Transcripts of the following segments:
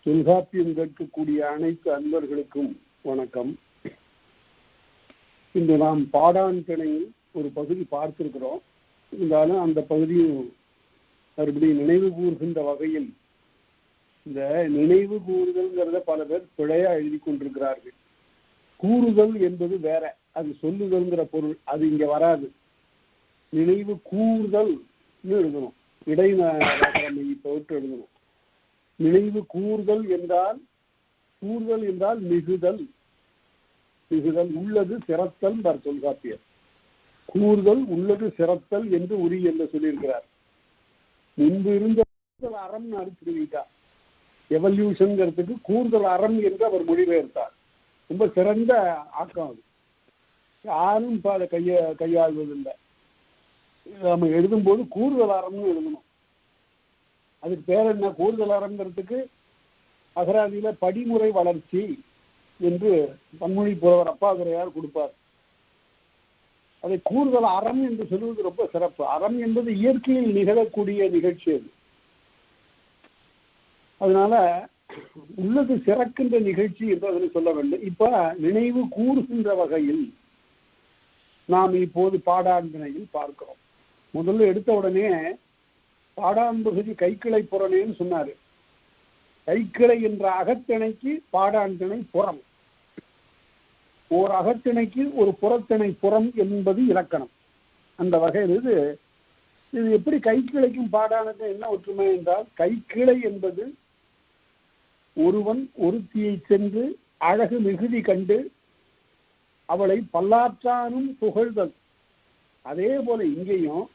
தொல்காப்பியம் கேட்கக்கூடிய அனைத்து அன்பர்களுக்கும் வணக்கம். இன்று நாம் பாடான் திணையில் ஒரு பகுதி பார்த்திருக்கிறோம். இருந்தாலும் அந்த பகுதியும் மறுபடியும் நினைவு கூறுகின்ற வகையில் இந்த நினைவு கூறுதல்ங்கிறத பல பேர் பிழையா எழுதி கொண்டிருக்கிறார்கள். கூறுதல் என்பது வேற, அது சொல்லுதல்ங்கிற பொருள், அது இங்க வராது. நினைவு கூறுதல் எழுதணும், இடைநீ போட்டு எழுதணும். நினைவு கூறுதல் என்றால் மிகுதல், மிகுதல் உள்ளது சிறத்தல் தொல்காப்பியர். கூறுதல் உள்ளது சிறத்தல் என்று உரி என்று சொல்லியிருக்கிறார். முன்பு இருந்த அறம் அடிச்சுட்டா எவல்யூஷன்ங்கிறதுக்கு கூறுதல் அறம் என்று அவர் மொழிபெயர்த்தார். ரொம்ப சிறந்த ஆக்கம் அது. யாரும் அதை கையாள்வதில்லை. நம்ம எழுதும்போது கூறுதல் அறம்னு எழுதணும். அதுக்கு பேர் என்ன? கூறுதல் அறங்கிறதுக்கு அகராதியில படிமுறை வளர்ச்சி என்று பன்மொழி புலவர் அப்பாதுரையார் கொடுப்பார். அதை கூறுதல் அறம் என்று சொல்வது ரொம்ப சிறப்பு. அறம் என்பது இயற்கையில் நிகழக்கூடிய நிகழ்ச்சி அது. அதனால உள்ளது சிறக்கின்ற நிகழ்ச்சி என்று அதனை சொல்ல வேண்டும். இப்ப நினைவு கூறுகின்ற வகையில் நாம் இப்போது பாடான் திணையில் பார்க்கிறோம். முதல்ல எடுத்த உடனே பாடான் பகுதி கைக்கிளை புறனேன்னு சொன்னாரு. கைக்கிளை என்ற அகத்திணைக்கு பாடான் திணை புறம். ஓர் அகத்திணைக்கு ஒரு புறத்திணை புறம் என்பது இலக்கணம். அந்த வகையில் இது எப்படி கைக்கிளைக்கும் பாடானுக்கு என்ன ஒற்றுமை என்றால், கைக்கிளை என்பது ஒருவன் ஒருத்தியை சென்று அழகு மிகுதி கண்டு அவளை பல்லாற்றானும் புகழ்தல். அதே போல இங்கேயும்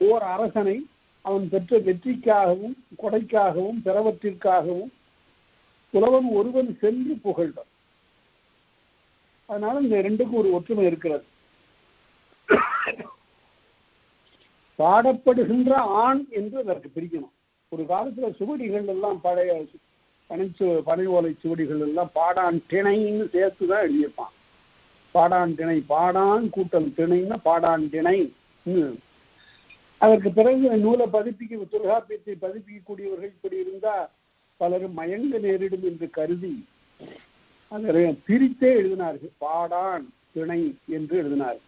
ஓர் அரசனை அவன் பெற்ற வெற்றிக்காகவும் கொடைக்காகவும் பிறவற்றிற்காகவும் புலவன் ஒருவன் சென்று புகழ்தல். அதனால இந்த ரெண்டுக்கும் ஒரு ஒற்றுமை இருக்கிறது. பாடப்படுகின்ற ஆண் என்று அதற்கு பிரிக்கணும். ஒரு காலத்துல சுவடிகள் எல்லாம் பழைய பனை ஓலை சுவடிகள் எல்லாம் பாடான் திணைன்னு சேர்த்துதான் எழுதியிருப்பான். பாடான் திணை, பாடான் கூட்டல் திணைன்னா பாடான் திணை. அதற்கு பிறகு நூலை தொல்காப்பியத்தை பதிப்பிக்கக்கூடியவர்கள் இப்படி இருந்தா பலரும் மயங்க நேரிடும் என்று கருதி அதை பிரித்தே எழுதினார்கள். பாடான் திணை என்று எழுதினார்கள்.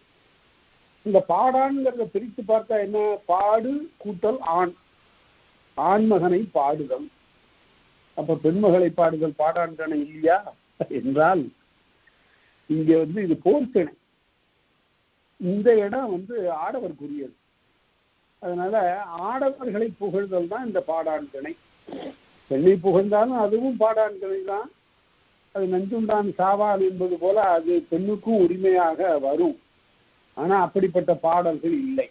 இந்த பாடான்ங்கிறத பிரித்து பார்த்தா என்ன? பாடு கூட்டல் ஆண், ஆண்மகனை பாடுதல். அப்ப பெண்மகளை பாடுதல் பாடான் திணை இல்லையா என்றால், இங்க இது போர் திணை. இந்த இடம் ஆடவருக்குரியது. அதனால ஆடவர்களை புகழ்தல் தான் இந்த பாடான் திணை. பெண்ணை புகழ்ந்தாலும் அதுவும் பாடான் திணை தான். அது நஞ்சுண்டான் சாவான் என்பது போல அது பெண்ணுக்கும் உரிமையாக வரும். ஆனா அப்படிப்பட்ட பாடல்கள் இல்லை.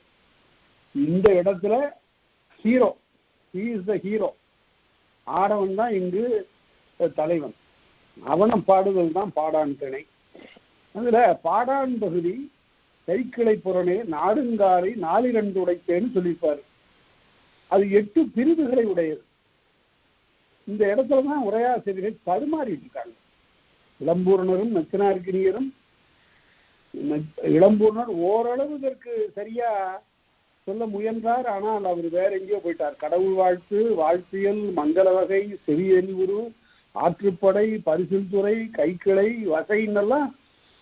இந்த இடத்துல hero, he is the hero. ஆடவன் தான் இங்கு தலைவன். அவனம் பாடுதல் தான் பாடான் திணை. அதுல பாடான் பகுதி கைக்கிளை புறனே நாடுங்காரை 4 உடைத்தேன்னு சொல்லியிருப்பாரு. அது 8 பிரிவுகளை உடையது. இந்த இடத்துலதான் உரையாசிரியர்கள் தடுமாறிட்டு இருக்காங்க. இளம்பூரணரும் நச்சினார்க்கினியரும். இளம்பூரணர் ஓரளவு இதற்கு சரியா சொல்ல முயன்றார். ஆனால் அவர் வேற எங்கேயோ போயிட்டார். கடவுள் வாழ்த்து, வாழ்த்தியல், மங்கள வகை, செவியறிவுரு, ஆற்றுப்படை, பரிசில் துறை, கைக்கிளை, வசைன்னெல்லாம்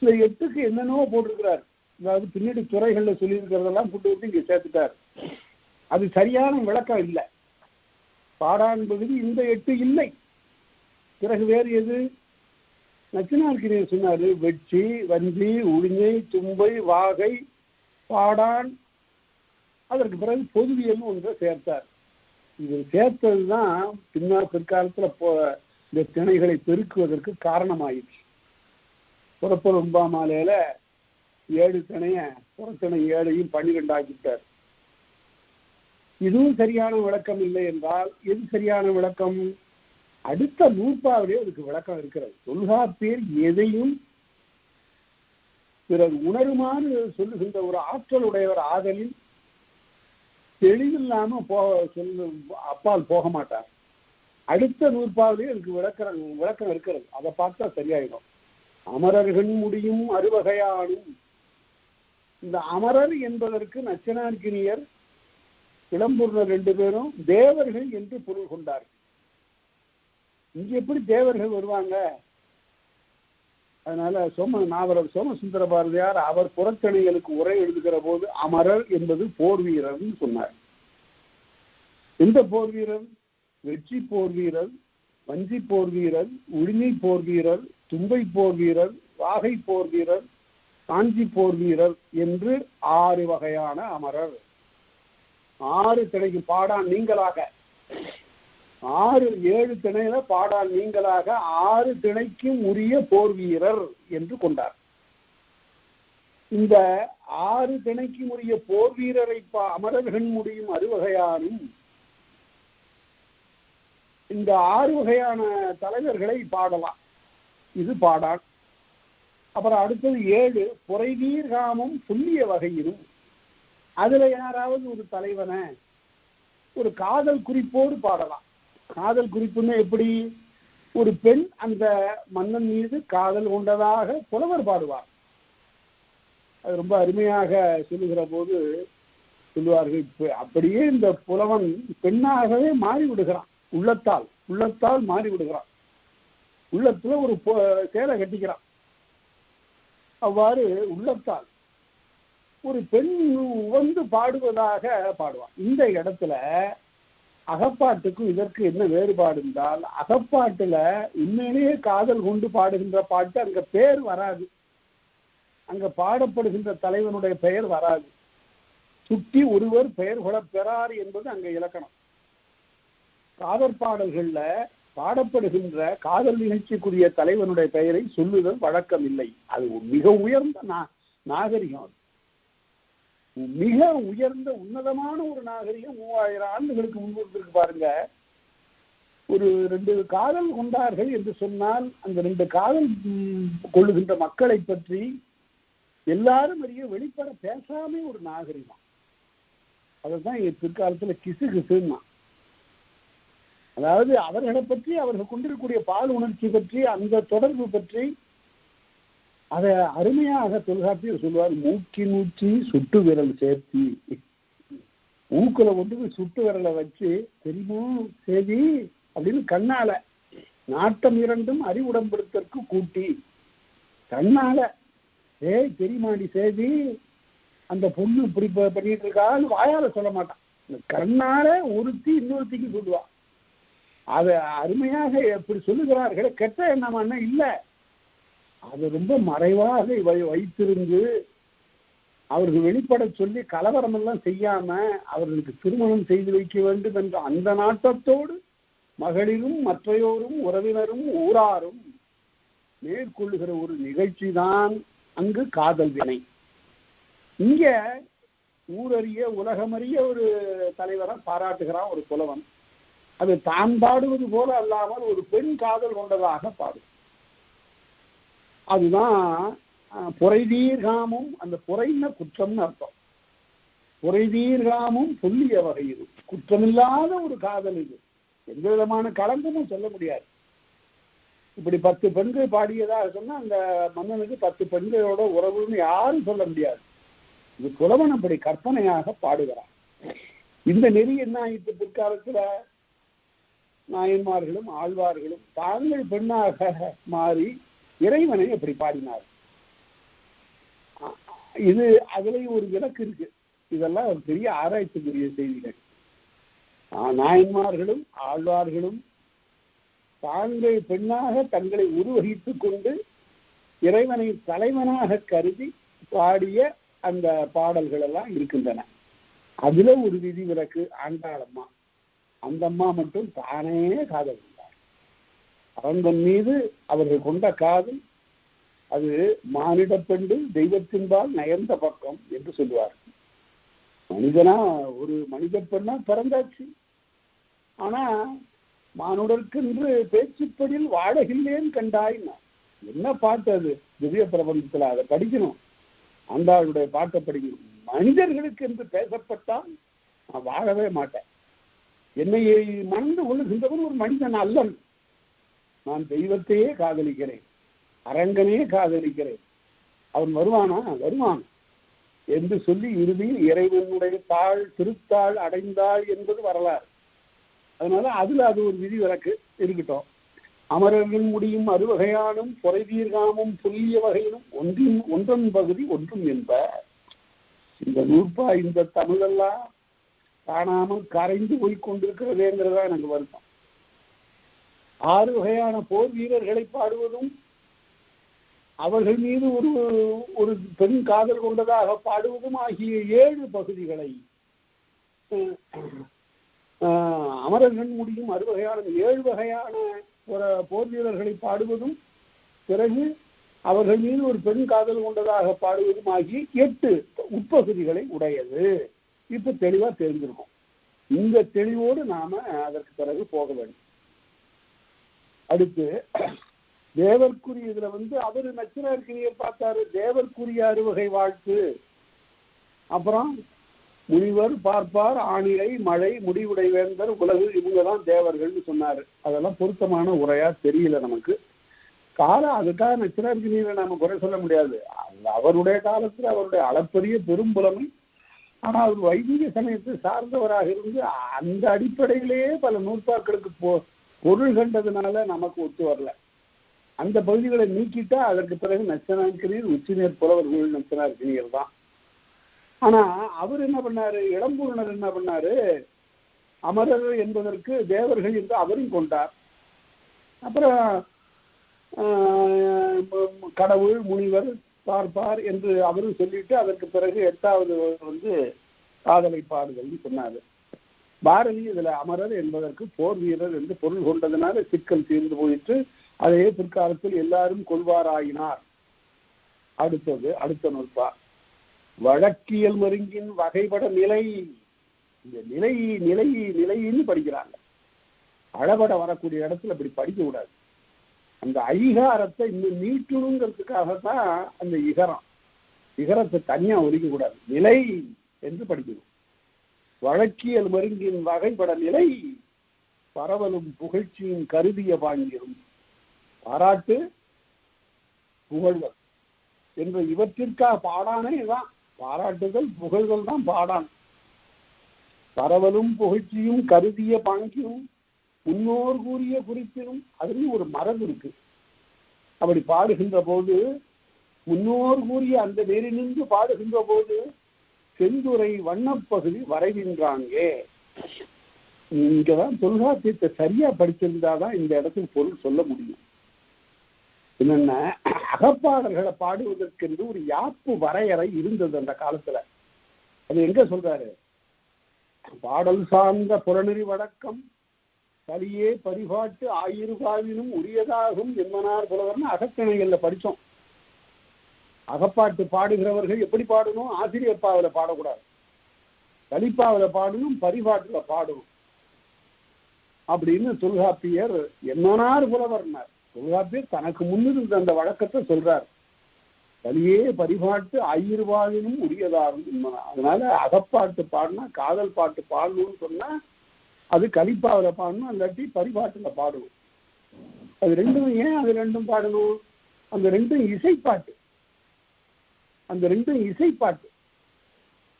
இந்த 8க்கு என்னென்னவோ போட்டிருக்கிறார். அதாவது பின்னாடி துறைகள்ல சொல்லியிருக்கிறதெல்லாம் கூட்டு வந்து இங்க சேர்த்துட்டார். அது சரியான விளக்கம் இல்லை. பாடான் பகுதி இந்த 8 இல்லை. பிறகு வேறு எது? நச்சினார்க்கினியர் சொன்னாரு, வெற்றி, வஞ்சி, உழிஞை, தும்பை, வாகை, பாடான். அதற்கு பிறகு பொதுவியல் ஒன்றை சேர்த்தார். இது சேர்த்ததுதான் பிற்காலத்துல இந்த திணைகளை பெருக்குவதற்கு காரணமாயிடுச்சு. புறப்பொருள் உம்பாமாலையில 7 திணைய புறத்திணை 7ஐயும் 12 ஆக்கிட்டார். இதுவும் சரியான விளக்கம் இல்லை என்றால் எது சரியான விளக்கம்? அடுத்த நூற்பாவிலே அதுக்கு விளக்கம் இருக்கிறது. தொல்காப்பியர் எதையும் பிறகு உணருமாறு சொல்லுகின்ற ஒரு ஆற்றல் உடையவர் ஆதலில் தெளிவில்லாம அப்பால் போக மாட்டார். அடுத்த நூற்பாவிலே அதுக்கு விளக்கம் இருக்கிறது. அதை பார்த்தா சரியாயிடும். அமரர்கள் முடியும் அறுவகையானும். இந்த அமரர் என்பதற்கு நச்சினார்க்கினியர் இளம்பூர்ணர் 2 பேரும் தேவர்கள் என்று பொருள் கொண்டார்கள். இங்க எப்படி தேவர்கள் வருவாங்க? அதனால நாவலர் சோமசுந்தர பாரதியார் அவர் புறத்தணிகளுக்கு உரை எழுதுகிற போது அமரர் என்பது போர் வீரர்னு சொன்னார். எந்த போர் வீரர்? வெற்றி போர் வீரர், வஞ்சி போர் வீரர், உழிஞை போர் வீரர், தும்பை போர் வீரர், வாகை போர் வீரர், காஞ்சி போர் வீரர் என்று 6 வகையான அமரர். 6 திணைக்கு பாடான் நீங்களாக 7 திணையில பாடான் நீங்களாக 6 திணைக்கும் உரிய போர் வீரர் என்று கொண்டார். இந்த 6 திணைக்கும் உரிய போர் வீரரை அமரர்கள் முடியும் 6 வகையானும் இந்த 6 வகையான தலைவர்களை பாடலாம். இது பாடான். அப்புறம் அடுத்தது 7 புரைவீர்காமம் புல்லிய வகையிலும். அதுல யாராவது ஒரு தலைவனை ஒரு காதல் குறிப்போடு பாடலாம். காதல் குறிப்புன்னு எப்படி? ஒரு பெண் அந்த மன்னன் மீது காதல் கொண்டதாக புலவர் பாடுவார். அது ரொம்ப அருமையாக சொல்லுகிற போது சொல்லுவார்கள், அப்படியே இந்த புலவன் பெண்ணாகவே மாறிவிடுகிறான். உள்ளத்தால் மாறிவிடுகிறான். உள்ளத்துல ஒரு சேலை கட்டிக்கிறான். அவ்வாறு உள்ளத்தால் ஒரு பெண் வந்து பாடுவதாக பாடுவான். இந்த இடத்துல அகப்பாட்டுக்கும் இதற்கு என்ன வேறுபாடு என்றால், அகப்பாட்டுல உண்மையிலேயே காதல் கொண்டு பாடுகின்ற பாட்டு அங்க பேர் வராது. அங்க பாடப்படுகின்ற தலைவனுடைய பெயர் வராது. சுட்டி ஒருவர் பெயர் கொள்ள பெறார் என்பது அங்க இலக்கணம். காதல் பாடல்கள்ல பாடப்படுகின்ற காதல் நிகழ்ச்சிக்குரிய தலைவனுடைய பெயரை சொல்லுதல் வழக்கம் இல்லை. அது மிக உயர்ந்த நாகரிகம். மிக உயர்ந்த உன்னதமான ஒரு நாகரிகம். 3000 ஆண்டுகளுக்கு முன்பு இருக்கு பாருங்க. ஒரு 2 காதல் கொண்டார்கள் என்று சொன்னால் அந்த 2 காதல் கொள்ளுகின்ற மக்களை பற்றி எல்லாரும் அறிய வெளிப்பட பேசாமே ஒரு நாகரிகம். அதுதான் பிற்காலத்துல கிசுகிசுன்னா. அதாவது அவர்களை பற்றி, அவர்கள் கொண்டிருக்கக்கூடிய பால் உணர்ச்சி பற்றி, அந்த தொடர்பு பற்றி அதை அருமையாக தொல்காப்பியர் சொல்லுவார். மூக்கி சுட்டு விரல் சேர்த்தி. மூக்குல கொண்டு சுட்டு விரலை வச்சு தெரியுமோ சேதி அப்படின்னு கண்ணால நாட்டம் 2 அறிவுடம்படுத்தற்கு கூட்டி கண்ணால தெரியுமாடி சேதி அந்த பொண்ணு இப்படி பண்ணிட்டு இருக்கான்னு வாயால சொல்ல மாட்டான். இந்த கண்ணால ஒருத்தி இன்னொருத்திக்கு சொல்லுவான். அதை அருமையாக எப்படி சொல்லுகிறார்களே, கெட்ட எண்ணமான இல்லை, அது ரொம்ப மறைவாக வைத்திருந்து அவர்கள் வெளிப்பட சொல்லி கலவரம் எல்லாம் செய்யாம அவர்களுக்கு திருமணம் செய்து வைக்க வேண்டும் என்ற அந்த நாட்டத்தோடு மகளிரும் மற்றையோரும் உறவினரும் ஊராரும் மேற்கொள்ளுகிற ஒரு நிகழ்ச்சி தான் அங்கு காதல் வினை. இங்க ஊரறிய உலகமறிய ஒரு தலைவரை பாராட்டுகிறான் ஒரு புலவன். அது தான் பாடுவது போல அல்லாமல் ஒரு பெண் காதல் கொண்டதாக பாடும். அதுதான் புரைதீர்காமும். அந்த புரைன குற்றம்னு அர்த்தம். புரைதீர்காமும் புல்லிய வகையில் குற்றமில்லாத ஒரு காதல். இது எந்த விதமான களங்கமும் சொல்ல முடியாது. இப்படி 10 பெண்கள் பாடியதாக சொன்னா அந்த மன்னனுக்கு 10 பெண்களோட உறவுன்னு யாரும் சொல்ல முடியாது. இது புலவன் அப்படி கற்பனையாக பாடுகிறான். இந்த நெறி என்ன ஆயிற்று? பிற்காலத்துல நாயன்மார்களும் ஆழ்வார்களும் தாங்கள் பெண்ணாக மாறி இறைவனை அப்படி பாடினார். இது அதுல ஒரு விளக்கு இருக்கு. இதெல்லாம் ஒரு பெரிய ஆராய்ச்சிக்குரிய செய்திகள். நாயன்மார்களும் ஆழ்வார்களும் தாங்கள் பெண்ணாக தங்களை உருவகித்துக் கொண்டு இறைவனை தலைவனாக கருதி பாடிய அந்த பாடல்கள் எல்லாம் இருக்கின்றன. அதுல ஒரு விதி விலக்கு ஆண்டாளம்மா. அந்த அம்மா மட்டும் தானே காதல் கொண்டார். அரங்கன் மீது அவர்கள் கொண்ட காதல் அது மானிட பெண்டு தெய்வத்தின்பால் நயர்ந்த பக்கம் என்று சொல்லுவார். மனிதனா ஒரு மனித பெண்ணா பிறந்தாச்சு. ஆனா மானுடற்கென்று பேச்சுப்படியில் வாழகில்லேன் கண்டாய்னா என்ன பாட்டு அது? திவ்ய பிரபந்தத்துல அதை படிக்கணும். ஆண்டாளுடைய பாட்டை படிக்கணும். மனிதர்களுக்கு என்று பேசப்பட்டால் நான் வாழவே மாட்டேன். என்னை மணந்து கொள்ளுகின்றவன் ஒரு மனிதன் அல்லன். நான் தெய்வத்தையே காதலிக்கிறேன், அரங்கனே காதலிக்கிறேன். அவன் வருவானா? வருவான் என்று சொல்லி இறுதியில் இறைவனுடைய திருத்தாள் அடைந்தாள் என்பது வரலாறு. அதனால அதுல அது ஒரு விதி விலக்கு இருக்கட்டும். அமரர்கள் முடியும் அறுவகையானும் பொறைதீர்காமும் புல்லிய வகையிலும் ஒன்றன் பகுதி ஒன்றும் என்ப. இந்த நூற்பா இந்த தமிழெல்லாம் காணாமல் கரைந்து போய் கொண்டிருக்கிறதேங்கிறதா எனக்கு வருத்தம். 6 வகையான போர் வீரர்களை பாடுவதும் அவர்கள் மீது ஒரு பெண் காதல் கொண்டதாக பாடுவதும் ஆகிய 7 பகுதிகளை அமரர்கள் முடியும் 6 வகையான 7 வகையான போர் வீரர்களை பாடுவதும் பிறகு அவர்கள் மீது ஒரு பெண் காதல் கொண்டதாக பாடுவதும் ஆகிய 8 உட்பகுதிகளை உடையது. இப்ப தெளிவா தெரிஞ்சிருக்கும். இந்த தெளிவோடு நாம அதற்கு பிறகு போக வேண்டும். அடுத்து தேவர்க்குரிய இதுல அவரு நச்சினார்க்கினியர் பார்த்தாரு. தேவர்க்குரிய 6 வகை வாழ்த்து, அப்புறம் முனிவர் பார்ப்பார், ஆணிரை மழை முடிவுடை வேந்தர் உலகு, இவங்கதான் தேவர்கள்னு சொன்னாரு. அதெல்லாம் பொருத்தமான உரையா தெரியல நமக்கு. காலம் அதுக்காக நச்சினார்க்கினியரை நாம குறை சொல்ல முடியாது. அவருடைய காலத்துல அவருடைய அளப்பரிய பெரும் புலமை. ஆனா அவர் வைதிக சமயத்தை சார்ந்தவராக இருந்து அந்த அடிப்படையிலேயே பல நூற்பாக்களுக்கு பொருள் கண்டதுனால நமக்கு ஒத்து வரல. அந்த பகுதிகளை நீக்கிட்டா அதற்கு பிறகு நச்சினார்க்கினியர் உச்சிநேர் புலவர்கள் நச்சினார்க்கினியர் தான். ஆனா அவர் என்ன பண்ணாரு, இளம்பூரணர் என்ன பண்ணாரு, அமரர் என்பதற்கு தேவர்கள் என்று அவரும் கொண்டார். அப்புறம் கடவுள் முனிவர் பார்ப்பார் என்று அவரும் சொல்லிட்டு அதற்கு பிறகு 8வது காதலை பாடுதல் சொன்னாரு. பாரதி இதுல அமரர் என்பதற்கு போர் வீரர் என்று பொருள் கொண்டதுனால சிக்கல் தீர்ந்து போயிட்டு அதே பிற்காலத்தில் எல்லாரும் கொள்வாராயினார். அடுத்த நூற்பா வழக்கியல் மருங்கின் வகைப்பட நிலை. இந்த நிலைன்னு படிக்கிறாங்க. அளபட வரக்கூடிய இடத்துல அப்படி படிக்க கூடாது. அந்த ஐகாரத்தை இன்னும் நீட்டணுங்கிறதுக்காகத்தான் அந்த இகரத்தை தனியா ஒழிக்க கூடாது. நிலை என்று படிக்கணும். வழக்கியல் மருங்கின் வகைப்பட நிலை பரவலும் புகழ்ச்சியும் கருதிய பாங்கியும் பாராட்டு புகழ்கள் என்று இவற்றிற்காக பாடானே தான். பாராட்டுதல் புகழ்கள் தான் பாடான். பரவலும் புகழ்ச்சியும் கருதிய பாங்கியும் முன்னோர் கூறிய குறிப்பிலும் அதுலேயும் ஒரு மரபு இருக்கு. அப்படி பாடுகின்ற போது முன்னோர் கூறிய அந்த நெறி நின்று பாடுகின்ற போது செந்துரை வண்ணப்பகுதி வரைகின்றாங்கே. இங்கதான் தொல்காப்பியத்தை சரியா படிச்சிருந்தாதான் இந்த இடத்துக்கு பொருள் சொல்ல முடியும். என்னென்ன அகப்பாடல்களை பாடுவதற்கென்று ஒரு யாப்பு வரையறை இருந்தது அந்த காலத்துல. அது எங்க சொல்றாரு, பாடல் சார்ந்த புறநெறி வழக்கம் கலியே பரிபாட்டு ஆயிரகாவினும் உரியதாகும் என்பனார் புலவர்னு அகத்திணைகள்ல படிச்சோம். அகப்பாட்டு பாடுகிறவர்கள் எப்படி பாடணும், ஆசிரியப்பாவில பாடக்கூடாது, கலிப்பாவில பாடணும், பரிபாட்டுல பாடணும் அப்படின்னு தொல்காப்பியர் எம்மனார் புலவர்னார். தொல்காப்பியர் தனக்கு முன்னிருந்த அந்த வழக்கத்தை சொல்றார். கலியே பரிபாட்டு ஆயிரவாவினும் உரியதாகும். அதனால அகப்பாட்டு பாடினா காதல் பாட்டு பாடணும்னு சொன்னா அது கலிப்பாவில பாடணும், இல்லாட்டி பரிபாட்டுல பாடணும். அது ரெண்டும் ஏன் அது ரெண்டும் பாடணும், அந்த ரெண்டும் இசைப்பாட்டு. அந்த ரெண்டும் இசைப்பாட்டு.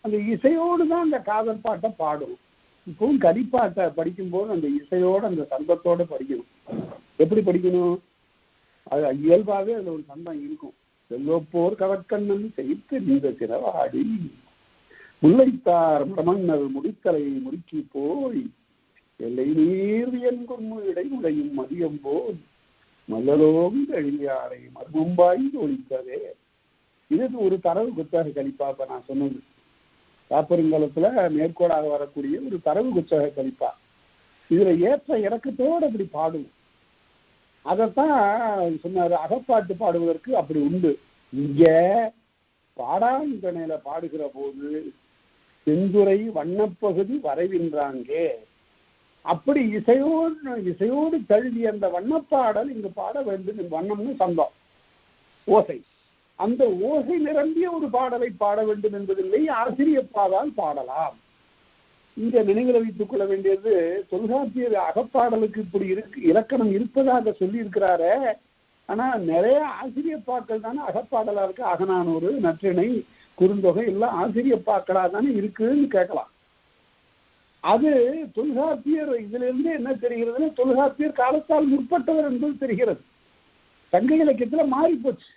அந்த இசையோடு தான் அந்த காதல் பாட்டை பாடணும். இப்பவும் கலிப்பாட்டை படிக்கும்போது அந்த இசையோடு அந்த சந்தத்தோடு படிக்கணும். எப்படி படிக்கணும், அது இயல்பாகவே அதில் ஒரு சந்தம் இருக்கும். செல்வப்போர் கவற்கண்ணன் செய்து இந்த சிறவாடி முல்லைத்தார் மணமன்னர் முடித்தலை முறுக்கி போய் எல்லை நீர் என்கும் இடைமுடையும் மதியம் போல் மல்லலோம் எழியாரை மர்மம்பாய் ஒழித்ததே. இது ஒரு தரவு குத்தக கலிப்பா. இப்ப நான் சொன்னது காப்பருங்காலத்துல மேற்கோளாக வரக்கூடிய ஒரு தரவு குத்தக கலிப்பா. இதுல ஏற்ற இறக்கத்தோடு அப்படி பாடும். அதைத்தான் சொன்னாரு. அகப்பாட்டு பாடுவதற்கு அப்படி உண்டு. இங்க பாடாங்கணையில பாடுகிற போது செந்துரை வண்ணப்பகுதி வரைகின்றாங்க. அப்படி இசையோடு தழுவி அந்த வண்ணப்பாடல் இங்கு பாட வேண்டும். வண்ணம்னு சந்தம், ஓசை. அந்த ஓசை நிரம்பிய ஒரு பாடலை பாட வேண்டும் என்பதில்லை, ஆசிரியப்பாதால் பாடலாம். இங்க நினைவில் வைத்துக் கொள்ள வேண்டியது, தொல்காப்பியர் அகப்பாடலுக்கு இப்படி இலக்கணம் இருப்பதாக சொல்லி இருக்கிறாரு. ஆனா நிறைய ஆசிரியப்பாக்கள் தானே அகப்பாடலா இருக்கு. அகநானூறு, நற்றிணை, குறுந்தொகை எல்லாம் ஆசிரியப்பாக்களா தானே இருக்குன்னு கேட்கலாம். அது தொல்காப்பியர் இதுல இருந்து என்ன தெரிகிறதுன்னு, தொல்காப்பியர் காலத்தால் முற்பட்டவர் என்பது தெரிகிறது. சங்க இலக்கியத்துல மாறி போச்சு.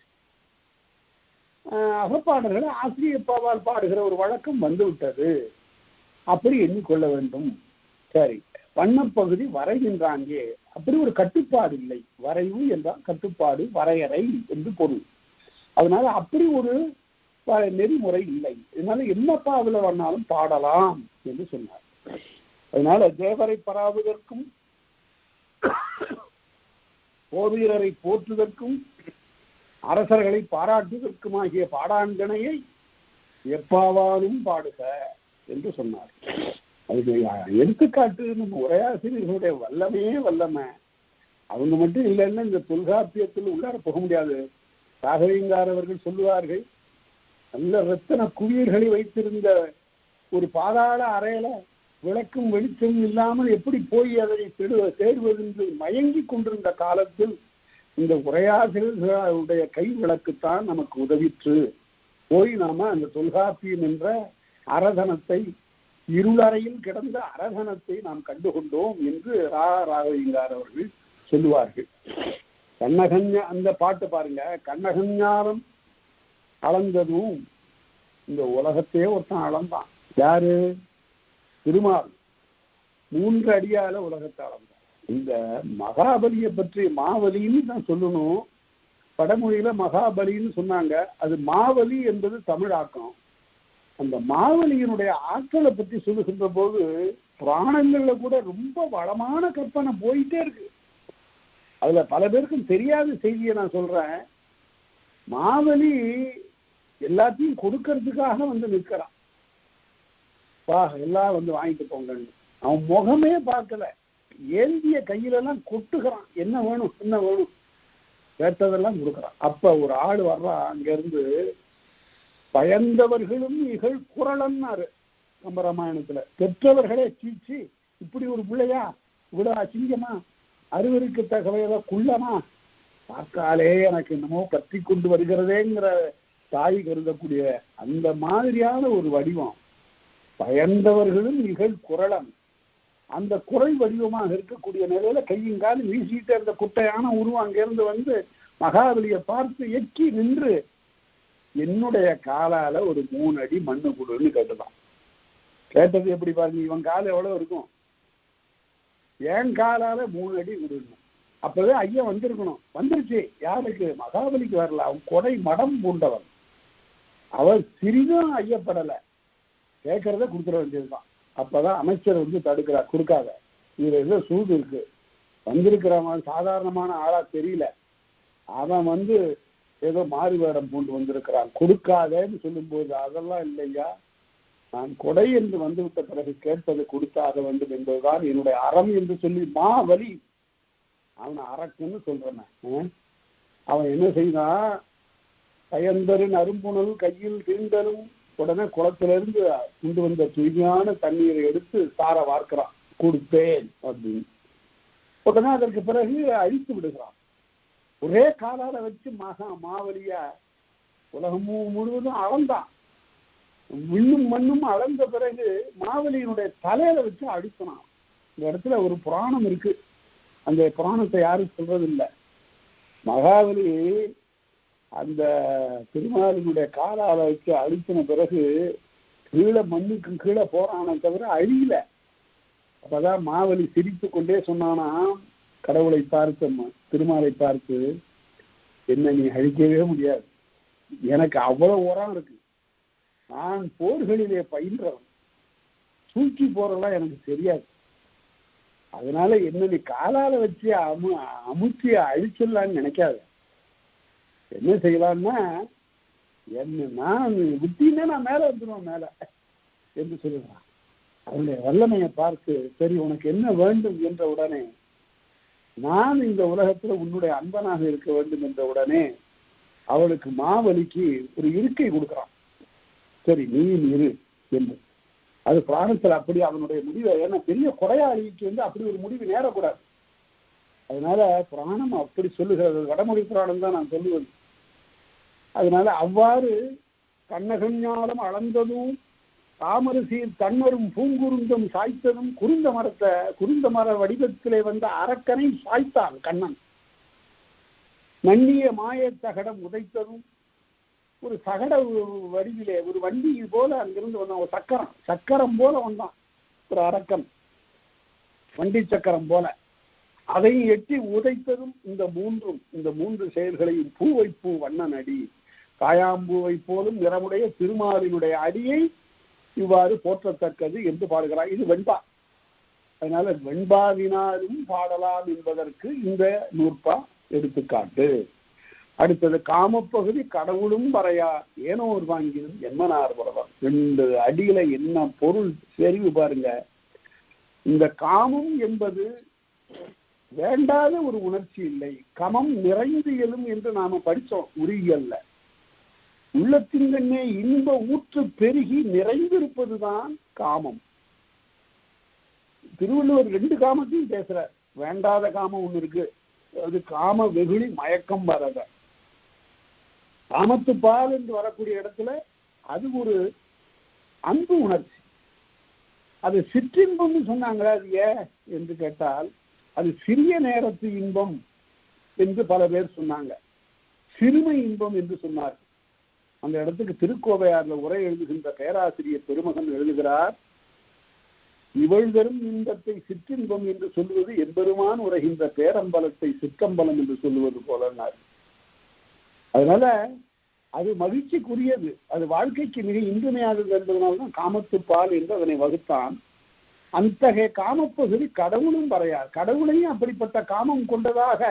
அகப்பாடல்களை ஆசிரியப்பாவால் பாடுகிற ஒரு வழக்கம் வந்துவிட்டது. அப்படி எண்ணிக்கொள்ள வேண்டும். சரி, பண்ணப்பகுதி வரைகின்றாங்கே, அப்படி ஒரு கட்டுப்பாடு இல்லை. வரைவு என்றால் கட்டுப்பாடு, வரையறை என்று பொருள். அதனால அப்படி ஒரு நெறிமுறை இல்லை. இதனால என்னப்பாவில் வேணாலும் பாடலாம் என்று சொன்னார். அதனால தேவரை பராவுவதற்கும் போவீரரை போற்றுவதற்கும் அரசர்களை பாராட்டுவதற்குமாகிய பாடாங்கனையை எப்பாவாலும் பாடுக என்று சொன்னார். அதுக்கு எடுத்துக்காட்டு நம்ம உரையாசிரியர்களுடைய வல்லமே. அவங்க மட்டும் இல்லைன்னா இந்த தொல்காப்பியத்தில் உள்ளார போக முடியாது. ராகவேங்கார் அவர்கள் சொல்லுவார்கள், நல்ல ரத்தன குவியல்களை வைத்திருந்த ஒரு பாதாள அறையில விளக்கும் வெளிச்சம் இல்லாமல் எப்படி போய் அதனை தேடுவது என்று மயங்கி கொண்டிருந்த காலத்தில் இந்த உரையாசிரியர்களுடைய கை விளக்குத்தான் நமக்கு உதவிற்று. போய் நாம அந்த தொல்காப்பியம் என்ற அரதனத்தை, இருளறையில் கிடந்த அரதனத்தை நாம் கண்டுகொண்டோம் என்று ராகவேங்கார் அவர்கள் சொல்லுவார்கள். கண்ணகஞா அந்த பாட்டு பாருங்க, கண்ணகஞானம் அளந்ததும் இந்த உலகத்தையே ஒருத்தன் அளந்தான். யாரு? திருமால் 3 அடியால உலகத்தை அளந்தான். இந்த மகாபலியை பற்றி மாவலின்னு தான் சொல்லணும். வடமொழியில மகாபலின்னு சொன்னாங்க. அது மாவலி என்பது தமிழாக்கம். அந்த மாவலியினுடைய ஆற்றலை பற்றி சொல்லுகின்ற போது புராணங்கள்ல கூட ரொம்ப வளமான கற்பனை போயிட்டே இருக்கு. அதுல பல பேருக்கும் தெரியாத செய்தியை நான் சொல்றேன். மாவலி எல்லாத்தையும் கொடுக்கறதுக்காக வந்து நிற்கிறான். எல்லாம் வந்து வாங்கிட்டு போங்க. அவன் முகமே பார்க்கல, ஏந்திய கையிலெல்லாம் கொட்டுகிறான். என்ன வேணும் என்ன வேணும் கேட்டதெல்லாம் கொடுக்குறான். அப்ப ஒரு ஆள் வர்றான் அங்க இருந்து, பயந்தவர்களும் இகழ் குரலன்னாரு கம்பராமாயணத்துல. பெற்றவர்களே சீச்சி, இப்படி ஒரு பிள்ளையா, இவ்வளவு அசிங்கமா, அறுவருக்கு தகவையில குள்ளமா, பார்த்தாலே எனக்கு என்னமோ பற்றி கொண்டு வருகிறதேங்கிற தாய் கருதக்கூடிய அந்த மாதிரியான ஒரு வடிவம். பயந்தவர்களும் இகழ் குரலம், அந்த குரல் வடிவமாக இருக்கக்கூடிய நிலையில கையங்காலும் வீசிட்டு அந்த குட்டையான உருவம் அங்கிருந்து வந்து மகாபலியை பார்த்து எக்கி நின்று, என்னுடைய காலால ஒரு 3 அடி மண்ணு கொடுன்னு கேட்டுதான். கேட்டது எப்படி பாருங்க, இவன் கால் எவ்வளவு இருக்கும், என் காலால 3 அடி கொடுக்கணும். அப்பவே ஐயா வந்திருக்கணும். வந்துருச்சு. யாருக்கு? மகாபலிக்கு வரல. அவன் கொடை மடம் பூண்டவன். அவர் சிறிதும் ஐயப்படலை. கேட்கறத கொடுத்துட வேண்டியதுதான். அப்பதான் அமைச்சர் வந்து தடுக்கிறார், கொடுக்காத, இதுல ஏதோ சூது இருக்கு, வந்திருக்கிறவன் சாதாரணமான ஆளா தெரியல, அவன் வந்து ஏதோ மாறு வேடம் பூண்டு வந்திருக்கிறான், கொடுக்காதேன்னு சொல்லும் போது, அதெல்லாம் இல்லையா, நான் கொடை என்று வந்துவிட்ட பிறகு கேட்பது கொடுத்தாக வேண்டும் என்பதுதான் என்னுடைய அறம் என்று சொல்லி மாவலி அவனை அரக்குன்னு சொல்றேன். அவன் என்ன செய்தான், பயந்தரின் அரும்புணல் கையில் தீண்டலும், உடனே குளத்திலிருந்து கொண்டு வந்த தூய்மையான தண்ணீரை எடுத்து சார வார்க்கிறான், கொடுத்தேன் அப்படின்னு. உடனே அதற்கு பிறகு அழித்து விடுகிறான். ஒரே காலால வச்சு மாவலியா உலகமும் முழுவதும் அளந்தான். விண்ணும் மண்ணும் அளந்த பிறகு மாவலியினுடைய தலையில வச்சு அடிக்கணும். இந்த இடத்துல ஒரு புராணம் இருக்கு. அந்த புராணத்தை யாரும் சொல்றதில்லை. மகாபலி அந்த திருமாலினுடைய காலால வச்சு அழிச்சின பிறகு கீழே மண்ணுக்கு கீழே போறானே தவிர அழியல. அப்பதான் மாவலி சிரித்து கொண்டே சொன்னானா, கடவுளை பார்த்து, திருமாலை பார்த்து, என்ன நீ அழிக்கவே முடியாது, எனக்கு அவ்வளவு உரம் இருக்கு, நான் போர்களிலே பயின்றவன், தூக்கி போறதெல்லாம் எனக்கு தெரியாது, அதனால என்ன நீ காலால வச்சு அமுத்தி அழிச்சிடலான்னு நினைக்காத, என்ன செய்யலாம்னா என்ன நான் விட்டீங்கன்னா நான் மேல வந்துடுவேன் மேல என்று சொல்லுவான். அவனுடைய வல்லமையை பார்த்து, சரி உனக்கு என்ன வேண்டும் என்ற உடனே, நான் இந்த உலகத்துல உன்னுடைய அன்பனாக இருக்க வேண்டும் என்ற உடனே அவளுக்கு மாவலிக்கு ஒரு இருக்கை கொடுக்குறான். சரி நீ இரு என்று. அது பிராணத்தில் அப்படி அவனுடைய முடிவை, ஏன்னா பெரிய கொடையாளிக்கு வந்து அப்படி ஒரு முடிவு நேரக்கூடாது. அதனால புராணம் அப்படி சொல்லுகிறது. வடமொழி புராணம் தான் நான் சொல்லுவது. அதனால அவ்வாறு கண்ணகஞானம் அளந்ததும் தாமரசீர் தன்மரும் பூங்குருந்தம் சாய்த்ததும் குருந்த மர வடிவத்திலே வந்த அரக்கனை சாய்த்தான் கண்ணன். நன்னிய மாயத்தகடம் உதைத்ததும் ஒரு சகட வடிவிலே ஒரு வண்டி போல அங்கிருந்து வந்தான். ஒரு சக்கரம் போல வந்தான் ஒரு அரக்கன், வண்டி சக்கரம் போல. அதை எட்டி உதைத்ததும் இந்த மூன்று செயல்களையும் பூவை பூ வண்ணன் அடி, காயாம்பூவை போலும் நிறமுடைய திருமாலினுடைய அடியை இவ்வாறு போற்றத்தக்கது என்று பாடுகிறார். இது வெண்பா. அதனால வெண்பாவினாலும் பாடலாம் என்பதற்கு இந்த நூற்பா எடுத்துக்காட்டு. அடுத்தது காமப்பகுதி கடவுளும் வரையா ஏனோர் வாங்கினும் என்மனார் புலவர். 2 அடியில என்ன பொருள் செறிவு பாருங்க. இந்த காமம் என்பது வேண்டாத ஒரு உணர்ச்சி இல்லை, கமம் நிறைந்து எழும் என்று நாம படிச்சோம் உரியல்ல. உள்ளத்தின்கண்ணே இன்ப ஊற்று பெருகி நிறைந்திருப்பதுதான் காமம். திருவள்ளுவர் 2 காமத்தையும் பேசுறார். வேண்டாத காமம் ஒண்ணு இருக்கு, அது காம வெகுளி மயக்கம் வரத. காமத்து பால் என்று வரக்கூடிய இடத்துல அது ஒரு அன்பு உணர்ச்சி. அது சிற்றின்பம்னு சொன்னாங்களா? அது ஏன் என்று கேட்டால் அது சிறிய நேரத்து இன்பம் என்று பல பேர் சொன்னாங்க, சிறுமை இன்பம் என்று சொன்னார். அந்த இடத்துக்கு திருக்கோவையார்ல உரை எழுதுகின்ற பேராசிரியர் பெருமகன் எழுதுகிறார், இவள் தரும் இன்பத்தை சிற்றின்பம் என்று சொல்லுவது எம்பெருமான் உரைகின்ற பேரம்பலத்தை சிற்றம்பலம் என்று சொல்லுவது போலன்னார். அதனால அது மகிழ்ச்சிக்குரியது, அது வாழ்க்கைக்கு மிக இன்றியமையாதது என்பதனால்தான் காமத்து பால் என்று அதனை வகுத்தான். அத்தகைய காமப்பகுதி கடவுளும் வரையார். கடவுளையும் அப்படிப்பட்ட காமம் கொண்டதாக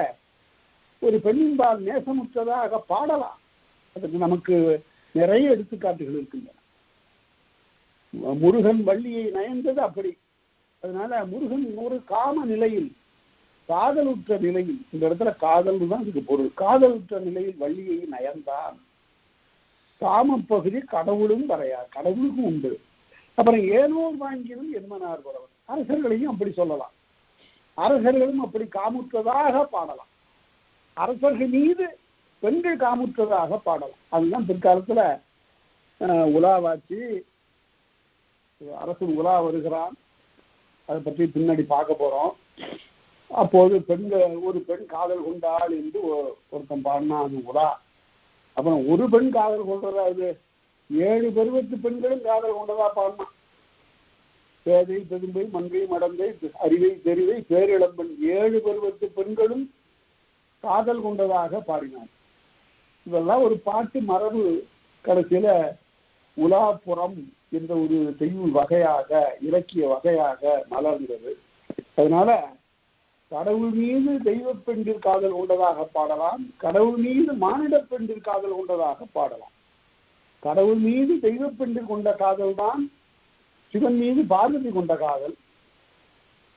ஒரு பெண்ணின்பால் நேசமுற்றதாக பாடலாம். அதுக்கு நமக்கு நிறைய எடுத்துக்காட்டுகள் இருக்கின்றன. முருகன் வள்ளியை நயந்தது அப்படி. அதனால முருகன் ஒரு காம நிலையில், காதலுற்ற நிலையில், இந்த இடத்துல காதல் தான் இதுக்கு பொருள், காதலுற்ற நிலையில் வள்ளியை நயந்தான். காமப்பகுதி கடவுளும் வரையார், கடவுளுக்கும் உண்டு. அப்புறம் ஏனோர் வாங்கினும் என்மனார் புலவர். அரசர்களையும் அப்படி சொல்லலாம், அரசர்களும் அப்படி காமுற்றதாக பாடலாம். அரசர்கள் மீது பெண்கள் காமுற்றதாக பாடலாம். அதுதான் பிற்காலத்துல உலாவாச்சு, அரசன் உலா வருகிறான், அதை பற்றி பின்னாடி பார்க்க போறோம். அப்போது ஒரு பெண் காதல் கொண்டாள் என்று ஒருத்தன் பாடினா அது உலா. அப்புறம் ஒரு பெண் காதல் கொண்டதா, அது 7 பருவத்து பெண்களும் காதல் கொண்டதா பாடினான். பேதை பெரும்பை மங்கை மடந்தை அறிவை தெரிவை பேரிளம்பெண் 7 பருவத்து பெண்களும் காதல் கொண்டதாக பாடினார். இதெல்லாம் ஒரு பாட்டு மரபு கடைசியில உலாப்புறம் என்ற ஒரு செய்யுள் வகையாக, இலக்கிய வகையாக மலர்ந்தது. அதனால கடவுள் மீது தெய்வ பெண்டில் காதல் கொண்டதாக பாடலாம், கடவுள் மீது மானிட பெண்டில் காதல் கொண்டதாக பாடலாம். கடவுள் மீது தெய்வ பெண்டில் கொண்ட காதல் தான் சிவன் மீது பார்வதி கொண்ட காதல்.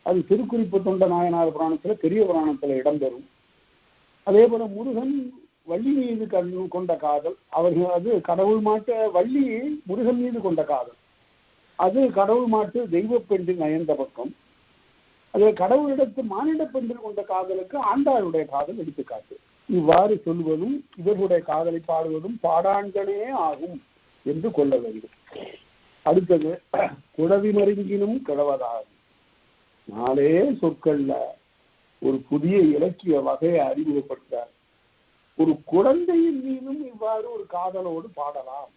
அது திருக்குறிப்பு தொண்ட நாயனார் புராணத்துல, பெரிய புராணத்துல இடம்பெறும். அதே போல முருகன் வள்ளி மீது கொண்ட காதல், அவர்கள் அது கடவுள் மாட்டு வள்ளி முருகன் மீது கொண்ட காதல், அது கடவுள் மாட்டு தெய்வ பெண்டில் நயந்த பக்கம். அது கடவுளிடத்து மானிட பெண்டில் கொண்ட காதலுக்கு ஆண்டாளுடைய காதல் எடுத்துக்காட்டு. இவ்வாறு சொல்வதும் இவர்களுடைய காதலை பாடுவதும் பாடாண்களே ஆகும் என்று கொள்ள வேண்டும். அடுத்தது குழவி மருங்கினும் கிழவதாகும். 4 சொற்கள்ல ஒரு புதிய இலக்கிய வகையை அறிமுகப்படுத்தார். ஒரு குழந்தையின் மீதும் இவ்வாறு ஒரு காதலோடு பாடலாம்.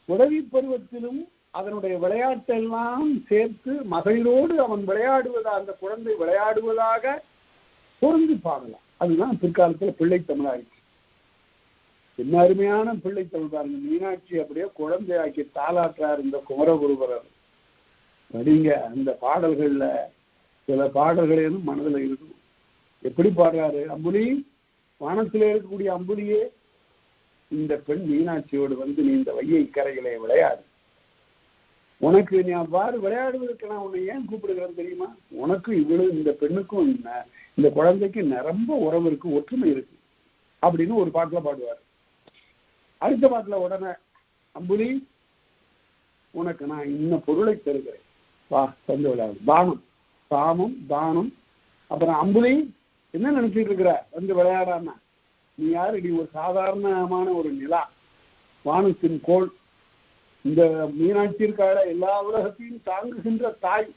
உதவி பருவத்திலும் அதனுடைய விளையாட்டெல்லாம் சேர்த்து மகளிரோடு அவன் விளையாடுவதாக, அந்த குழந்தை விளையாடுவதாக பொருந்தி பாடலாம். அதுதான் பிற்காலத்தில் பிள்ளைத்தமிழாயிடுச்சு. என்ன அருமையான பிள்ளைத்தமிழ் பாருங்க. மீனாட்சி அப்படியே குழந்தையாக்கி தாளாற்றார் இந்த குமரகுருபரர். படிங்க அந்த பாடல்கள்ல சில பாடல்களேனும் மனதில் இருக்கும். எப்படி பாடுறாரு? அம்புலி, வானத்திலே இருக்கக்கூடிய அம்புலியே, இந்த பெண் மீனாட்சியோடு வந்து நீ இந்த வையை கரைகளை விளையாடு. உனக்கு நீ அவ்வாறு விளையாடுவதற்கு நான் உன்னை ஏன் கூப்பிடுகிறேன் தெரியுமா? உனக்கு இவ்வளவு, இந்த பெண்ணுக்கும் இந்த குழந்தைக்கு ரொம்ப உறவு இருக்கு, ஒற்றுமை இருக்கு அப்படின்னு ஒரு பாட்டுல பாடுவார். அடுத்த பாட்டுல உடனே அம்புலி, உனக்கு நான் இன்னும் பொருளை தருகிறேன், வா தந்து விளையாடு. தானம், தாமம், தானம். அப்புறம் அம்புலி, என்ன நினைச்சிட்டு இருக்கிற வந்து விளையாடான்னா, நீ யாரு? நீ ஒரு சாதாரணமான ஒரு நிலா, வானத்தின் கோள். இந்த மீனாட்சி இருக்கால எல்லா உலகத்தையும் தாங்குகின்ற தாய்,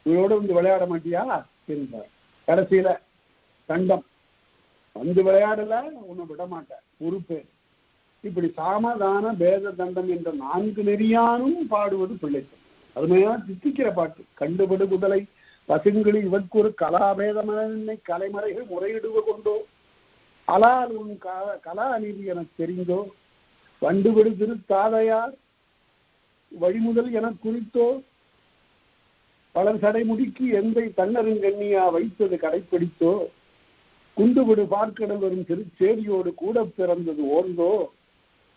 இவரோட வந்து விளையாட மாட்டியா என்றார். கடைசியில தண்டம் வந்து விளையாடல, உன்னை விட மாட்டேன், பொறுப்பு. இப்படி சாமதான பேத தண்டம் என்ற 4 நெறியானும் பாடுவது பிள்ளைத்தனம். அருமையா தித்திக்கிற பாட்டு. கண்டுபடு குதலை பசுங்களி இவற்கு ஒரு கலாபேதமனை கலைமறைகள் முறையிடுவ கொண்டோ, அலால் உன் கலா அநீதி என தெரிந்தோ, வண்டுபடு திருத்தாதையார் வழிமுதல் என குறித்தோ, பலர் சடைமுடிக்கு எந்தை தன்னருங்கண்ணியா வைத்தது கடைப்பிடித்தோ, குண்டுபடு பார்க்கடல் வரும் திருச்சேரியோடு கூட பிறந்தது ஓர்ந்தோ,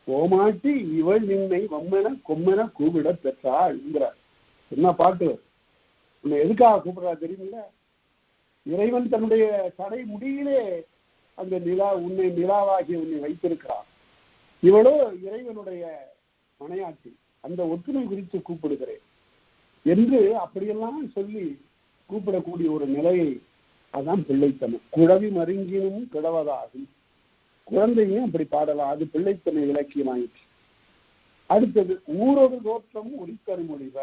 கோமாட்டி இவள் நின்னை வம்மென கொம்மென கூப்பிட பெற்றாள் என்கிறார். என்ன பாட்டு! உன்னை எதுக்காக கூப்பிடுறா தெரியுமில்ல? இறைவன் தன்னுடைய சடை முடியிலே அந்த உன்னை நிலாவாகி உன்னை வைத்திருக்கிறான். இவளோ இறைவனுடைய மனையாட்சி, அந்த ஒற்றுமை குறித்து கூப்பிடுகிறேன் என்று அப்படியெல்லாம் சொல்லி கூப்பிடக்கூடிய ஒரு நிலையை, அதான் பிள்ளைத்தனம். குழவி மருங்கினும் கிடவதாகும். குழந்தையும் அப்படி பாடலாம், அது பிள்ளைத்தனை இலக்கியமாயிற்று. அடுத்தது ஊரொரு தோற்றம் உரித்தறி மொழிவ.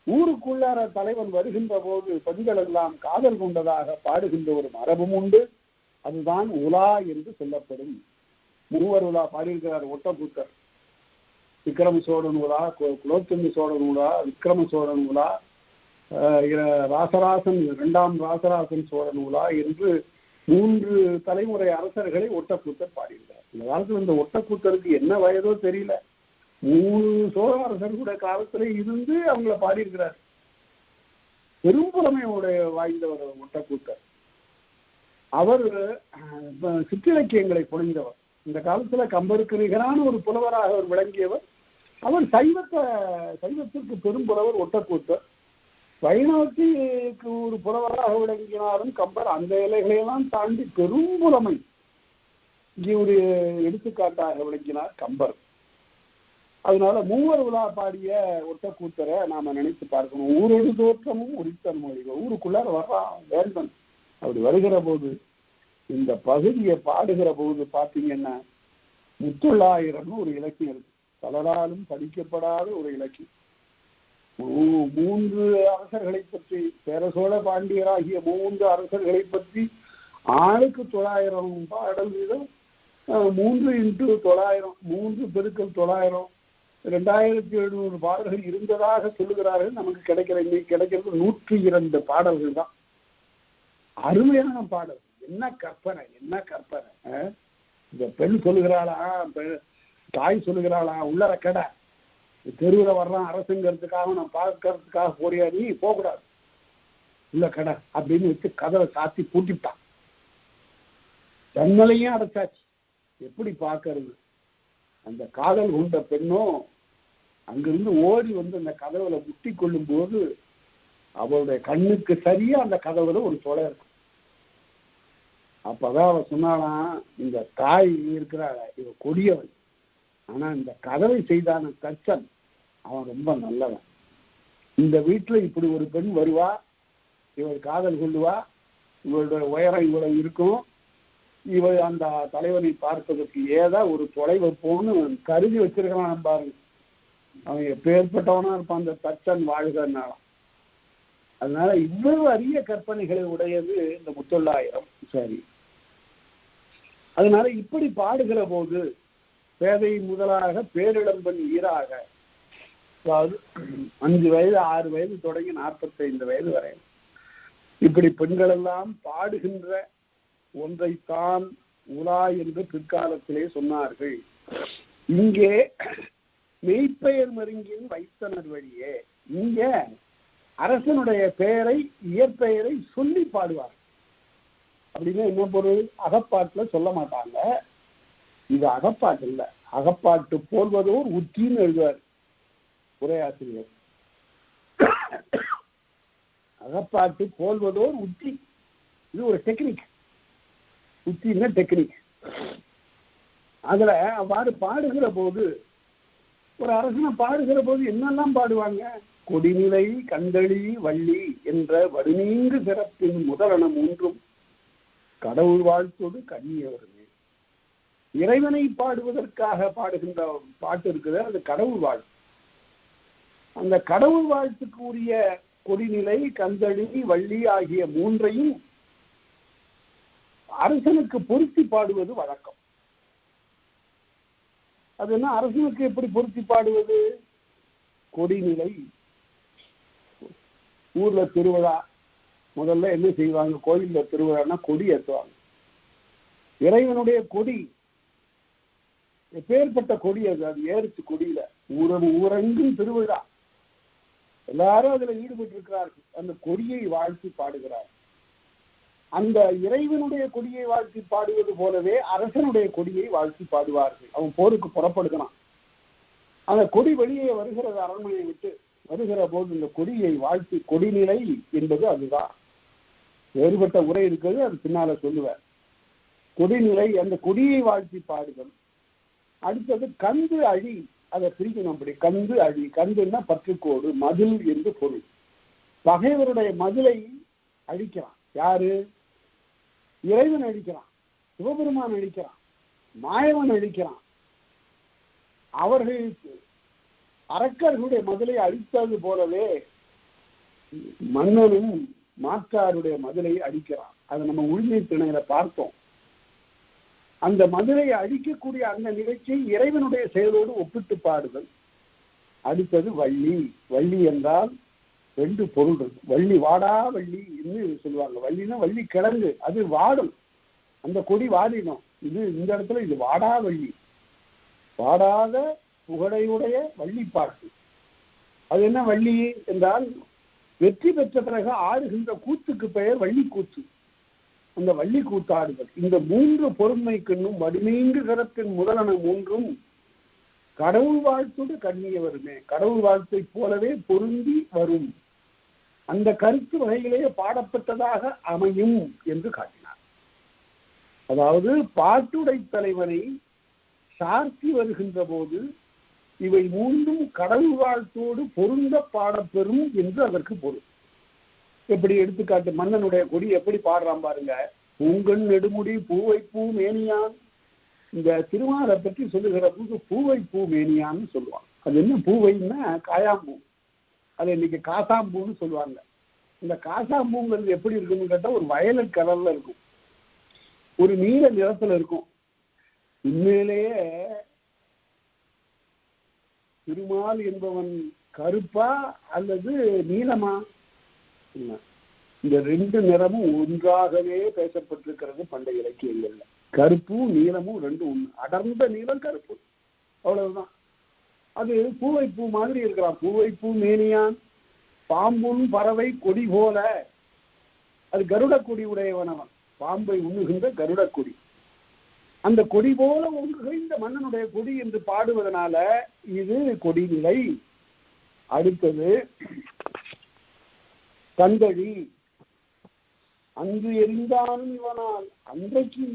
ஊருக்குள்ளார தலைவன் வருகின்ற போது பெண்கள் எல்லாம் காதல் கொண்டதாக பாடுகின்ற ஒரு மரபும் உண்டு. அதுதான் உலா என்று சொல்லப்படும். மூவர் உலா பாடியிருக்கிறார் ஒட்டக்கூத்தர். விக்ரம சோழன் உலா, குலோத்துங்க சோழன் உலா, விக்ரம சோழன் உலா, ராசராசன் 2ஆம் ராசராசன் சோழன் உலா என்று 3 தலைமுறை அரசர்களை ஒட்டக்கூத்தர் பாடியிருக்கார். இந்த காலத்துல இந்த ஒட்டக்கூத்தருக்கு என்ன வயதோ தெரியல, 3 சோழ அரசர்களுடைய காலத்துல இருந்து அவங்கள பாடியிருக்கிறார். பெரும்புலமையுடைய வாய்ந்தவர் ஒட்டக்கூத்தர். அவர் சிற்றிலக்கியங்களை பொழிந்தவர். இந்த காலத்துல கம்பருக்கு நிகரான ஒரு புலவராக அவர் விளங்கியவர். அவர் சைவத்திற்கு பெரும்புலவர் ஒட்டக்கூத்தர். வைணவத்திற்கு ஒரு புலவராக விளங்கினாலும் கம்பர் அந்த இலைகளையெல்லாம் தாண்டி பெரும்புலமை இங்கே ஒரு எடுத்துக்காட்டாக விளங்கினார் கம்பர். அதனால மூவர் உலா பாடிய ஒட்டக்கூத்தரை நாம நினைத்து பார்க்கணும். ஊரோடு தோற்றமும் உரித்தன் மொழி. ஊருக்குள்ளார வர்றான் வேந்தன். அப்படி வருகிற போது இந்த பகுதியை பாடுகிற போது பார்த்தீங்கன்னா முத்தொள்ளாயிரம்னு ஒரு இலக்கியம் இருக்கு. பலராலும் படிக்கப்படாத ஒரு இலக்கியம். 3 அரசர்களை பற்றி, சேர சோழ பாண்டியராகிய 3 அரசர்களை பற்றி ஆளுக்கு 900 பாடல் வீதம், 3 × 900, 3 பெருக்கல் 900, 2700 பாடல்கள் இருந்ததாக சொல்லுகிறார்கள். நமக்கு கிடைக்கிறது 102 பாடல்கள் தான். அருமையான பாடல். என்ன கற்பனை, என்ன கற்பனை! இந்த பெண் சொல்லுகிறாளா, தாய் சொல்லுகிறாளா, உள்ளர கடை தெருவில் வர்றான் அரசுங்கிறதுக்காக நான் பார்க்கறதுக்காக போறியா, நீ போகக்கூடாது, உள்ள கடை அப்படின்னு வச்சு கதவை சாத்தி பூட்டிவிட்டான். ஜன்னலையும் அடைச்சாச்சு. எப்படி பார்க்கறது? அந்த காதல் கொண்ட பெண்ணும் அங்கிருந்து ஓடி வந்து அந்த கதவுல முட்டி கொள்ளும் போது அவளுடைய கண்ணுக்கு சரியா அந்த கதவுல ஒரு தொலை இருக்கும். அப்பதான் அவ சொன்னாலாம், இந்த தாய் இருக்கிறாள், இவ கொடியவன், ஆனா இந்த கதவை செய்தான தச்சன் அவன் ரொம்ப நல்லவன். இந்த வீட்டுல இப்படி ஒரு பெண் வருவா, இவள் காதல் கொள்ளுவா, இவளுடைய உயரம் இவ்வளவு இருக்கும், இவள் அந்த தலைவனை பார்ப்பதற்கு ஏதா ஒரு தொலை வைப்போன்னு கருதி வச்சிருக்கிறான் பாருங்க. அவன் எப்பேற்பட்டவனா இருப்பான் அந்த தச்சன் வாழ்கிறனால. அதனால இவ்வளவு அரிய கற்பனைகளை உடையது இந்த முத்தொள்ளாயிரம். சரி, அதனால இப்படி பாடுகிற போது பேதை முதலாக பேரிளம்பன் ஈராக, அதாவது 5 வயது 6 வயது தொடங்கி 45 வயது வரை இப்படி பெண்கள் எல்லாம் பாடுகின்ற ஒன்றைத்தான் உலா என்று பிற்காலத்திலே சொன்னார்கள். இங்கே மெய்ப்பெயர் மருங்கின் வைத்தனர் வழியே, இங்க அரசனுடைய பெயரை இயற்பெயரை சொல்லி பாடுவார். அப்படின்னா என்ன பொருள்? அகப்பாட்டுல சொல்ல மாட்டாங்க. இது அகப்பாட்டு இல்ல, அகப்பாட்டு போல்வதோர் உத்தின்னு எழுதுவார் உரையாசிரியர். அகப்பாட்டு போல்வதோர் உத்தி, இது ஒரு டெக்னிக். உத்தின்னா டெக்னிக். அதுல அவ்வாறு பாடுகிற போது, ஒரு அரசனை பாடுகிற போது என்னெல்லாம் பாடுவாங்க? கொடிநிலை கந்தளி வள்ளி என்ற வடுநீங்கு சிறப்பின் முதலனம் ஒன்றும் கடவுள் வாழ்த்தோடு கண்ணியவருமே. இறைவனை பாடுவதற்காக பாடுகின்ற பாட்டு இருக்குது, அது கடவுள் வாழ். அந்த கடவுள் வாழ்த்துக்கு உரிய கொடிநிலை, கந்தளி, வள்ளி ஆகிய மூன்றையும் அரசனுக்கு பொருத்தி பாடுவது வழக்கம். அது என்ன, அரசனுக்கு எப்படி பொருத்தி பாடுவது? கொடிநிலை, ஊர்ல திருவிழா, முதல்ல என்ன செய்வாங்க? கோயில்ல திருவிழான்னா கொடி ஏற்றுவாங்க. இறைவனுடைய கொடி எப்பேற்பட்ட கொடி அது? அது ஏறுச்சு கொடியில, ஊரெங்கும் திருவிழா, எல்லாரும் அதுல ஈடுபட்டு இருக்கிறார்கள். அந்த கொடியை வாழ்த்தி பாடுகிறார். அந்த இறைவனுடைய கொடியை வாழ்த்தி பாடுவது போலவே அரசனுடைய கொடியை வாழ்த்தி பாடுவார்கள். அவன் போருக்கு புறப்படுகிறான், அந்த கொடி வெளியே வருகிறது, அரண்மனையை விட்டு வருகிற போது இந்த கொடியை வாழ்த்தி, கொடிநிலை என்பது அதுதான். வேறுபட்ட உரை இருக்கிறது, அது பின்னால சொல்லுவார். கொடிநிலை, அந்த கொடியை வாழ்த்தி பாடுதல். அடுத்தது கந்து அழி, அதை பிரிக்கணும் அப்படி. கந்து அழி, கந்துன்னா பற்றுக்கோடு, மதில் என்று பொருள். பகைவருடைய மதிலை அழிக்கிறான். யாரு? இறைவன் அழிக்கிறான், சிவபெருமான் அழிக்கிறான், மாயவன் அழிக்கிறான். அவர்கள் அரக்கர்களுடைய மதிலை அழித்தது போலவே மன்னனும் மாற்றாருடைய மதிலை அழிக்கிறான். அதை நம்ம உரிமை திணையில பார்த்தோம். அந்த மதுரை அழிக்கக்கூடிய அந்த நிகழ்ச்சியை இறைவனுடைய செயலோடு ஒப்பிட்டு பாடுதல். அடுத்தது வள்ளி. வள்ளி என்றால் ரெண்டு பொருள் இருக்கு. வள்ளி, வாடா வள்ளி என்று சொல்லுவாங்க. வள்ளினா வள்ளி கிழங்கு, அது வாடும், அந்த கொடி வாடிடும். இது இந்த இடத்துல இது வாடா வள்ளி, வாடாத புகழையுடைய வள்ளிப்பாட்டு. அது என்ன வள்ளி என்றால், வெற்றி பெற்ற பிறகு ஆடுகின்ற கூத்துக்கு பெயர் வள்ளி கூத்து. அந்த வள்ளி கூத்தாடுதல். இந்த மூன்று பொறுமைக்குன்னும் வடிநீங்கு சிறப்பின் முதலன மூன்றும் கடவுள் வாழ்த்தோடு கண்ணிய வருமே. கடவுள் வாழ்த்தை போலவே பொருந்தி வரும் அந்த கருத்து வகையிலேயே பாடப்பட்டதாக அமையும் என்று காட்டினார். அதாவது பாட்டுடை தலைவனை சார்த்தி வருகின்ற போது இவை மூன்றும் கடவுள் வாழ்த்தோடு பொருந்த பாடப்பெறும் என்று அதற்கு பொருள். எப்படி எடுத்துக்காட்டு, மன்னனுடைய கொடி எப்படி பாடுறான் பாருங்க. பூங்கண் நெடுமுடி பூவை பூ மேனியான். இந்த திருமாலை பற்றி சொல்லுகிற போது பூவை பூ மேனியான்னு சொல்லுவாங்க. அது என்ன பூவைன்னா காயாம்பூ, அது இன்னைக்கு காசாம்பூன்னு சொல்லுவாங்க. இந்த காசாம்பூங்கிறது எப்படி இருக்குன்னு கேட்டா ஒரு வயலட் கலர்ல இருக்கும், ஒரு நீல நிறத்துல இருக்கும். உண்மையிலேயே திருமால் என்பவன் கருப்பா அல்லது நீலமா? இந்த ரெண்டு நிறமும் ஒன்றாகவே பேசப்பட்டிருக்கிறது பண்டைய இலக்கியங்கள்ல. கருப்பும் நீளமும் ரெண்டும் ஒண்ணு. அடர்ந்த நீளம் கருப்பு, அவ்வளவுதான். அது பூவை பூ மாதிரி இருக்கிறான். பூவை பூ மேனியான், பாம்பும் பறவை கொடி போல. அது கருட கொடி உடையவனவன், பாம்பை உண்ணுகின்ற கருட கொடி. அந்த கொடி போல ஒன்றுகிற இந்த மன்னனுடைய கொடி என்று பாடுவதனால இது கொடிநிலை. அடுத்தது கந்தழி. அங்கு எரிந்தானும் இவனால், அன்றைக்கு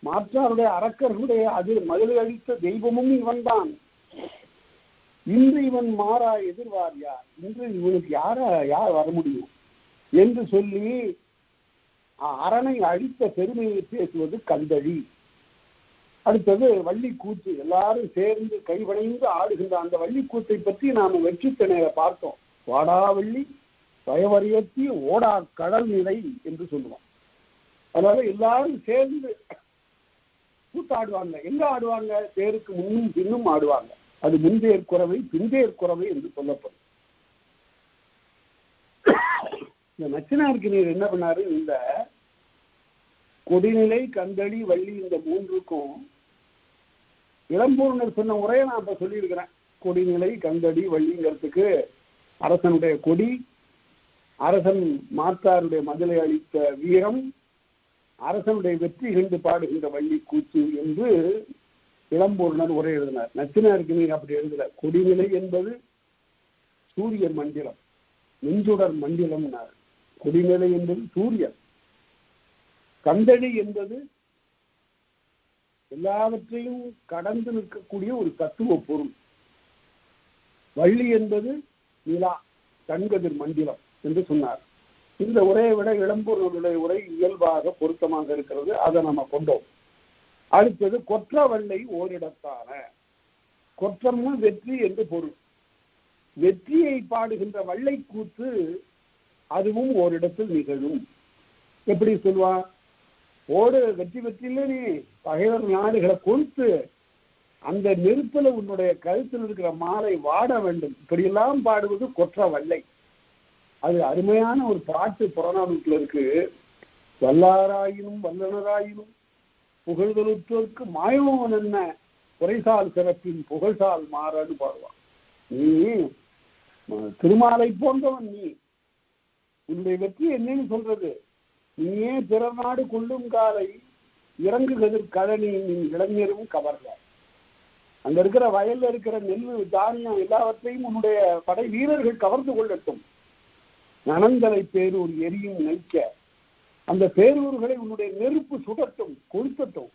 மாற்றாருடைய அரக்கர்களுடைய அதில் மதுரை அளித்த தெய்வமும் இவன்தான். இன்று இவன் மாறா எதிர்வாரியா, இன்று இவனுக்கு யார் வர முடியும் என்று சொல்லி அரணை அழித்த பெருமையை பேசுவது கந்தழி. அடுத்தது வள்ளி கூத்து. எல்லாரும் சேர்ந்து கைவணைந்து ஆடுகின்ற அந்த வள்ளி கூத்தை பற்றி நாம வெற்றி திணையில பார்த்தோம். வாடாவள்ளி பயவரியத்தி ஓடா கடல் நிலை என்று சொல்லுவோம். அதனால எல்லாரும் சேர்ந்து கூத்தாடுவாங்க. எங்க ஆடுவாங்க? தேருக்கு முன்னும் பின்னும் ஆடுவாங்க. அது முந்தேர் குறவை பிந்தேர் குறவை என்று சொல்லப்படும். இந்த நச்சினாருக்கு நீர் என்ன பண்ணாரு? இந்த கொடிநிலை, கந்தளி, வள்ளி இந்த மூன்றுக்கும் இளம்பூர்ணர் சொன்ன உரையை நான் இப்ப சொல்லியிருக்கிறேன். கொடிநிலை, கந்தளி, வள்ளிங்கிறதுக்கு அரசனுடைய கொடி, அரசன் மாற்றாருடைய மதுரை அளித்த வீரம், அரசனுடைய வெற்றி கண்டு பாடுகின்ற வள்ளி கூத்து என்று இளம்பூர்ணர் உரை எழுதினார். நச்சினாருக்கு நீர் அப்படி எழுதல. கொடிநிலை என்பது சூரிய மண்டலம், நெஞ்சுடர் மண்டலம். கொடிநிலை என்பது சூரியன். கந்தளி என்பது எல்லாவற்றையும் கடந்து நிற்கக்கூடிய ஒரு தத்துவ பொருள். வள்ளி என்பது நிலா, கண்கதிர் மண்டலம் என்று சொன்னார். இந்த உரையை விட இளம்பூர்ணருடைய உரை இயல்பாக பொருத்தமாக இருக்கிறது. அதை நம்ம கொண்டோம். அடுத்தது கொற்றவள்ளை ஓரிடத்தான. கொற்றம்னு வெற்றி என்று பொருள். வெற்றியை பாடுகின்ற வள்ளை கூத்து அதுவும் ஓரிடத்தில் நிகழும். எப்படி சொல்வா? ஓடு வெற்றி வெற்றியில நீ பகைவர் நாடுகளை கொளுத்து அந்த நெருப்புல உன்னுடைய கழுத்தில் இருக்கிற மாலை வாட வேண்டும், இப்படியெல்லாம் பாடுவது கொற்ற வள்ளை. அது அருமையான ஒரு பாட்டு புறநானூற்றுல இருக்கு. வல்லாராயினும் வல்லனராயினும் புகழ்தலுற்றோருக்கு மாயோன் என்ன குறைசால் சிறப்பின் புகழ்சால் மாறன்னு பாடுவான். நீ திருமாலை போன்றவன், நீ உன்னுடைய வெற்றி என்னன்னு சொல்றது? நீயே பிற நாடு கொள்ளும் காலை இறங்குகதிர் கழனி நீ இளைஞரும் கவர்ல. அங்க இருக்கிற வயல்ல இருக்கிற நெல் தானியம் எல்லாவற்றையும் உன்னுடைய படை வீரர்கள் கவர்ந்து கொள்ளட்டும். நனந்தலை பேரூர் எரியும் நைக்க அந்த பேரூர்களை உன்னுடைய நெருப்பு சுடட்டும், கொளுத்தட்டும்.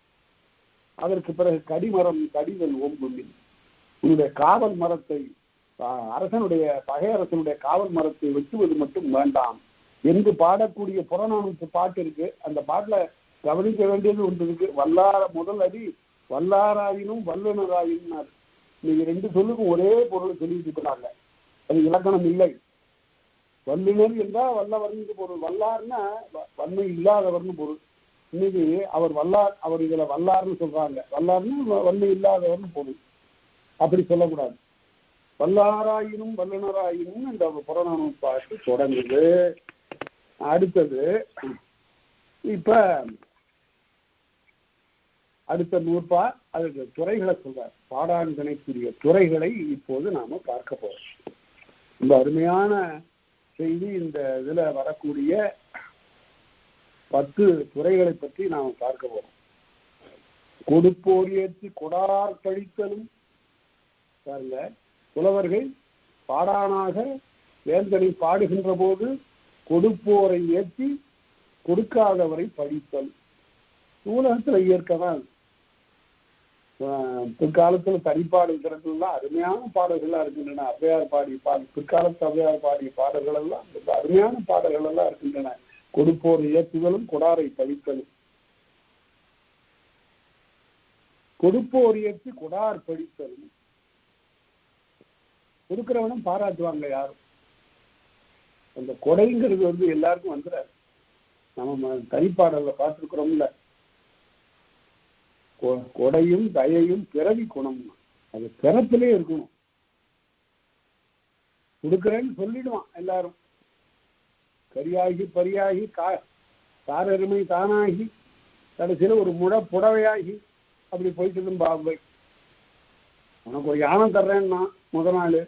அதற்கு பிறகு கடிமரம் கடிதல் ஓம்புமின் உன்னுடைய காவல் மரத்தை, அரசனுடைய பகை அரசனுடைய காவல் மரத்தை வெட்டுவது மட்டும் வேண்டாம் என்று பாடக்கூடிய புறநானூற்று பாட்டு இருக்கு. அந்த பாட்டுல கவனிக்க வேண்டியது ஒன்று இருக்கு. வல்லார முதல் அடி வல்லாராயினும் வல்லுனராயினார். நீங்க ரெண்டு சொல்லுக்கும் ஒரே பொருள் சொல்லிட்டு இருக்கிறாங்க. அது இலக்கணம் இல்லை. வல்லுனர் என்றால் வல்லவர்னு பொருள், வல்லார்னா வன்மை இல்லாதவர்னு பொருள். இன்னைக்கு அவர் வல்லார், அவர் இதுல வல்லார்னு சொல்றாங்க. வல்லார்னு வன்மை இல்லாதவர்னு பொருள். அப்படி சொல்லக்கூடாது. வல்லாராயினும் வல்லுனராயினும் இந்த புறநானூறு பாட்டு தொடங்குது. அடுத்தது இப்ப அடுத்த நூற்பா அதுக்கு துறைகளை சொல்றார். பாடாண்கணைக்குரிய துறைகளை இப்போது நாம பார்க்க போறோம். இந்த அருமையான செய்தி இந்த இதுல வரக்கூடிய 10 துறைகளை பற்றி நாம பார்க்க போறோம். கொடுப்போர் ஏற்றி கொடார் கழித்தலும் பாருங்க. புலவர்கள் பாடானாக வேந்தனை பாடுகின்ற போது கொடுப்போரை ஏற்றி கொடுக்காதவரை படித்தல் நூலகத்துல இயற்கதான். பிற்காலத்துல தனிப்பாடுகிறதுலாம் அருமையான பாடல்கள்லாம் இருக்கின்றன. ஔவையார் பாடிய பிற்காலத்து ஔவையார் பாடிய பாடல்கள் எல்லாம் அருமையான பாடல்கள் எல்லாம் இருக்கின்றன. கொடுப்போர் ஏற்றுதலும் கொடாரை படித்தலும். கொடுப்போர் ஏற்றி கொடார் படித்தலும். கொடுக்கிறவனும் பாராட்டுவாங்க யாரும். அந்த கொடைங்கிறது எல்லாருக்கும் வந்துடாது. நம்ம தனிப்பாடல்ல பார்த்துருக்கிறோம்ல, கொடையும் தயையும் பிறவி குணம். அது பிறப்பிலே இருக்கணும். கொடுக்கிறேன்னு சொல்லிடுவான் எல்லாரும். கரியாகி பரியாகி காரருமை தானாகி கடைசியில ஒரு முட புடவையாகி அப்படி போயிட்டு பாவை. உனக்கு ஒரு யானை தர்றேன்னா முதல் நாள்,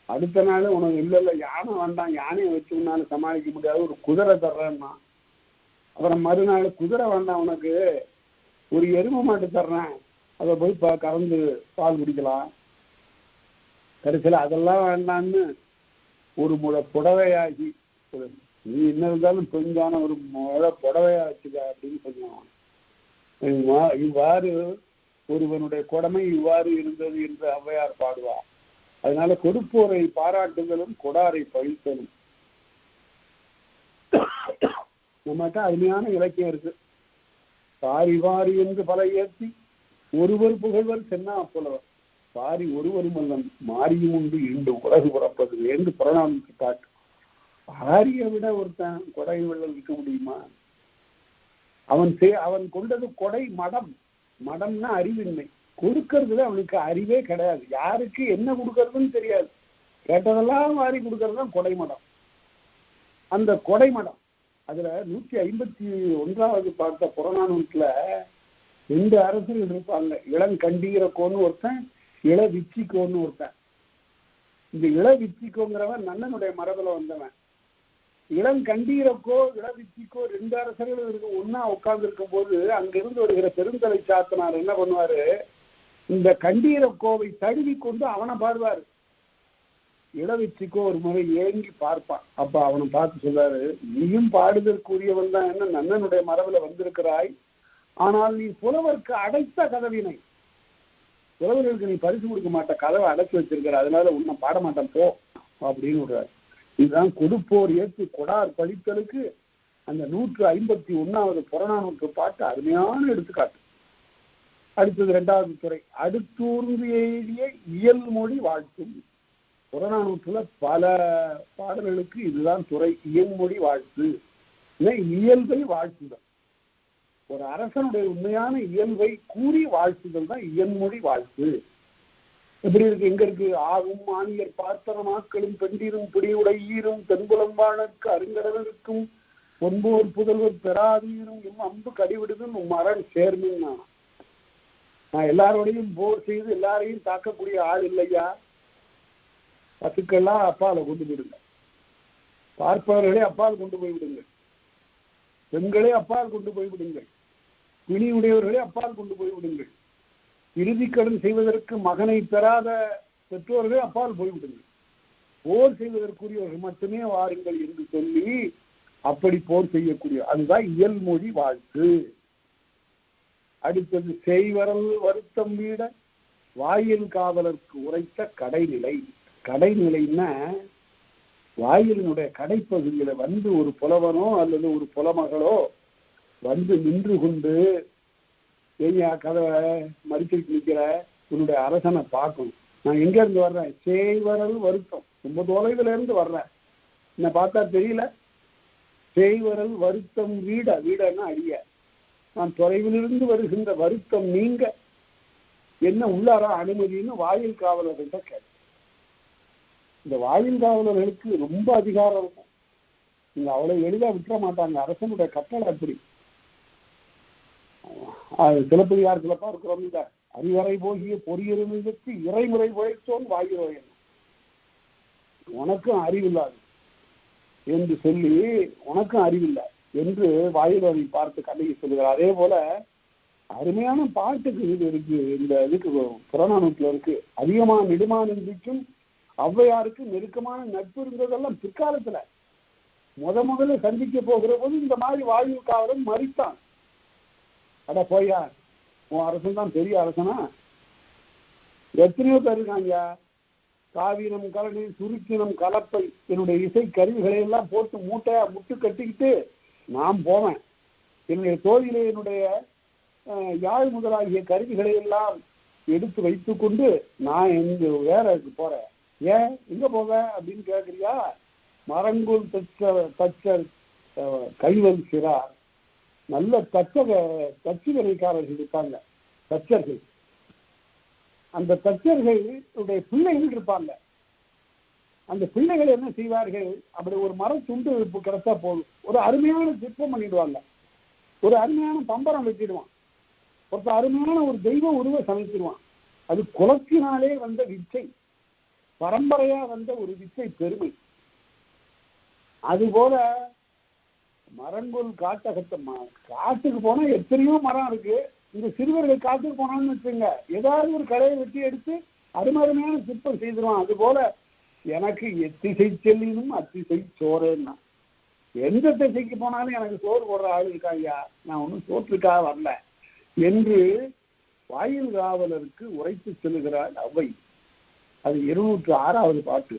அடுத்த நாள் உனக்கு இல்லை யானை வேண்டாம், யானையை வச்சுனாலும் சமாளிக்க முடியாது, ஒரு குதிரை தர்றேன்னா. அப்புறம் மறுநாள் குதிரை வேண்டாம் உனக்கு, ஒரு எருமை மாட்டு தர்றேன், அதை போய் கறந்து பால் குடிக்கலாம். கடைசியில் அதெல்லாம் வேண்டான்னு ஒரு முளை புடவையாகி, நீ என்ன இருந்தாலும் கொஞ்சான ஒரு முளை புடவையா வச்சுக்க அப்படின்னு சொல்லுவான். இவ்வாறு ஒருவனுடைய கொடுமை இவ்வாறு இருந்தது என்று ஔவையார் பாடுவார். அதனால கொடுப்போரை பாராட்டுதலும் கொடாரை பழித்தலும். நம்மகிட்ட அருமையான இலக்கியம் இருக்கு. பாரி வாரி என்று பல ஏற்றி ஒருவர் புகழ்வர் சென்னா புலவர். பாரி ஒருவரும் அல்லன் மாரியும் உண்டு இண்டு உலகு புறப்பது என்று புறநானூற்று பாட்டு. பாரியை விட ஒருத்தன் கொடை வெள்ளல் இருக்க முடியுமா? அவன் கொண்டது கொடை மடம். மடம்னா அறிவின்மை. கொடுக்கறதுல அவனுக்கு அறிவே கிடையாது. யாருக்கு என்ன கொடுக்கறதுன்னு தெரியாது. கேட்டதெல்லாம் வாரி கொடுக்கறது தான் கொடை மடம். அந்த கொடை மடம் அதுல 151வது பார்த்த புறநானூற்றுல 2 அரசர்கள் இருப்பாங்க. இளங்கண்டீரக்கோன்னு ஒருத்தன், இளவிச்சிக்கோன்னு ஒருத்தன். இந்த இளவிச்சிக்கோங்கிறவன் நன்னனுடைய மரபுல வந்தவன். இளங்கண்டீரக்கோ இளவிச்சிக்கோ 2 அரசர்கள் இருக்கு ஒன்னா உட்கார்ந்து இருக்கும் போது அங்கிருந்து வருகிற பெருந்தலை சாத்தனார் என்ன பண்ணுவாரு, இந்த கண்டீரக்கோவை தழுவி கொண்டு அவனை பாடுவாரு. இளவிச்சிக்கோ ஒரு முறை ஏங்கி பார்ப்பான். அப்ப அவனை பார்த்து சொல்றாரு, நீயும் பாடுதற்குரியவன் தான், என்ன நன்னனுடைய மரபுல வந்திருக்கிறாய், ஆனால் நீ புலவருக்கு அடைத்த கதவினை, புலவர்களுக்கு நீ பரிசு கொடுக்க மாட்ட, கதவை அடைச்சி வச்சிருக்கிற, அதனால உன்னை பாட மாட்டேன் போ அப்படின்னு விடுறாரு. இதுதான் கொடுப்போர் ஏற்று கொடார் பழித்தலுக்கு அந்த 151வது புறநானூற்று பாட்டு அருமையான எடுத்துக்காட்டு. அடுத்தது 2வது துறை. அடுத்தூர்ந்து எழுதிய இயல் மொழி வாழ்த்தும். புறநானூற்றுல பல பாடல்களுக்கு இதுதான் துறை. இயன்மொழி வாழ்த்து, இயல்பை வாழ்த்துதல். ஒரு அரசனுடைய உண்மையான இயல்பை கூறி வாழ்த்துதல் தான் இயன்மொழி வாழ்த்து. எப்படி இருக்கு? எங்க இருக்கு? ஆகும் ஆணியர் பார்த்தனமாக்களும் பெண்டிரும் பிடியுடை ஈரும் தென்புலம்பானருக்கு அருங்கடலுக்கும் பொன்போர் புதல்வர் பெறாதீரும் அம்பு கடிவிடுதுன்னு மரண் சேர்மின்னா, நான் எல்லாரோடையும் போர் செய்து எல்லாரையும் தாக்கக்கூடிய ஆள் இல்லையா. பசுக்கெல்லாம் அப்பால கொண்டு போயிடுங்க, பார்ப்பவர்களே அப்பால் கொண்டு போய்விடுங்க, பெண்களே அப்பால் கொண்டு போய்விடுங்கள், பிணியுடையவர்களே அப்பால் கொண்டு போய்விடுங்கள், இறுதிக்கடன் செய்வதற்கு மகனை பெறாத பெற்றோர்களே அப்பால் போய்விடுங்கள், போர் செய்வதற்குரியவர்கள் மட்டுமே வாருங்கள் என்று சொல்லி அப்படி போர் செய்யக்கூடிய அதுதான் இயல்மொழி வாழ்த்து. அடுத்தது செய்வரல் வருத்தம் வீட வாயில் காவலருக்கு உரைத்த கடைநிலை. கடைநிலைன்னா வாயிலினுடைய கடைப்பகுதியில வந்து ஒரு புலவனோ அல்லது ஒரு புலமகளோ வந்து நின்று கொண்டு, ஏய்யா கதவை மறுத்துட்டு நிற்கிற, உன்னுடைய அரசனை பார்க்கணும், நான் எங்க இருந்து வர்றேன், செய்வரல் வருத்தம், ரொம்ப தொலைவில் இருந்து வர்றேன், என்னை பார்த்தா தெரியல, செய்வரல் வருத்தம் வீட, வீடன்னா அடிய, நான் தொலைவிலிருந்து வருகின்ற வருத்தம் நீங்க என்ன உள்ளார அனுமதின்னு வாயில் காவலர்கிட்ட கேட்க. இந்த வாயில் காவலர்களுக்கு ரொம்ப அதிகாரம் இருக்கும், நீங்க அவ்வளவு எளிதா விட்டுற மாட்டாங்க. அரசனுடைய கட்டளை அப்படி. சிலப்பதிகாரத்துல பார்க்கிறோம், இந்த அறிவரை போகிய பொறியிருந்து இறைமுறை உழைத்தோன் வாயிரோய், உனக்கும் அறிவில்லாது என்று சொல்லி உனக்கும் அறிவில்லை என்று வாயிலோரை பார்த்து கதையை சொல்லுகிறார். அதே போல அருமையான பாட்டுக்கு இது இருக்கு, இந்த இதுக்கு புறநானூற்றுல இருக்கு. அதிகமான நெடுமானிக்கும் ஔவையாருக்கு நெருக்கமான நட்பு இருந்ததெல்லாம் பிற்காலத்துல முதல்ல சந்திக்க போகிற போது இந்த மாதிரி வாயு காவலன் மறித்தான். அட போயா, உன் அரசன் தான் பெரிய அரசனா, எத்தனையோ பேர் இருக்காங்க, காவினம் கலனி சுருக்கினம் கலப்பை என்னுடைய இசை கருவிகளை எல்லாம் போட்டு மூட்டையா முட்டு கட்டிக்கிட்டு நான் போவேன், என்னுடைய தோழிலே என்னுடைய யாழ் முதலாகிய கருவிகளை எல்லாம் எடுத்து வைத்து கொண்டு நான் எங்க வேலைக்கு போறேன். ஏன் எங்க போவேன் அப்படின்னு கேட்குறியா? மரங்குள் தச்சர் கைவல் சிறார், நல்ல தச்சு வேலைக்காரர்கள் இருக்காங்க, தச்சர்கள். அந்த தச்சர்களுடைய பிள்ளைகள் இருப்பாங்க. அந்த பிள்ளைகள் என்ன செய்வார்கள், அப்படி ஒரு மர துண்டு கிடைச்சா போதும், ஒரு அருமையான சிற்பம் பண்ணிடுவாங்க, ஒரு அருமையான பம்பரம் வச்சிடுவான், ஒரு அருமையான ஒரு தெய்வ உருவ சமைச்சிடுவான். அது குலத்தினாலே வந்த விச்சை, பரம்பரையா வந்த ஒரு விச்சை பெருமை. அதுபோல மரங்கோல் காட்டுக்கு போனா எத்தனையோ மரம் இருக்கு. இந்த சிறுவர்கள் காட்டுக்கு போனான்னு வச்சுங்க, ஏதாவது ஒரு கடையை வெட்டி எடுத்து அருமையான சிற்பம் செய்திருவான். அது போல எனக்கு எத்திசை செல்லினும் அத்திசை சோறேன்னா, எந்த திசைக்கு போனாலும் எனக்கு சோறு போடுற ஆள் இருக்காயா, நான் ஒன்றும் சோற்றுக்காக வரல என்று வாயில் காவலருக்கு உரைத்து செல்லுகிறாள் அவ்வை. அது 206வது பாட்டு.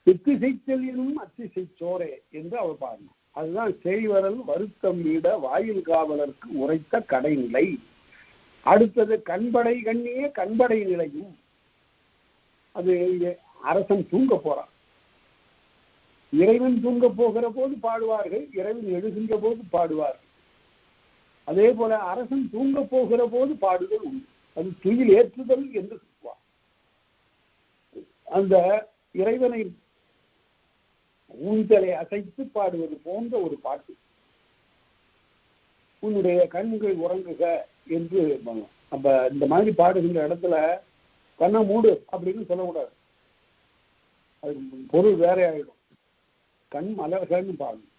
எத்திசை செல்லினும் அத்திசை சோரே என்று அவர் பாடினார். அதுதான் செய்வரல் வருத்தம் வீட வாயில் காவலருக்கு உரைத்த கடைநிலை. அடுத்தது கண்படை கண்ணிய கண்படை நிலையும். அது அரசன் தூங்க போறான், இறைவன் தூங்க போகிற போது பாடுவார்கள், இறைவன் எழுகின்ற போது பாடுவார்கள். அதே போல அரசன் தூங்க போகிற போது பாடுதல் உண்டு, அது துயில் ஏற்றுதல் என்று சொல்வார். அந்த இறைவனை ஊஞ்சலை அசைத்து பாடுவது போன்ற ஒரு பாட்டு. உன்னுடைய கண்கள் உறங்குக என்று அப்ப இந்த மாதிரி பாடுகின்ற இடத்துல கண்ணை மூடு அப்படின்னு சொல்லக்கூடாது, அது பொருள் வேற ஆயிடும். கண் மலர்கள்னு பாடணும்.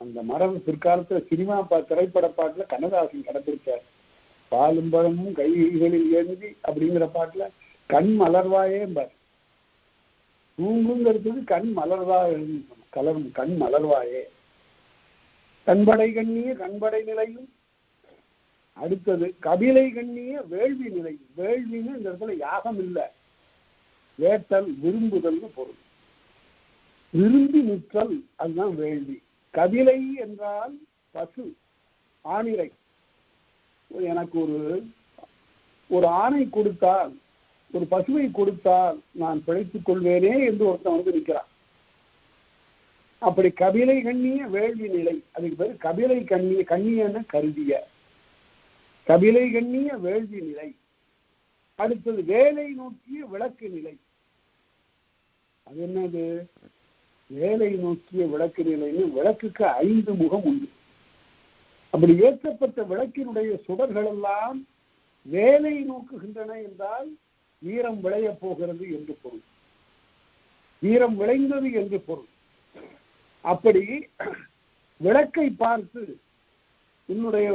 அந்த மரம் பிற்காலத்துல சினிமா திரைப்பட பாட்டுல கண்ணதாசன் கடைப்பிடிச்சார். பாலும் பழமும் கைகளில் ஏந்தி அப்படிங்கிற பாட்டுல கண் மலர்வாயே பார், தூங்குங்கிறதுக்கு கண் மலர்வா கலரும், கண் மலர்வாயே. கண்படை கண்ணிய கண்படை நிலையும். அடுத்தது கபிலை கண்ணிய வேள்வி நிலை. வேள்வின்னு இந்த இடத்துல யாகம் இல்லை, வேட்டல் விரும்புதல்னு பொருள். விரும்பி நிற்றல், அதுதான் வேள்வி. கபிலை என்றால் பசு, ஆணிரை. எனக்கு ஒரு ஆணை கொடுத்தால் ஒரு பசுவை கொடுத்தால் நான் பிழைத்துக் கொள்வேனே என்று ஒருத்தன் வந்து நிற்கிறான். அப்படி கபிலை கண்ணிய வேள்வி நிலை, அதுக்கு பேர் கபிலை கண்ணியன கருதிய கபிலை கண்ணிய வேள்வி நிலை. அடுத்தது வேலை நோக்கிய விளக்கு நிலை. அது என்னது? வேலை நோக்கிய விளக்கு நிலைன்னு விளக்குக்கு 5 முகம் உண்டு. அப்படி ஏற்றப்பட்ட விளக்கினுடைய சுடர்கள் எல்லாம் வேலை நோக்குகின்றன என்றால் வீரம் விளையப் போகிறது என்று பொருள், வீரம் விளைந்தது என்று பொருள். அப்படி விளக்கை பார்த்து என்னுடைய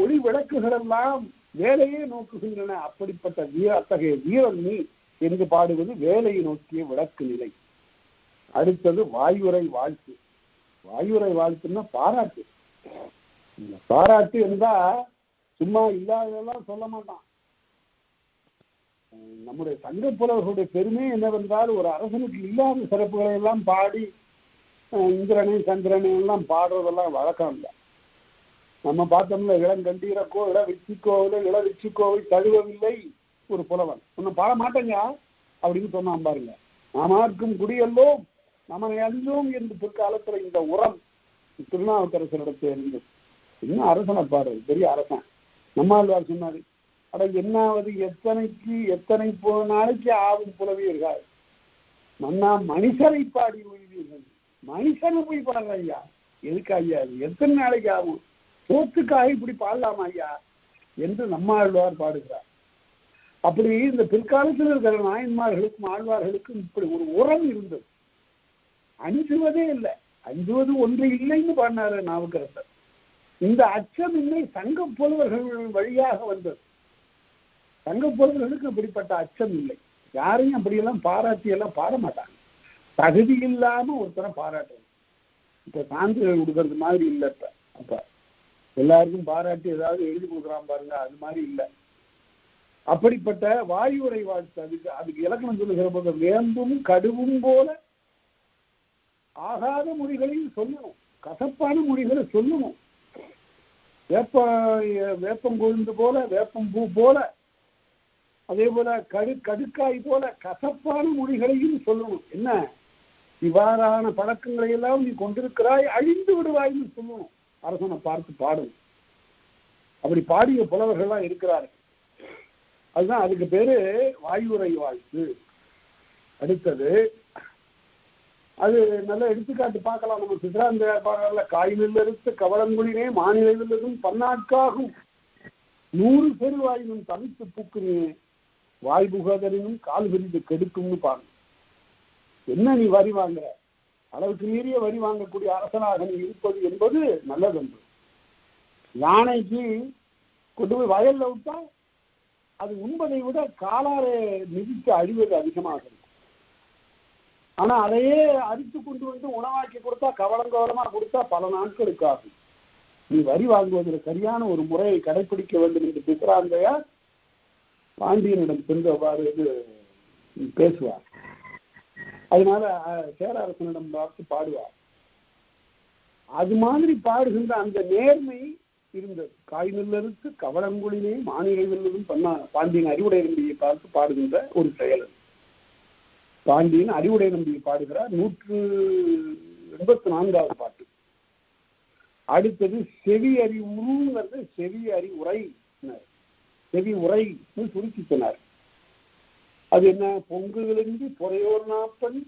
ஒளி விளக்குகள் எல்லாம் வேலையே நோக்குகின்றன, அப்படிப்பட்ட அத்தகைய வீரம் நீ என்று பாடுவது வேலையை நோக்கிய விளக்கு நிலை. அடுத்தது வாயுரை வாழ்த்து. வாயுரை வாழ்த்துன்னா பாராட்டு. பாராட்டு என்றா சும்மா இல்லாததெல்லாம் சொல்ல மாட்டான். நம்முடைய சங்க புலவர்களுடைய பெருமை என்னவென்றால் ஒரு அரசனுக்கு இல்லாத சிறப்புகளை எல்லாம் பாடி இந்திரனை சந்திரனை எல்லாம் பாடுறதெல்லாம் வழக்கம் இல்லை. நம்ம பார்த்தோம்ல, இளங்கண்டீரக்கோ இளவிச்சிக்கோவில இளவிச்சிக்கோவை தழுவவில்லை ஒரு புலவன், ஒன்னும் பாட மாட்டேங்க அப்படின்னு சொன்னான் பாருங்க. நாமார்க்கும் குடியல்லோம் நம்மனை அஞ்சோம் என்று பிற்காலத்துல இந்த உரம் திருநாவுக்கரசரிடத்தில் இருந்தது. இன்னும் அரசனை பாடுறது, பெரிய அரசன். நம்மாழ்வார் சொன்னாரு, அட என்னாவது எத்தனை நாளைக்கு ஆகும் புலவியர்கள் மன்னா மனுஷரை பாடி உயிர்வீர்கள். மனுஷனை போய் பாடுற ஐயா, எதுக்கு ஐயா? எத்தனை நாளைக்கு ஆகும்? சோத்துக்காக இப்படி பாடலாமா ஐயா என்று நம்மாழ்வார் பாடுகிறார். அப்படி இந்த பிற்காலத்தில் இருக்கிற நாயன்மார்களுக்கும் ஆழ்வார்களுக்கும் இப்படி ஒரு உரம் இருந்தது. அஞ்சுவதே இல்லை, அஞ்சுவது ஒன்று இல்லைன்னு பாடினாரு நாவுக்கரசர். இந்த அச்சம் இன்னை சங்க புலவர்கள் வழியாக வந்தது. சங்க புலவர்களுக்கு அப்படிப்பட்ட அச்சம் இல்லை. யாரையும் அப்படியெல்லாம் பாராட்டியெல்லாம் பாட மாட்டாங்க. தகுதி இல்லாம ஒருத்தரை பாராட்டுறது. இப்ப சான்றிதழ் கொடுக்கறது மாதிரி இல்லை. அப்ப எல்லாருக்கும் பாராட்டி ஏதாவது எழுதி கொடுக்குறான் பாருங்க, அது மாதிரி இல்லை. அப்படிப்பட்ட வாயுரை வாழ்த்து. அதுக்கு இலக்கணம் சொல்லுகிற போது வேம்பும் கடுவும் போல ஆகாத மொழிகளையும் சொல்லணும், கசப்பான மொழிகளை சொல்லணும். வேப்பம் கொழுந்து போல, வேப்பம் பூ போல, அதே போல கடுக்காய் போல கசப்பான மொழிகளையும் சொல்லணும். என்ன இவ்வாறான பழக்கங்களை எல்லாம் நீ கொண்டிருக்கிறாய், அழிந்து விடுவாய்னு சொல்லணும். அரசனை பார்த்து பாடும். அப்படி பாடிய புலவர்கள்லாம் இருக்கிறார்கள். அதுதான் அதுக்கு பேரு வாயுரை வாழ்த்து. அடுத்தது அது நல்ல எடுத்துக்காட்டு பார்க்கலாம். நம்ம சித்ராந்த பாடல காயிலில் இருந்து கவளங்குளினே மாநிலத்திலும் பன்னாட்காகும் 100 பெருவாயினும் தவித்து பூக்குனே வாய்புகதனும் கால் விரிந்து கெடுக்கும்னு பாருங்க. என்ன நீ வரி வாங்குற? அளவுக்கு மீறிய வரி வாங்கக்கூடிய அரசனாக நீ இருப்பது என்பது நல்லதன்று. யானைக்கு கொண்டு போய் வயல்ல விட்டா அது உண்பதை விட காலாரை மிதித்து அழிவது அதிகமாக இருக்கும். ஆனா அதையே அரித்து கொண்டு வந்து உணவாக்கி கொடுத்தா, கவலங்கவலமா கொடுத்தா பல நாட்களுக்கு ஆகும். நீ வரி வாங்குவதில் சரியான ஒரு முறையை கடைபிடிக்க வேண்டும் என்று பித்ராந்தையார் பாண்டியனிடம் சென்றவாறு பேசுவார். அதனால சேரரசனிடம் பார்த்து பாடுவார். அது மாதிரி பாடுகின்ற அந்த நேர்மை இருந்தது. காய்நெல்லறுத்து கவளங்குளினே மாநிலங்களிலும் பாண்டியன் அறிவுடை நம்பியை பார்த்து பாடுகின்ற ஒரு செயல். பாண்டியன் அறிவுடை நம்பியை பாடுகிறார். 184வது பாட்டு. அடுத்தது செவி அறிவுங்கிறது செவி அறிவுரை. செவி உரை சுருக்கி சொன்னார். அது என்ன? பொங்குகளின்றி பொறையோர் நாப்பன்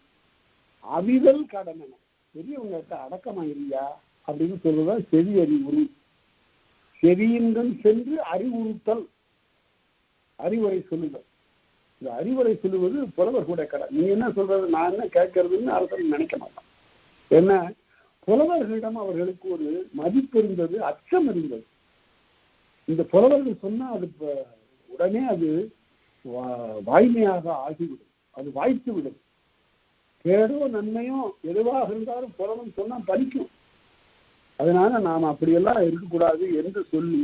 அவிதல் கடமை. பெரியவங்க அடக்கமா இல்லையா அப்படின்னு சொல்றதுதான் செவி அறிவுறு. செவியின்கண் சென்று அறிவுறுத்தல், அறிவுரை சொல்லுதல். இந்த அறிவுரை சொல்லுவது புலவர் கூட கடை. நீ என்ன சொல்றது, நான் என்ன கேட்கறதுன்னு அரசன் நினைக்க மாட்டான். என்ன, புலவர்களிடம் அவர்களுக்கு ஒரு மதிப்பு இருந்தது, அச்சம் இருந்தது. இந்த புலவர்கள் சொன்னா அது உடனே அது வாய்மையாக ஆகிவிடும், அது வாய்த்து விடும். கேடோ நன்மையோ எதுவாக இருந்தாலும் புலவன் சொன்னா பலிக்கும். அதனால நாம் அப்படியெல்லாம் இருக்கக்கூடாது என்று சொல்லி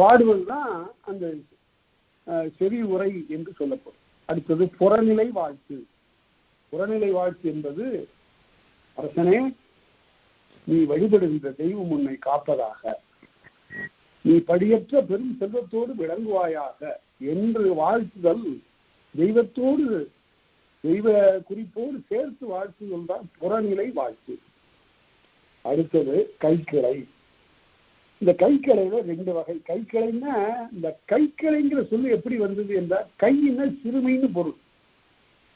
பாடுவதுதான் அந்த செவி உரை என்று சொல்லப்படும். அடுத்தது புறநிலை வாழ்த்து. புறநிலை வாழ்த்து என்பது, அரசனே நீ வழிபடுகின்ற தெய்வம் உன்னை காப்பதாக, நீ படியற்ற பெரும் செல்வத்தோடு விளங்குவாயாக என்று வாழ்த்துதல் தெய்வத்தோடு தெய்வ குறிப்போடு சேர்த்து வாழ்த்துதல் தான் புறநிலை வாழ்த்து. அடுத்தது கைக்கிளை. இந்த கைக்கிளையில 2 வகை. கைக்கிளைன்னா இந்த கைக்கிளைங்கிற சொல்லு எப்படி வந்தது என்றால் கையின சிறுமைன்னு பொருள்,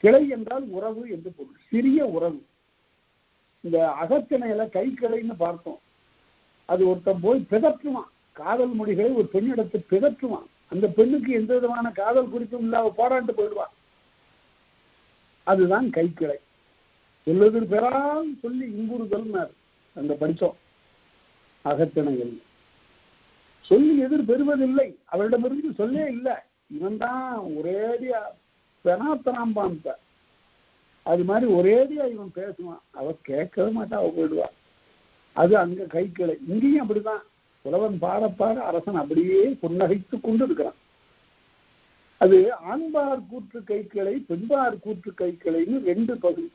கிளை என்றால் உறவு என்று பொருள், சிறிய உறவு. இந்த அகத்திணையில கைக்கிளைன்னு பார்த்தோம். அது ஒருத்தன் போய் பிதற்றுவான், காதல் மொழிகளை ஒரு பெண்ணிடத்தை பிதற்றுவான். அந்த பெண்ணுக்கு எந்த விதமான காதல் குறிப்பும் இல்லாம போராண்டு போயிடுவான். அதுதான் கைக்கிளை. சொல்லுதல் பெறால் சொல்லி இன்புறுதல் அங்க படித்தோம். அகத்திணைகள் சொல்லி எதிர் பெறுவதில்லை, அவரிடமிருந்து சொல்லே இல்லை, இவன் தான் ஒரேடியா பெனாத்தனாம்பான். அது மாதிரி ஒரேடியா இவன் பேசுவான், அவ கேட்கவே மாட்டா, அவ போயிடுவான். அது அங்க கைக்கிளை. இங்கேயும் அப்படிதான். புலவன் பாட பாட அரசன் அப்படியே புன்னகைத்து கொண்டு இருக்கிறான். அது ஆண்பார் கூற்று கைக்கிளை, பெண்பார் கூற்று கைக்கிளைன்னு 2 பகுதி.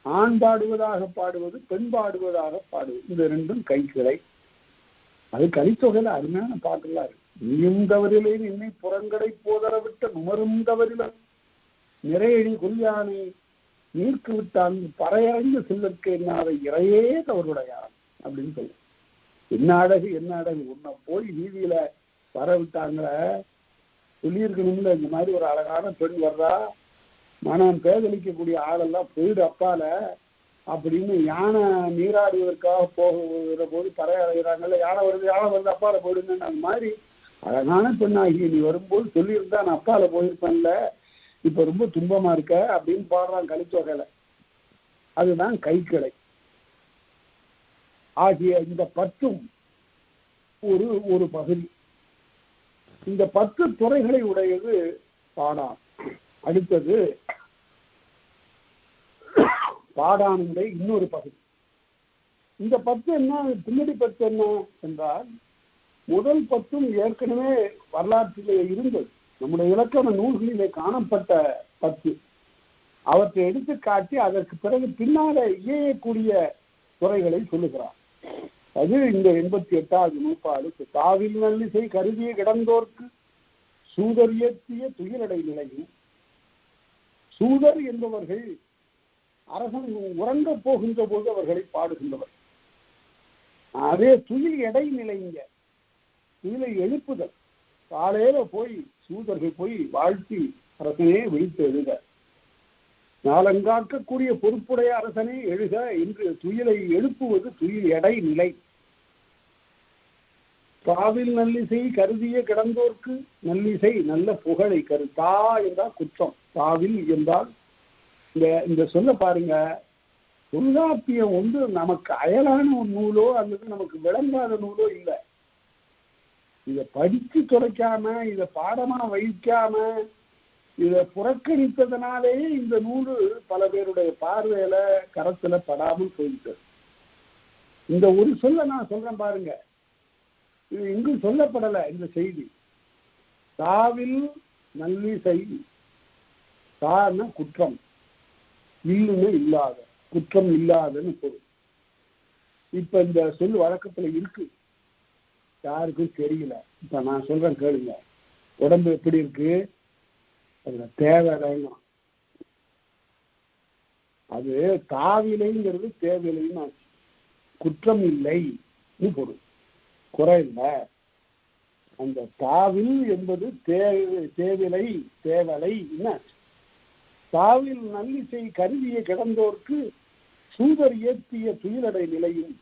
ஆண் பாடுவதாக பாடுவது, பெண் பாடுவதாக பாடுவது, இந்த 2ம் கைக்கிளை. அது கலித்தொகையில அருமையான பாட்டுலாம் இருக்கு. நீயும் தவறிலே என்னை புறங்கடை போதர விட்ட நுமரும் தவறில நிறையடி கொல்யானை நீர்க்கு விட்டான் பறையறைந்து செல்லற்கு என்னாத இறையே தவறுடையான் அப்படின்னு சொல்லு. என்ன அழகு என்ன அழகு, உன்னை போய் வீதியில வர விட்டாங்கள சொல்லியிருக்கணும்ல, இந்த மாதிரி ஒரு அழகான பெண் வர்றா, மனம் பேதலிக்கக்கூடிய ஆளெல்லாம் போயிடு அப்பால அப்படின்னு யானை நீராடுவதற்காக போகிற போது பறைய அடைகிறாங்கல்ல, யானை வருது அப்பால போயிடுங்க. அந்த மாதிரி அழகான பெண்ணாகி நீ வரும்போது சொல்லியிருந்தா நான் அப்பால போயிருப்பேன்ல, இப்ப ரொம்ப துன்பமா இருக்க அப்படின்னு பாடுறான் கலித்தொகையில. அதுதான் கைக்கிளை. ஆகிய இந்த 10ம் ஒரு பகுதி. இந்த 10 துறைகளை உடையது பாடான். அடுத்தது பாடானுடைய இன்னொரு பகுதி. இந்த 10 என்ன, பின்னாடி 10 என்ன என்றால், முதல் 10ம் ஏற்கனவே வரலாற்றிலே இருந்தது, நம்முடைய இலக்கண நூல்களிலே காணப்பட்ட 10. அவற்றை எடுத்து காட்டி அதற்கு பிறகு பின்னால இயக்கூடிய துறைகளை சொல்லுகிறார். அது இந்த 88வது நூற்பாடு. தாவில் நல்லிசை கருதிய கிடந்தோர்க்கு சூதர் இயற்றிய துயிலடை நிலையும். சூதர் என்பவர்கள் அரசன் உறங்க போகின்ற போது அவர்களை பாடுகின்றவர். அதே துயில் எடை நிலைங்க, துயிலை எழுப்புதல். காலையில போய் சூதர்கள் போய் வாழ்த்தி அரசனே விழித்து எழுக, நாளங்காக்கக்கூடிய பொறுப்புடைய அரசனே எழுக என்று துயிலை எழுப்புவது துயில் எடை நிலை. தாவில் நல்லிசை கருதிய கிடந்தோர்க்கு, நல்லிசை நல்ல புகழை கருத்தா என்றால் குற்றம், தாவில் என்றால் இந்த சொல்ல பாருங்க. தொல்காப்பியம் நமக்கு அயலான ஒரு நூலோ அல்லது நமக்கு விளங்காத நூலோ இல்லை. இதை படிச்சு தொலைக்காம, இதை பாடமா வைக்காம, இதை புறக்கணித்ததுனாலேயே இந்த நூலு பல பேருடைய பார்வையில கரத்துல படாமல் போயிட்டது. இந்த ஒரு சொல்ல நான் சொல்றேன் பாருங்க, இது எங்கும் சொல்லப்படலை இந்த செய்தி. தாவில் நல்லிசை, தான்னா குற்றம், இல்லுன்னு இல்லாத, குற்றம் இல்லாதன்னு பொருள். இப்ப இந்த சொல் வழக்கத்துல இருக்கு, யாருக்கும் தெரியல. இப்ப நான் சொல்றேன் கேளுங்க. உடம்பு எப்படி இருக்கு, அதுல தேவையில்லைங்க. அது தாவிலைங்கிறது தேவையில்லைன்னு ஆச்சு. குற்றம் இல்லைன்னு பொருள், குறை இல்லை. அந்த தாவில் என்பது தேவிலை தேவலை என்ன. தாவில் நல்லிசை கருவியை கிடந்தோர்க்கு சூதர் இயற்றிய துயிலடை நிலையும்.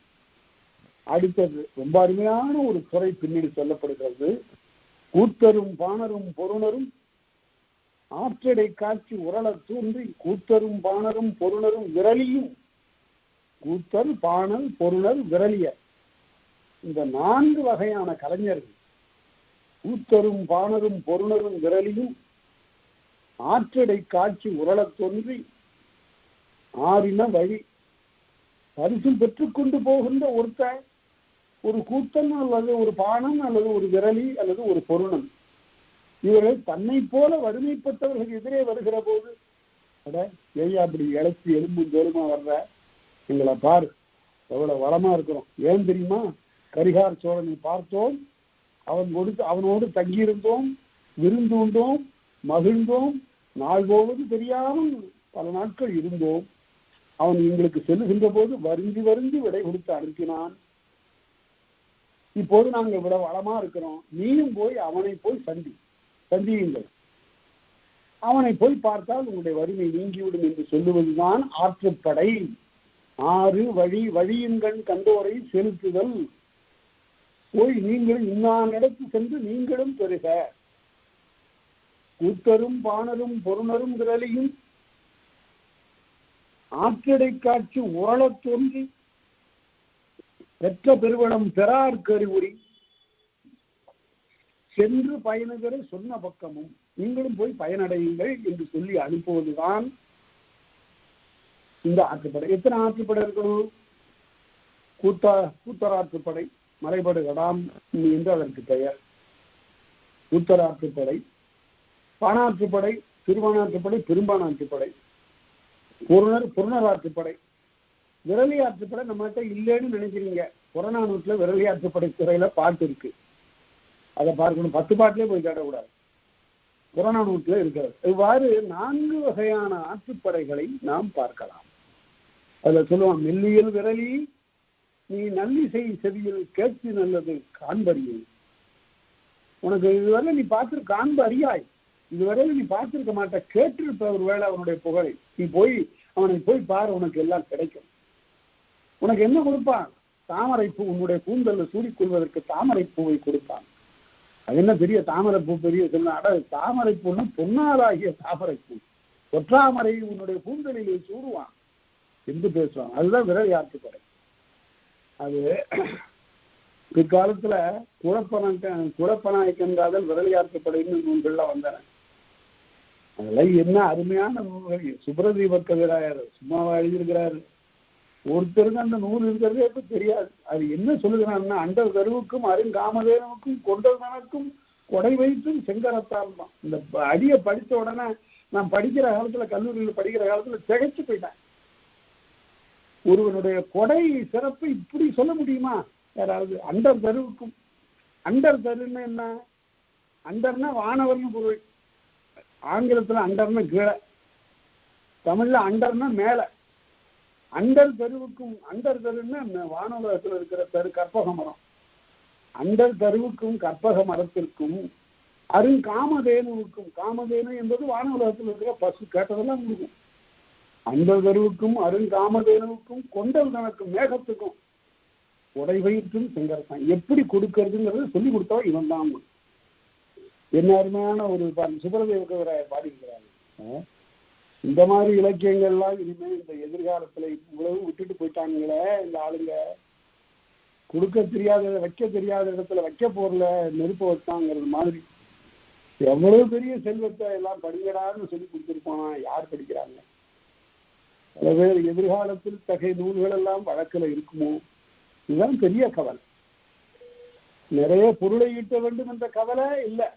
அடுத்தது ரொம்ப அருமையான ஒரு துறை பின்னணி சொல்லப்படுகிறது. கூத்தரும் பாணரும் பொருணரும் ஆற்றடை காட்சி உரள தூன்றி, கூத்தரும் பாணரும் பொருணரும் விரலியும். கூத்தர் பாணர் பொருணர் விரலியர், இந்த 4 வகையான கலைஞர்கள், கூத்தரும் பாணரும் பொருணரும் விரலியும் ஆற்றடை காட்சி உரள தோன்றி ஆறின வழி. பரிசும் பெற்றுக்கொண்டு போகின்ற ஒருத்தன் ஒரு கூத்தன் அல்லது ஒரு பாணன் அல்லது ஒரு விரலி அல்லது ஒரு பொருணன், இவர்கள் தன்னை போல வறுமைப்பட்டவர்கள் எதிரே வருகிற போது, ஏயா அப்படி இழைச்சி எலும்பும் தோலுமா வர்ற, எங்களை பாரு எவ்வளவு வளமா இருக்கிறோம். ஏன் தெரியுமா, கரிகார் சோழனை பார்த்தோம், அவனோடு தங்கியிருந்தோம், விருந்துண்டோம், மகிழ்ந்தோம், நாள் போவது தெரியாமல் பல நாட்கள் இருந்தோம். அவன் எங்களுக்கு செல்லுகின்ற போது வருந்தி வருந்தி விடை கொடுத்து அனுப்பினான். இப்போது நாங்கள் விட வளமா இருக்கிறோம், நீயும் போய் அவனை போய் சந்தியுங்கள், அவனை போய் பார்த்தால் உங்களுடைய வறுமை நீங்கிவிடும் என்று சொல்லுவதுதான் ஆற்றுப்படை. ஆறு வழி, வழியின்கண் கண்டோரை செலுத்துதல். போய் நீங்களும் இன்னானிடத்து சென்று நீங்களும் பெறுக. கூத்தரும் பாணரும் பொருணரும் திரளியும் ஆற்றடை காட்சி உரளத் தோன்றி பெற்ற பெருவளம் பெறார் கருவுரி சென்று பயணகரை சொன்ன பக்கமும் நீங்களும் போய் பயனடையுங்கள் என்று சொல்லி அனுப்புவதுதான் இந்த ஆற்றுப்படை. எத்தனை ஆற்றுப்படை இருக்கணும்? கூத்தராற்றுப்படை, மலைபடு கடாம் என்று அதற்கு பெயர். கூத்தராற்றுப்படை, பாணாற்றுப்படை, திருவானாற்றுப்படை, பெரும்பானாற்றுப்படை, புறநராற்றுப்படை, விரலி ஆற்றுப்படை நம்மகிட்ட இல்லைன்னு நினைக்கிறீங்க. புறநானூற்றுல விரலி ஆற்றுப்படை துறையில பாட்டு இருக்கு, அதை பார்க்கணும். 10 பாட்டிலே போய் கேட்டக்கூடாது, புறநானூற்றுல இருக்கிறது. இவ்வாறு 4 வகையான ஆற்றுப்படைகளை நாம் பார்க்கலாம். அதுல சொல்லுவான், மெல்லியல் விரலி நீ நல்லிசை செவியில் கேட்சி நல்லது காண்பறியை. உனக்கு இதுவரை நீ பார்த்து காண்ப அறியாய், இதுவரையில் நீ பார்த்திருக்க மாட்ட, கேட்டிருப்ப ஒரு வேளை அவனுடைய புகழை. நீ போய் அவனை போய் பாரு, உனக்கு எல்லாம் கிடைக்கும். உனக்கு என்ன கொடுப்பான்? தாமரைப்பூ. உன்னுடைய கூந்தல்ல சூடிக்கொள்வதற்கு தாமரைப்பூவை கொடுப்பான். அது என்ன பெரிய தாமரைப்பூ பெரிய சொல்ல? அட, தாமரைப்பூன்னா பொன்னாலாகிய தாமரைப்பூ, ஒற்றாமரை உன்னுடைய கூந்தலிலே சூடுவான் என்று பேசுவான். அதுதான் விரல் ஆற்றுப்படை. அது பிற்காலத்துல குழப்பநாயக்கன்காதல் விரலியாற்றுப்படைன்னு நூல்கள்லாம் வந்தன. அதெல்லாம் என்ன அருமையான நூல்கள். சுப்ரதீப கவிராயர் சும்மாவா எழுதியிருக்கிறாரு. ஒருத்தருக்கு அந்த நூல் இருக்கிறதே இப்ப தெரியாது. அது என்ன சொல்லுகிறான்னா, அண்டர் கருவுக்கும் அருங்காமதேனுக்கும் கொண்டதனக்கும் கொடை வைத்தும் செங்கரத்தான் தான். இந்த அடியை படித்த உடனே நான் படிக்கிற காலத்துல, கல்லூரியில் படிக்கிற காலத்துல திகைச்சு போயிட்டேன். ஒருவனுடைய கொடை சிறப்பு இப்படி சொல்ல முடியுமா யாராவது? அண்டர் தருவுக்கும். அண்டர் தருன்னு என்ன? அண்டர்னா வானவர்னு பொருள். ஆங்கிலத்துல அண்டர்னா கீழே, தமிழ்ல அண்டர்னா மேல. அண்டர் தருவுக்கும், அண்டர் தருன்னா வானவலகத்தில் இருக்கிற தரு கற்பக மரம். அண்டர் தருவுக்கும் கற்பக மரத்திற்கும் அருங்காமதேனுவுக்கும், காமதேனு என்பது வானவலகத்தில் இருக்கிற பசு, கேட்டதெல்லாம் கொடுக்கும். அண்டர் தருவுக்கும் அருங்காமதேனுவுக்கும் கொண்டல் தனக்கும் மேகத்துக்கும் உடை வயிற்றும் செங்கரத்தான். எப்படி கொடுக்கறதுங்கிறத சொல்லி கொடுத்தவன் இவன் தான். என்ன அருமையான ஒரு சுப்ரதீப கவிராயர் பாடிக்கிறாங்க. இந்த மாதிரி இலக்கியங்கள்லாம் இனிமே இந்த எதிர்காலத்துல இவ்வளவு விட்டுட்டு போயிட்டாங்களே இந்த ஆளுங்க. கொடுக்க தெரியாத, வைக்க தெரியாத இடத்துல வைக்க போறல நெருப்ப வச்சாங்கிறது மாதிரி எவ்வளவு பெரிய செல்வத்தை எல்லாம் படிக்கிறான்னு சொல்லி கொடுத்துருப்பானா? யார் படிக்கிறாங்க? பல பேர் எதிர்காலத்தில் தகை நூல்கள் எல்லாம் வழக்கில் இருக்குமோ? இதுதான் பெரிய கவலை. நிறைய பொருளை ஈட்ட வேண்டும் என்ற கவலை இல்லை,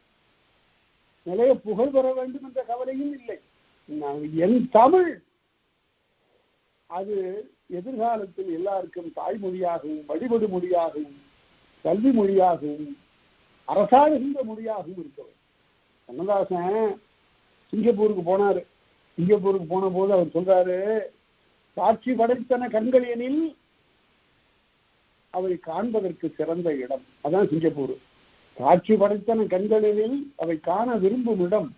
நிறைய புகழ் பெற வேண்டும் என்ற கவலையும் இல்லை. என் தமிழ் அது எதிர்காலத்தில் எல்லாருக்கும் தாய்மொழியாகவும் வழிபடு மொழியாகவும் கல்வி மொழியாகவும் அரசாளுகின்ற மொழியாகவும் இருக்கிறது. கண்ணதாசன் சிங்கப்பூருக்கு போனாரு. சிங்கப்பூருக்கு போன போது அவர் சொல்றாரு, சாட்சி படைத்தன கண்கள் எனில் அவை காண்பதற்கு சிறந்த இடம். அதான் சிங்கப்பூர். சாட்சி படைத்தன கண்களெனில் அவை காண விரும்பும் இடம்.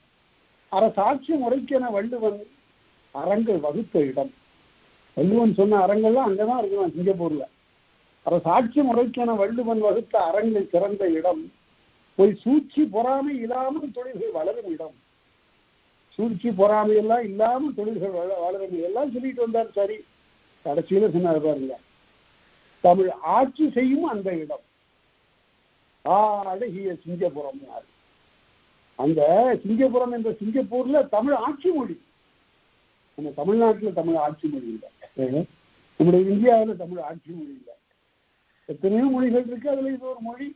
சாட்சி முறைக்கென வள்ளுவன் அரங்கள் வகுத்த இடம். வள்ளுவன் சொன்ன அரங்கெல்லாம் அங்கதான் இருக்கலாம் சிங்கப்பூர்ல. சாட்சி முறைக்கென வள்ளுவன் வகுத்த அரங்கள் சிறந்த இடம். போய் சூழ்ச்சி பொறாமை இல்லாமல் தொழில்கள் வளரும் இடம். சூழ்ச்சி பொறாமை எல்லாம் இல்லாமல் தொழில்கள் வளரும் எல்லாம் சொல்லிட்டு வந்தார். சரி, கடைசியில சொன்னார் பாருங்க, தமிழ் ஆட்சி செய்யும் அந்த இடம் அழகிய சிங்கப்புரம். அந்த சிங்கப்புரம் என்ற சிங்கப்பூர்ல தமிழ் ஆட்சி மொழி. நம்ம தமிழ்நாட்டில் தமிழ் ஆட்சி மொழி இல்லை, நம்முடைய இந்தியாவில் தமிழ் ஆட்சி மொழி இல்லை. எத்தனையோ மொழிகள் இருக்கு, அதுல இது ஒரு மொழி.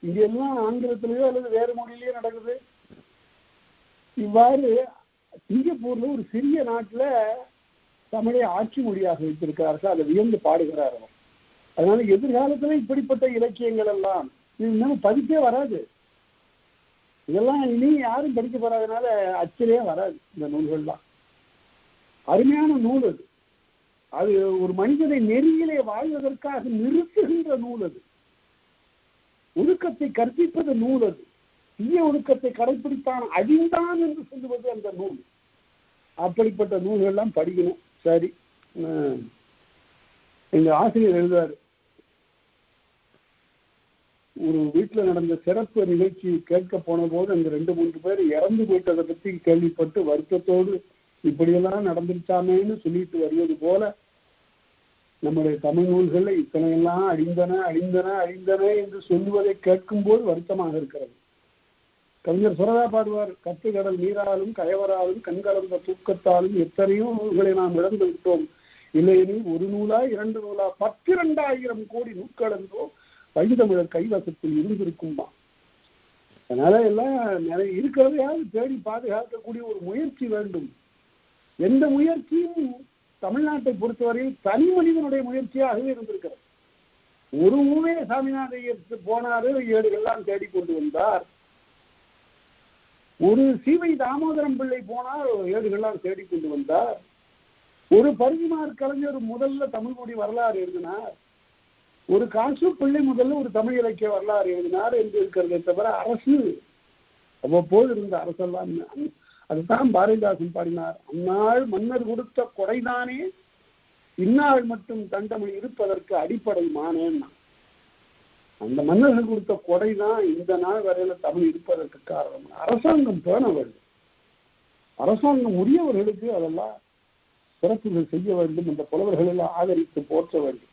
இங்க எல்லாம் ஆங்கிலத்திலேயோ அல்லது வேறு மொழியிலேயோ நடக்குது. இவ்வாறு சிங்கப்பூர்ல ஒரு சிறிய நாட்டுல தமிழை ஆட்சி மொழியாக வைத்திருக்கிறார்கள். அதை வியந்து பாடுகிறார்கள். அதனால எதிர்காலத்துல இப்படிப்பட்ட இலக்கியங்கள் எல்லாம் இது பதிப்பே வராது. இதெல்லாம் இனி யாரும் படிக்க போறாதனால அச்சிலே வராது. இந்த நூல்கள்லாம் அருமையான நூல். அது அது ஒரு மனிதனை நெறியிலே வாழ்வதற்காக நிறுத்துகின்ற நூல். அது ஒழுக்கத்தை கற்பிப்பது நூல். அது தீய ஒழுக்கத்தை கடைபிடித்தான் அழிந்தான் என்று சொல்லுவது அந்த நூல். அப்படிப்பட்ட நூல்கள்லாம் படிக்கணும். சரி, எங்க ஆசிரியர் எழுதுவார், ஒரு வீட்டில் நடந்த சிறப்பு நிகழ்ச்சி கேட்க போன போது அந்த 2-3 பேர் இறந்து போயிட்டதை பற்றி கேள்விப்பட்டு வருத்தத்தோடு இப்படியெல்லாம் நடந்துருச்சாமேன்னு சொல்லிட்டு வருவது போல நம்முடைய தமிழ் நூல்களை இத்தனையெல்லாம் அழிந்தன அழிந்தன அழிந்தன என்று சொல்லுவதை கேட்கும் போது வருத்தமாக இருக்கிறது. கவிஞர் சுரதா பாடுவார், கட்டுக்கடல் நீராலும் கயவராலும் கண்கலந்த தூக்கத்தாலும் எத்தனையோ நூல்களை நாம் இழந்து விட்டோம், இல்லையெனில் 1 நூலா 2 நூலா 12,000 கோடி நூற்களந்தோ பைந்தமிழர் கைவசத்தில் இருந்திருக்கும்பா. அதனால எல்லாம் நிறைய இருக்கிறதையாவது தேடி பாதுகாக்கக்கூடிய ஒரு முயற்சி வேண்டும். எந்த முயற்சியும் தமிழ்நாட்டை பொறுத்தவரையில் தனி மனிதனுடைய முயற்சியாகவே இருந்திருக்கிறது. ஒரு ஊவே சாமிநாதையர் போனாரு, ஏடுகள்லாம் தேடி கொண்டு வந்தார். ஒரு சீவை தாமோதரம் பிள்ளை போனார், ஏடுகள்லாம் தேடி கொண்டு வந்தார். ஒரு பரிதிமார் கலைஞர் முதல்ல தமிழ் மொழி வரலாறு எழுதினார். ஒரு காசு பிள்ளை முதல்ல ஒரு தமிழ் இலக்கிய வரலாறு எழுதினார் என்று இருக்கிறதை தவிர அரசு அவ்வப்போது இருந்த அரசெல்லாம் அதுதான் பாரதிதாசன் பாடினார். அந்நாள் மன்னர் கொடுத்த கொடைதானே இந்நாள் மட்டும் தண்டமிழ் இருப்பதற்கு அடிப்படை மானேன்னா. அந்த மன்னர்கள் கொடுத்த கொடைதான் இந்த நாள் வரையில தமிழ் இருப்பதற்கு காரணம். அரசாங்கம் பேண வேண்டும். அரசாங்கம் உரியவர்களுக்கு அதெல்லாம் சிறப்புகள் செய்ய வேண்டும். அந்த புலவர்கள் எல்லாம் ஆதரித்து போற்ற வேண்டும்.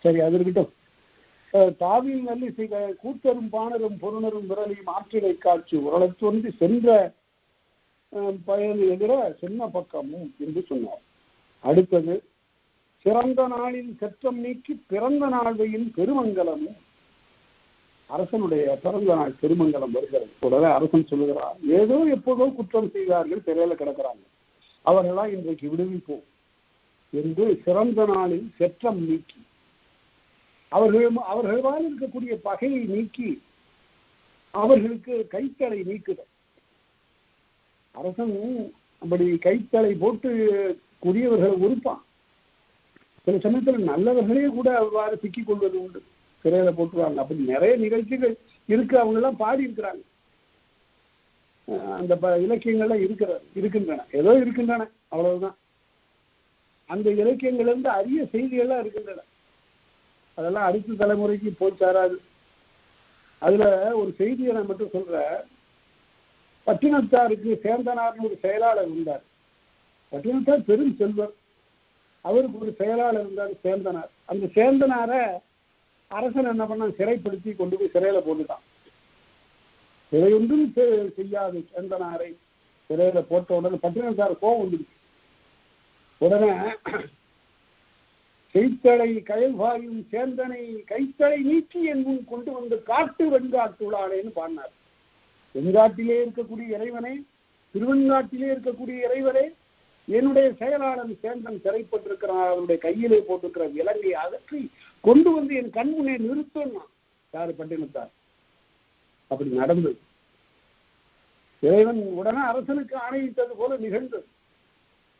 சரி, அது இருக்கட்டும். தாவில் நல்லிசை கூத்தரும் பாணரும் பொருணரும் விரலையும் ஆற்றிலை காட்சி உரளத்தொன்றி சென்ற பயன் எதிர சின்ன பக்கமும் என்று சொன்னார். அடுத்தது, சிறந்த நாளில் செற்றம் நீக்கி பிறந்த நாள்வையின் பெருமங்கலமும். அரசனுடைய பிறந்த நாள் பெருமங்கலம் வருகிறது. உடனே அரசன் சொல்லுகிறார், ஏதோ எப்போதோ குற்றம் செய்தார்கள், சிறையில கிடக்கிறாங்க, அவர்களா இன்றைக்கு விடுவிப்போம் என்று சிறந்த நாளில் செற்றம் நீக்கி அவர்களால் இருக்கக்கூடிய பகையை நீக்கி அவர்களுக்கு கைத்தலை நீக்குதல். அரசன் அப்படி கைத்தலை போட்டு கூடியவர்களை உறுப்பான். சில சமயத்தில் நல்லவர்களே கூட அவ்வாறு சிக்கிக் கொள்வது உண்டு, சிறையில போட்டுருவாங்க. அப்படி நிறைய நிகழ்ச்சிகள் இருக்கு. அவங்க எல்லாம் பாடி இருக்கிறாங்க, அந்த இலக்கியங்கள்லாம் இருக்கின்றன, ஏதோ இருக்கின்றன, அவ்வளவுதான். அந்த இலக்கியங்கள்ல அரிய செய்திகள்லாம் இருக்கின்றன. அதெல்லாம் அடுத்த தலைமுறைக்கு போய் சேராது. அதுல ஒரு செய்தியை நான் மட்டும் சொல்றேன். பட்டினத்தாருக்கு சேந்தனார்னு ஒரு செயலாளர் இருந்தார். பட்டினத்தார் பெரும் செல்வர், அவருக்கு ஒரு செயலாளர் இருந்தார் சேந்தனார். அந்த சேந்தனாரை அரசன் என்ன பண்ண, சிறைப்படுத்தி கொண்டு போய் சிறையில போட்டுட்டான். சிறை ஒன்றும் செய்யாது சேந்தனாரை சிறையில போட்ட உடனே பட்டினத்தார் கோபம் வந்துடுச்சு. உடனே கைத்தளை கயல்வாயும் சேந்தனை கைத்தளை நீக்கி என் முன் கொண்டு வந்து காட்டு வெண்காட்டுள்ளானேன்னு பாடினார். வெண்காட்டிலே இருக்கக்கூடிய இறைவனே, திருவெண்காட்டிலே இருக்கக்கூடிய இறைவனே, என்னுடைய செயலாளன் சேந்தன் சிறைப்பட்டிருக்கிறான், அவருடைய கையிலே போட்டிருக்கிற விலங்கை அகற்றி கொண்டு வந்து என் கண்முனே நிறுத்தணும். யாரு? பட்டினத்தார். அப்படி நடந்தது. இறைவன் உடனே அரசனுக்கு ஆணையிட்டது போல நிகழ்ந்தது.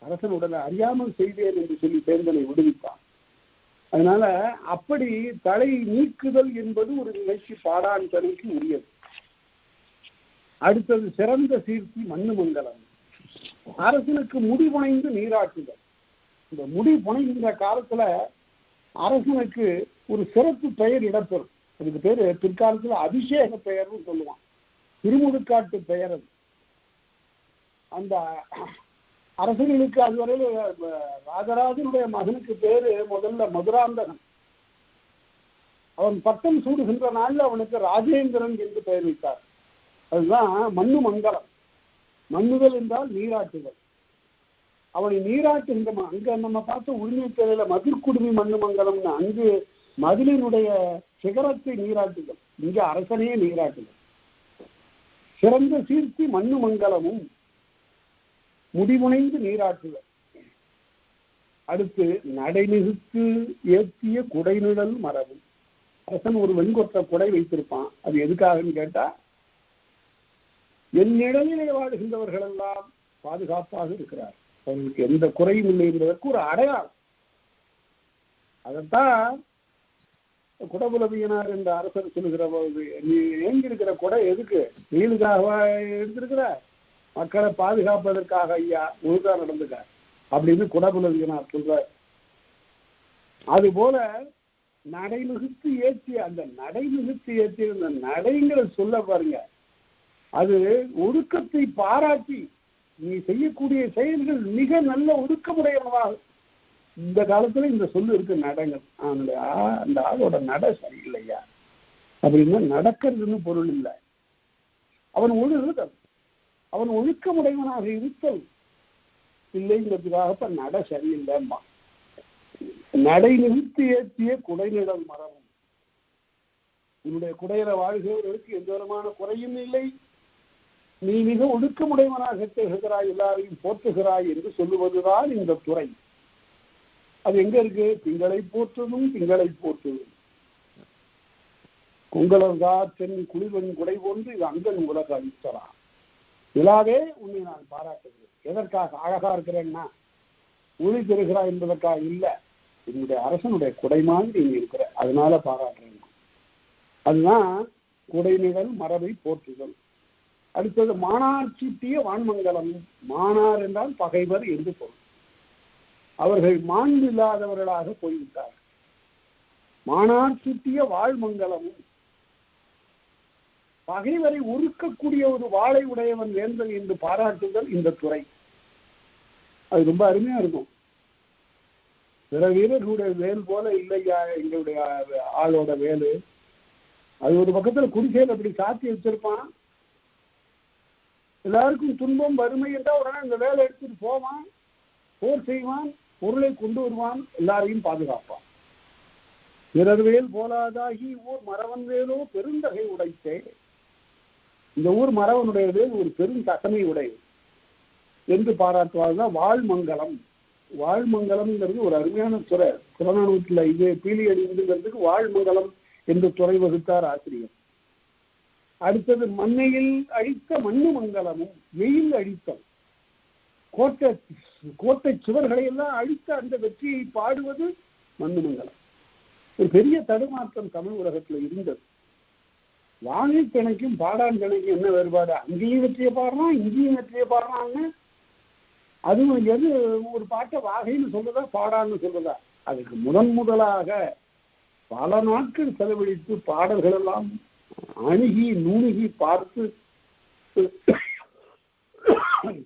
அரசன் உடனே அறியாமல் செய்தேன் என்று சொல்லி சேந்தனை விடுவித்தான். அதனால அப்படி தலை நீக்குதல் என்பது ஒரு நிகழ்ச்சி பாடான் தனிக்கு உரியது. அடுத்தது சிறந்த சீர்த்தி மண்ணு மங்கலம். அரசனுக்கு முடி புனைந்து நீராட்டுதல். இந்த முடி புனைகின்ற காலத்துல அரசனுக்கு ஒரு சிறப்பு பெயர் இடம்பெறும். அதுக்கு பேரு பிற்காலத்துல அபிஷேக பெயர்னு சொல்லுவான், திருமுழுக்காட்டு பெயர். அது அந்த அரசர்களுக்கு அதுவரையில ராஜராஜனுடைய மகனுக்கு பேரு முதல்ல மதுராந்தகன். அவன் பட்டம் சூடுகின்ற நாள்ல அவனுக்கு ராஜேந்திரன் என்று பெயர் வைத்தார். அதுதான் மண்ணு மங்கலம். மண்ணுதல் என்றால் நீராட்டுதல். அவனை நீராட்டுகின்ற அங்க நம்ம பார்த்த உரிமைத்தலையில மதிர்குடுமி மண்ணு மங்கலம்னு அங்கு மதிலினுடைய சிகரத்தை நீராட்டுதல், இங்க அரசனையே நீராட்டுதல். சிறந்த சீர்த்தி மண்ணு மங்கலமும் முடிவுணைந்து நீராட்டுதல். அடுத்து நடைநிறுத்து ஏற்றிய குடைநிழல் மரபு. அரசன் ஒரு வெண்கொற்ற குடை வைத்திருப்பான். அது எதுக்காகன்னு கேட்டா, என் நிழலிலே வாழ்கின்றவர்கள் எல்லாம் பாதுகாப்பாக இருக்கிறார், அவர்களுக்கு எந்த குறையும் இல்லை என்பதற்கு ஒரு அடையாளம். அதைத்தான் குடபுலவியனார் என்ற அரசர் சொல்லுகிற போது, நீ ஏங்கிருக்கிற குடை எதுக்கு? நீளுக்காக எடுத்திருக்கிற, மக்களை பாதுகாப்பதற்காக ஐயா, ஒழுங்கா நடந்துக்க அப்படின்னு குடபுலவியனார் சொல்றார். அதுபோல நடைமிகுத்து ஏற்றிய அந்த நடைமிகுத்து ஏற்றிய அந்த நடைங்களை சொல்ல பாருங்க, அது ஒழுக்கத்தை பாராட்டி நீ செய்யக்கூடிய செயல்கள் மிக நல்ல ஒழுக்கமுடையவனாக. இந்த காலத்துல இந்த சொல்லு இருக்கு, நடங்கள். அந்த ஆளோட நட சரியில்லையா அப்படின்னா நடக்கிறதுன்னு பொருள் இல்லை. அவன் ஒழுக்கமுடையவனாக இருத்தல் இல்லைங்கிறதுக்காக நட சரியில்லைம்மா. நடை நிறுத்தி ஏற்றிய குடைநிழல் மரமும், உன்னுடைய குடையில வாழ்கிறவர்களுக்கு எந்த விதமான குறையும் இல்லை, நீ மிக ஒழுக்கமுடையவனாக திகழ்கிறாய், எல்லாரையும் போற்றுகிறாய் என்று சொல்லுவதுதான் இந்த துறை. அது எங்க இருக்கு? திங்களை போற்றுதும் திங்களை போற்றுதும். குங்களர்கா தென் குளிர்வன் குடை போன்று இது அங்கன் உலக அளித்தலாம். இலாவே உன்னை நான் பாராட்டுகிறேன். எதற்காக? அழகா இருக்கிறேன்னா உறுதி தருகிறாய் என்பதற்காக இல்லை, என்னுடைய அரசனுடைய குடை மாதிரி நீ இருக்கிற, அதனால பாராட்டுறேன். அதுதான் குடைநிழல் மரபை போற்றுதல். அடுத்தது மானார் சூட்டிய வான்மங்கலம். மானார் என்றால் பகைவர் என்று பொருள். அவர்கள் மாண்பு இல்லாதவர்களாக போய்விட்டார். மானார் சூட்டிய வாழ்மங்கலமும், பகைவரை ஒடுக்கக்கூடிய ஒரு வாளை உடையவன் வேந்தன் என்று பாராட்டுதல் இந்த துறை. அது ரொம்ப அருமையா இருக்கும். பிற வீரர்களுடைய வேல் போல இல்லையா எங்களுடைய ஆளோட வேலு. அது ஒரு பக்கத்துல குடிசையில் அப்படி சாத்தி வச்சிருப்பான். எல்லாருக்கும் துன்பம் வறுமை என்றால் உடனே இந்த வேலை எடுத்துட்டு போவான், போர் செய்வான், பொருளை கொண்டு வருவான், எல்லாரையும் பாதுகாப்பான். பிறர் வேல் போலாதாகி ஊர் மரவன் வேலோ பெருந்தகை உடைத்தே. இந்த ஊர் மரவனுடைய வேல் ஒரு பெரும் தகமை உடையது என்று பாராட்டுவார்கள். வாழ்மங்கலம். வாழ்மங்கலம்ங்கிறது ஒரு அருமையான துறை. புறநானூற்றில் இது பீலி அடிங்கிறதுக்கு வாழ்மங்கலம் என்று துறை வகுத்தார் ஆசிரியர். அடுத்தது மண்ணையில் அழித்த மண்ணு மங்கலமும், வெயில் அழித்தல், கோட்டை சுவர்களை எல்லாம் அழித்த அந்த வெற்றியை பாடுவது மண்ணு மங்கலம். ஒரு பெரிய தடுமாற்றம் தமிழ் உலகத்தில் இருந்தது. வாகை திணைக்கும் பாடான் திணைக்கும் என்ன வேறுபாடு? அங்கேயும் வெற்றியை பாடுறான், இங்கேயும் வெற்றியை பாடுறான்னு. அதுவும் எது ஒரு பாட்டை வாகைன்னு சொல்றதா பாடான்னு சொல்றதா? அதுக்கு முதலாக பல நாட்கள் செலவழித்து பாடல்கள் எல்லாம் அணுகி நுணுகி பார்த்து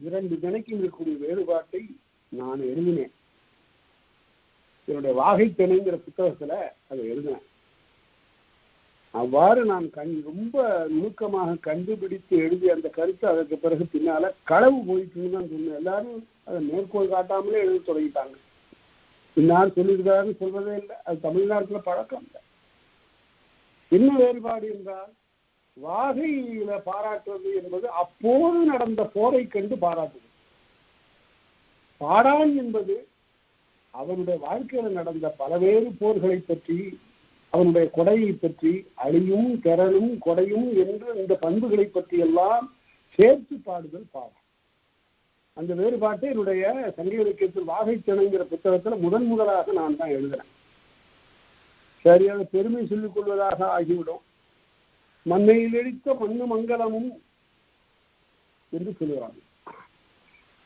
இரண்டு திணைக்கும் இருக்கக்கூடிய வேறுபாட்டை நான் எழுதினேன். என்னுடைய வாகை திணைங்கிற புத்தகத்துல அதை எழுதினேன். அவ்வாறு நான் ரொம்ப நுணுக்கமாக கண்டுபிடித்து எழுதி அந்த கருத்து அதற்கு பிறகு பின்னால களவு போயிட்டுன்னு தான் சொன்னேன். எல்லாரும் அதை மேற்கோள் காட்டாமலே எழுத தொடங்கிட்டாங்க. இன்னார் சொல்லியிருக்காருன்னு சொல்றதே இல்லை. அது தமிழ்நாட்டுல பழக்கம் இல்லை. என்ன வேறுபாடு என்றால், வாகையில பாராட்டுவது என்பது அப்போது நடந்த போரை கண்டு பாராட்டுவது. பாடான் என்பது அவனுடைய வாழ்க்கையில நடந்த பலவேறு போர்களை பற்றி, அவனுடைய கொடையை பற்றி, அழியும் திறனும் கொடையும் என்று இந்த பண்புகளை பற்றி எல்லாம் சேர்த்து பாடுதல் பாடம். அந்த வேறுபாட்டை என்னுடைய சங்க இலக்கியத்தில் வாகை திணைங்கிற புத்தகத்துல முதலாக நான் தான் எழுதுறேன். சரி, அதை பெருமை சொல்லிக் கொள்வதாக ஆகிவிடும். மண்ணையில் எழித்த மண்ணு மங்கலமும் என்று சொல்லுகிறாங்க.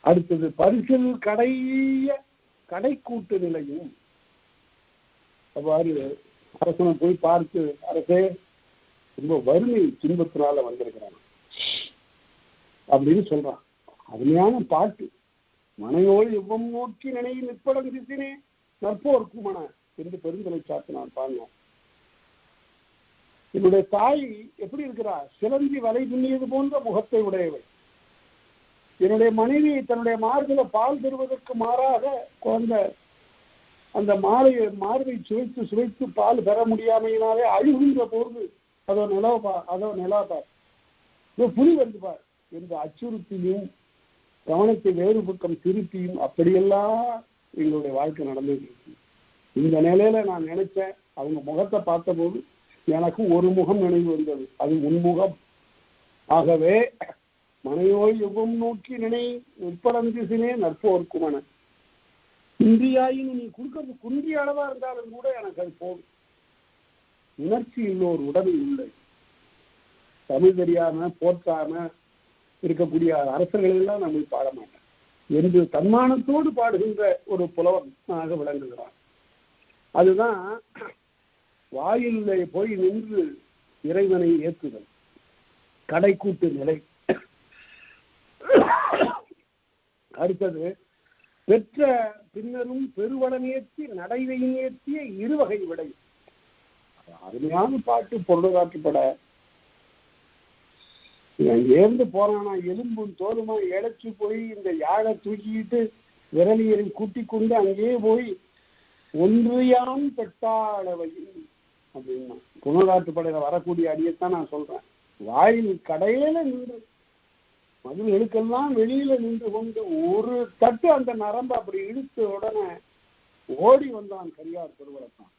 அடுத்தது பரிசில் கடைக்கூட்டு நிலையும். அவ்வாறு அரசனை போய் பார்த்து, அரசே ரொம்ப வறுமை துன்பத்தினால வந்திருக்கிறான் அப்படின்னு சொல்றான். அருமையான பாட்டு. மனையோடு எவ்வம் நோக்கி நினைவு நிற்படம் திசினே நற்போர் குமண என்று பெருந்தலை சாத்து நான் பாடினேன். என்னுடைய தாய் எப்படி இருக்கிறார்? சிலந்தி வலை பின்னியது போன்ற முகத்தை உடையவை. என்னுடைய மனைவி தன்னுடைய மார்பில பால் தருவதற்கு மாறாக குழந்தை அந்த மார்பை சுவைத்து பால் பெற முடியாமையினாலே அழுகின்ற போது அதோ நிலாபார் புலி வந்து பார் என்று அச்சுறுத்தியும் கவனத்தை வேறு பக்கம் திருப்பியும் அப்படியெல்லாம் எங்களுடைய வாழ்க்கை நடந்துட்டு இருக்கு. இந்த நிலையில நான் நினைச்சேன், அவங்க முகத்தை பார்த்தபோது எனக்கு ஒரு முகம் நினைவு வந்தது, அது உன்முகம். ஆகவே மனையோய் யுகம் நோக்கி நினை உட்படந்திசினே நற்போர்க்குமன. இன்றியாயின் நீ கொடுக்கறது குன்றிய அளவா இருந்தாலும் கூட எனக்கு அது போதும். உணர்ச்சி இல்லோர் உடலில் இல்லை. தமிழ் தெரியாம போற்றாம இருக்கக்கூடிய அரசர்கள் எல்லாம் நம்ம பாட மாட்டேன் என்று தன்மானத்தோடு பாடுகின்ற ஒரு புலவனாக விளங்குகிறான். அதுதான் வாயிலே போய் நின்று இறைவனை ஏற்றுதல், கடைக்கூட்டு நிலை. அடுத்தது பெற்ற பின்னரும் பெருவளமேற்றி நடைவையேற்றிய இருவகை விடை. அருமையான பாட்டு, பொருளாற்றுப்பட. ஏந்து போறானா எலும்பும் தோலுமா இழைச்சி போய் இந்த யாழை தூக்கிட்டு விரலியரை கூட்டிக் கொண்டு அங்கேயே போய் ஒன்றியான் பெட்டாளவையில் அப்படின்னா புனராற்றுப்படையில வரக்கூடிய அடியத்தான் நான் சொல்றேன். வாயில் கடையில நின்று மதில்களுக்கெல்லாம் வெளியில நின்று கொண்டு ஒரு தட்டு அந்த நரம்பு அப்படி இழுத்த உடனே ஓடி வந்தான் கரியார் பெருவளத்தான்.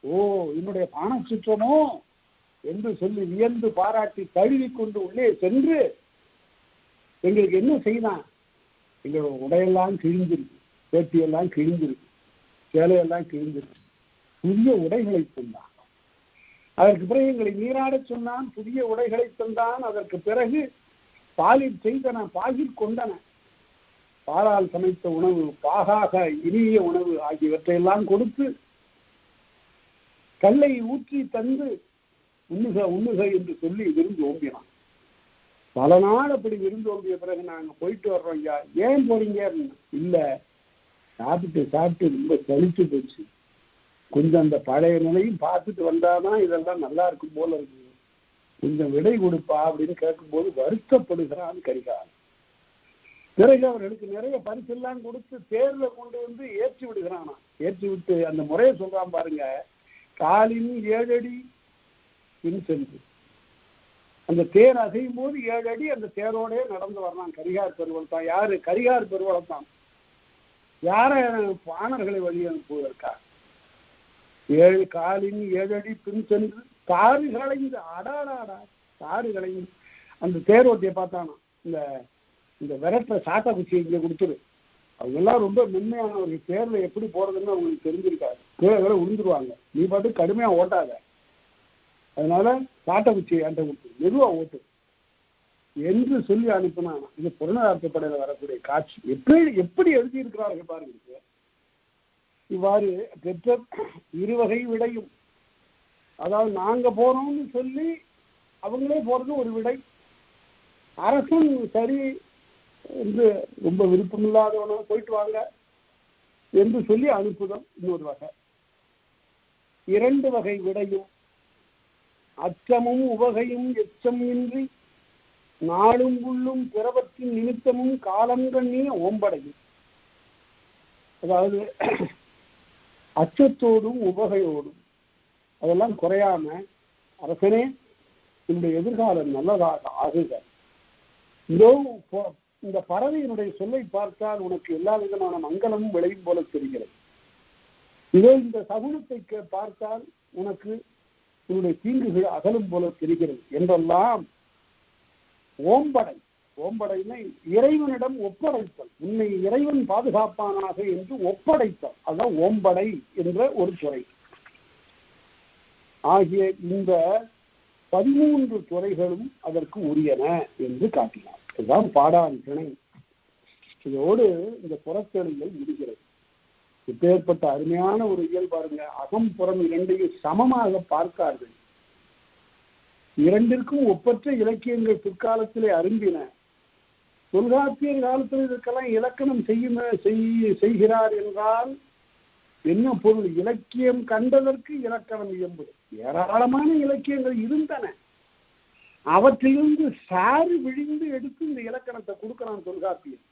ஓ, என்னுடைய பான சுற்றமோ என்று சொல்லி வியந்து பாராட்டி தழுவி கொண்டு உள்ளே சென்று எங்களுக்கு என்ன செய்தான், எங்களோட உடையெல்லாம் கிழிஞ்சிருக்கு, பேட்டியெல்லாம் கிழிஞ்சிருக்கு, சேலையெல்லாம் கிழிஞ்சிருக்கு, புதிய உடைகளை தந்தான். அதற்கு பிறகு எங்களை நீராட சொன்னான், புதிய உடைகளை தந்தான். அதற்கு பிறகு பாலில் செய்தன, பாகில் கொண்டன, பாலால் சமைத்த உணவு, பாகாக இனிய உணவு ஆகியவற்றையெல்லாம் கொடுத்து கல்லை ஊற்றி தந்து உண்ணுக உண்ணுக என்று சொல்லி விருந்து ஓம்பினான். பல நாள் அப்படி விருந்து ஓம்பிய பிறகு நாங்க போயிட்டு வர்றோம் ஐயா. ஏன் போறீங்க? இல்ல, சாப்பிட்டு ரொம்ப சலிச்சு போச்சு, கொஞ்சம் அந்த பழைய நிலையும் பார்த்துட்டு வந்தாதான் இதெல்லாம் நல்லா இருக்கும் போல இருக்கு, கொஞ்சம் விடை கொடுப்பா அப்படின்னு கேட்கும்போது வருத்தப்படுகிறான் கரிகால். பிறகு அவர்களுக்கு நிறைய பரிசெல்லாம் கொடுத்து தேர்ல கொண்டு வந்து ஏற்றி விடுகிறானா. ஏற்றி விட்டு அந்த முறையை சொல்றான் பாருங்க, காலின் 7 அடி பின் சென்று அந்த தேர் அசையும் போது 7 அடி அந்த தேரோடே நடந்து வரலாம் கரிகார் பெருவளத்தான். யாரு? கரிகார் பெருவளத்தான். யார? பாணர்களை வழி அனுப்புவதற்கா? 7 காலின் 7 அடி பின் சென்று தாறு களைந்து அடாடாடா தாறு களைந்து அந்த தேரோட்டியை பார்த்தானா. இந்த விரட்ட சாட்டை குச்சி இங்கே கொடுத்துரு. அவங்க எல்லாம் ரொம்ப மென்மையானவர்கள், தேர்ல எப்படி போறதுன்னு அவங்களுக்கு தெரிஞ்சிருக்காரு, கீழே வேற விழுந்துருவாங்க, நீ பாட்டு கடுமையா ஓட்டாத, அதனால சாட்டை குச்சி என்கிட்ட கொடுத்து மெதுவா ஓட்டு என்று சொல்லி அனுப்பினானா. இது புறநாற்றுப்படையில வரக்கூடிய காட்சி. எப்படி எழுதியிருக்கிறார்கள் பாருங்க. இவ்வாறு பெற்ற இருவகை விடையும், அதாவது நாங்க போறோம்னு சொல்லி அவங்களே போறது ஒரு விடை, அரசும் சரி என்று ரொம்ப விருப்பமில்லாதவன போயிட்டு வாங்க என்று சொல்லி அனுப்புதல் இன்னொரு வகை. 2 வகை விடையும் அச்சமும் உவகையும் எச்சம் இன்றி நாளும் உள்ளும் பிறவற்றின் நிமித்தமும் காலங்கண்ணிய ஓம்படையும். அதாவது அச்சத்தோடும் உவகையோடும் அதெல்லாம் குறையாம, அரசனே என்னுடைய எதிர்காலம் நல்லதாக ஆகுக, இதோ இந்த பறவையினுடைய சொல்லை பார்த்தால் உனக்கு எல்லா விதமான மங்களமும் விளையும் போல தெரிகிறது, இதோ இந்த சகுனத்தை பார்த்தால் உனக்கு உன்னுடைய தீங்குகள் அகலும் போல தெரிகிறது என்றெல்லாம் ஓம்படைமை இறைவனிடம் ஒப்படைத்தல், உன்னை இறைவன் பாதுகாப்பானாக என்று ஒப்படைத்தல், அதுதான் ஓம்படை என்ற ஒரு துறை. ஆகிய இந்த 13 துறைகளும் அதற்கு உரியன என்று காட்டினார். இதுதான் பாடான் திணை. இதோடு இந்த புறத்தெழுதல் முடிகிறது. இப்பேற்பட்ட அருமையான ஒரு இயல் பாருங்க. அகம் புறம் இரண்டையும் சமமாக பார்த்தார்கள். இரண்டிற்கும் ஒப்பற்ற இலக்கியங்கள் பிற்காலத்திலே அரும்பின. தொல்காப்பியர் காலத்தில் இதற்கெல்லாம் இலக்கணம் செய்கிறார் என்றால் என்ன பொருள்? இலக்கியம் கண்டதற்கு இலக்கணம் இயம்புது. ஏராளமான இலக்கியங்கள் இருந்தன, அவற்றிலிருந்து சாறு விழிந்து எடுத்து இந்த இலக்கணத்தை கொடுக்கிறான் தொல்காப்பியர்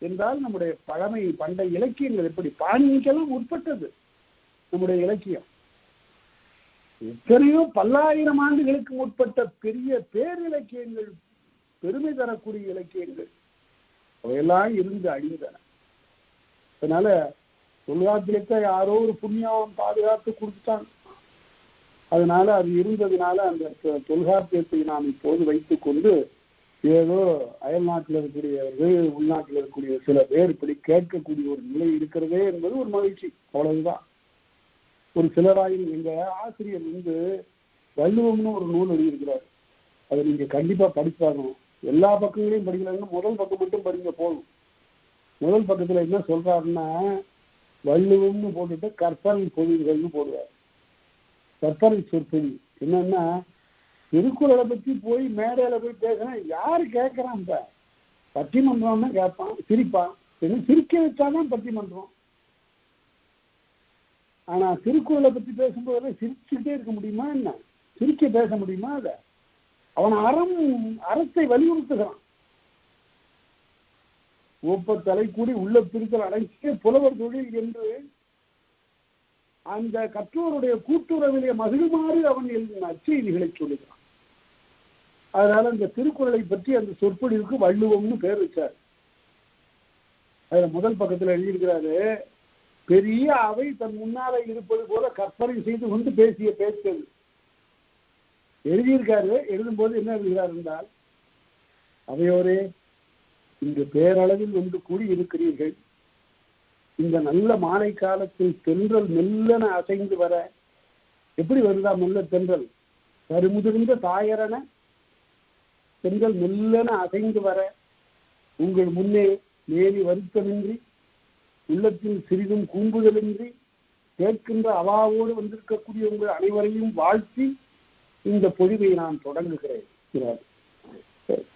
என்றால் நம்முடைய பழமை பண்டைய இலக்கியங்கள் எப்படி பாணிக்கெல்லாம் உட்பட்டது நம்முடைய இலக்கியம். எத்தனையோ பல்லாயிரம் ஆண்டுகளுக்கு முற்பட்ட பெரிய பேரிலக்கியங்கள், பெருமை தரக்கூடிய இலக்கியங்கள் அவையெல்லாம் இருந்து அழிந்தன. அதனால தொல்காப்பியத்தை யாரோ ஒரு புண்ணியம் பாதுகாத்து கொடுத்தான். அதனால அது இருந்ததுனால அந்த தொல்காப்பியத்தை நாம் இப்போது வைத்துக் கொண்டு ஏதோ அயல் நாட்டில் இருக்கக்கூடியவர்கள் உள்நாட்டில் இருக்கக்கூடிய சில பேர் இப்படி கேட்கக்கூடிய ஒரு நிலை இருக்கிறதே என்பது ஒரு மகிழ்ச்சி. அவ்வளவுதான். ஒரு சிலராயும் எங்க ஆசிரியர் வள்ளுவம்னு ஒரு நூல் எழுதியிருக்கிறார். அதை நீங்க கண்டிப்பா படிச்சாகணும். எல்லா பக்கங்களையும் படிக்கலன்னா முதல் பக்கம் மட்டும் படிங்க போதும். முதல் பக்கத்துல என்ன சொல்றாருன்னா, வள்ளுவம்னு போட்டுட்டு கற்பனை பொழில்கள்னு போடுவார். கற்பனை சொற்பொழி என்னன்னா, திருக்குறளை பத்தி போய் மேடையில போய் பேசுறேன், யாரு கேட்கறான்? இப்ப பட்டிமன்றம்னா கேட்பான், சிரிப்பான். சிரிக்க வச்சாதான் பட்டிமன்றம். ஆனா திருக்குறளை பத்தி பேசும்போது சிரிச்சுட்டே இருக்க முடியுமா என்ன? சிரிக்க பேச முடியுமா? அத அவன் அறத்தை வலியுறுத்துகிறான். ஒப்ப தலை கூடி உள்ள பிரித்தல் அடைக்க புலவர் தொழில் என்று அந்த கற்றோருடைய கூட்டுறவிலே மகிழ்மாறு அவன் எழுதின அச்செய்திகளை சொல்லுகிறான். அதனால இந்த திருக்குறளை பற்றி அந்த சொற்பொழிவுக்கு வள்ளுவம்னு பேர் வச்சார். அதுல முதல் பக்கத்துல எழுதியிருக்கிறாரு, பெரிய அவை தன் முன்னாலே இருப்பது போல கற்பனை செய்து கொண்டு பேசிய பேச்சது எழுதியிருக்காரு. எழுதும்போது என்ன எழுதுகிறார் என்றால், அவையோரே இங்கு பேரளவில் ஒன்று கூடி இருக்கிறீர்கள். இந்த நல்ல மாலை காலத்தில் தென்றல் மெல்லன அசைந்து வர, எப்படி வருதா மெல்ல தென்றல்? கருமுதிர்ந்த தாயரன தென்றல் மெல்லன அசைந்து வர, உங்கள் முன்னே மேனி வருத்தமின்றி உள்ளத்தில் சிறிதும் கூம்புதலின்றி கேட்கின்ற அவாவோடு வந்திருக்கக்கூடிய உங்கள் அனைவரையும் வாழ்த்தி இந்த பொழிவை நான் தொடங்குகிறேன்.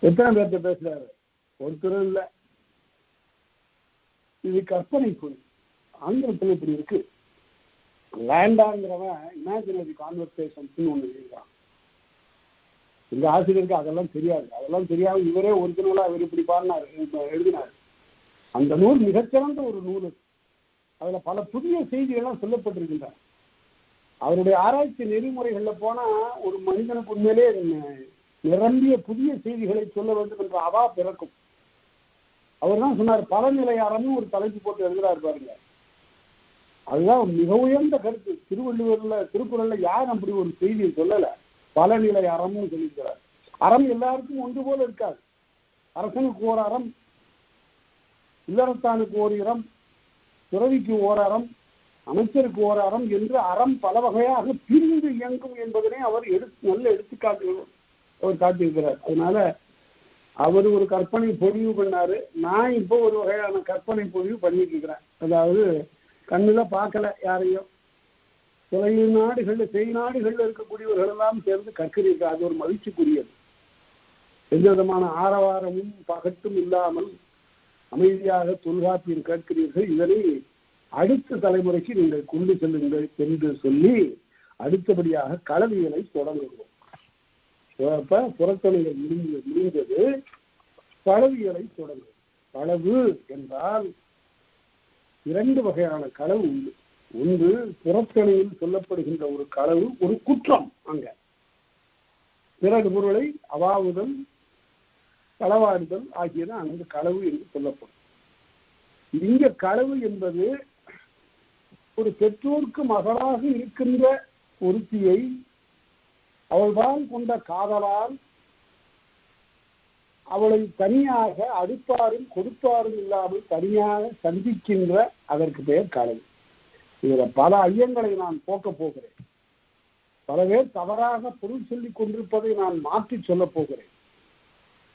எத்தனை பேர்த்த பேசுறாரு? ஒருத்தரும் இல்லை. இது கற்பனை பொருள். ஆங்கிலத்தில் இப்படி இருக்கு. லேண்டாங்கிறவன் இமேஜினரி கான்வர்சேஷன்ஸ் ஒண்ணு எழுதுறான். எங்க ஆசிரியருக்கு அதெல்லாம் தெரியாது. அதெல்லாம் தெரியாம இவரே ஒரிஜினலா அவர் இப்படி பாடினார், எழுதினார். அந்த நூல் மிகச்சிறந்த ஒரு நூல். அதுல பல புதிய செய்திகள்லாம் சொல்லப்பட்டிருக்கின்றன. அவருடைய ஆராய்ச்சி நெறிமுறைகள்ல போனா ஒரு மனிதனுக்கு உண்மையிலே நிரம்பிய புதிய செய்திகளை சொல்ல வேண்டும் என்ற அவா பிறக்கும். அவர் தான் சொன்னார், பலநிலை அறம்னு ஒரு தலைப்பு போட்டு எழுதுறாரு பாருங்க. அதுதான் மிக உயர்ந்த கருத்து. திருக்குறள்ல யாரும் அப்படி ஒரு செய்தியை சொல்லல. பலநிலை அறம்னு சொல்லியிருக்கிறார். அறம் எல்லாருக்கும் ஒன்று போல இருக்காது. அரசனுக்கு ஓர் அறம், இல்லறத்தானுக்கு ஓர் இறம், துறவிக்கு ஓர் அறம், அமைச்சருக்கு ஓர் அறம் என்று அறம் பல வகையாக பிரிந்து இயங்கும் என்பதனை அவர் நல்ல எடுத்துக்காட்டு அவர் காட்டியிருக்கிறார். அதனால அவர் ஒரு கற்பனை பொழிவு பண்ணாரு. நான் இப்போ ஒரு வகையான கற்பனை பொழிவு பண்ணிட்டு இருக்கிறேன். அதாவது கண்ணுல பார்க்கல யாரையும், நாடுகள்ல இருக்கக்கூடியவர்கள் எல்லாம் சேர்ந்து கற்கிறீர்கள். அது ஒரு மகிழ்ச்சிக்குரியது. எந்த விதமான ஆரவாரமும் பகட்டும் இல்லாமல் அமைதியாக தொல்காப்பியம் கேட்கிறீர்கள். இதனை அடுத்த தலைமுறைக்கு நீங்கள் கொண்டு செல்லுங்கள் என்று சொல்லி அடுத்தபடியாக களவியலை தொடங்குகிறோம். இப்ப புறத்தொழிலை முடிந்தது, களவியலை தொடங்கும். களவு என்றால் இரண்டு வகையான களவு உண்டு. ஒன்று புறத்தொழிலில் சொல்லப்படுகின்ற ஒரு களவு, ஒரு குற்றம். அங்க பிறகு பொருளை அவாவுதல், களவாடுதல் ஆகியன அங்கு களவு என்று சொல்லப்படும். இங்க களவு என்பது ஒரு பெற்றோருக்கு மகளாக இருக்கின்ற ஒருத்தியை அவள்தான் கொண்ட காதலால் அவளை தனியாக அடுப்பாரும் கொடுப்பாரும் இல்லாமல் தனியாக சந்திக்கின்ற அதற்கு பெயர் களவு. இதுல பல ஐயங்களை நான் போக்கப் போகிறேன். பல பேர் தவறாக பொருள் சொல்லிக் கொண்டிருப்பதை நான் மாற்றி சொல்ல போகிறேன்.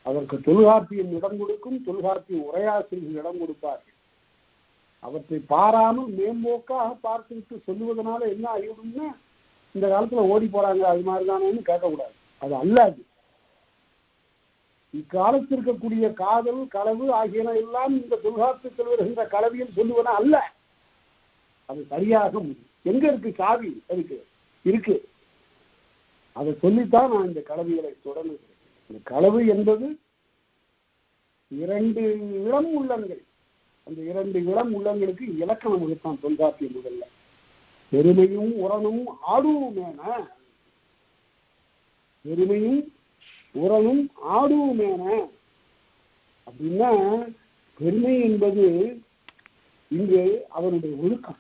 அதற்கு தொல்காப்பியம் இடம் கொடுக்கும், தொல்காப்பிய உரையாசிரியர்கள் இடம் கொடுப்பார்கள். அவற்றை பாராமல் மேம்போக்காக பார்த்துவிட்டு சொல்லுவதனால என்ன ஆகிடும்னா, இந்த காலத்துல ஓடி போறாங்க அது மாதிரிதானு கேட்கக்கூடாது. அது அல்லாது. இக்காலத்தில் இருக்கக்கூடிய காதல், களவு ஆகியன எல்லாம் இந்த தொல்காப்பியத்தில் வருகின்ற களவியில் சொல்லுவன அல்ல. அது சரியாக எங்க இருக்கு சாவி? இருக்கு. அதை சொல்லித்தான் நான் இந்த களவியலை தொடங்குகிறேன். இந்த களவு என்பது இரண்டு இளம் உள்ளங்கள். அந்த இரண்டு இளம் உள்ளங்களுக்கு இலக்கணம் வகுத்தான் தொல்காப்பியம். முதல்ல பெருமையும் உரனும் ஆடுவுமேன, பெருமையும் உரனும் ஆடுவுமேன அப்படின்னா, பெருமை என்பது இங்கு அவனுடைய ஒழுக்கம்.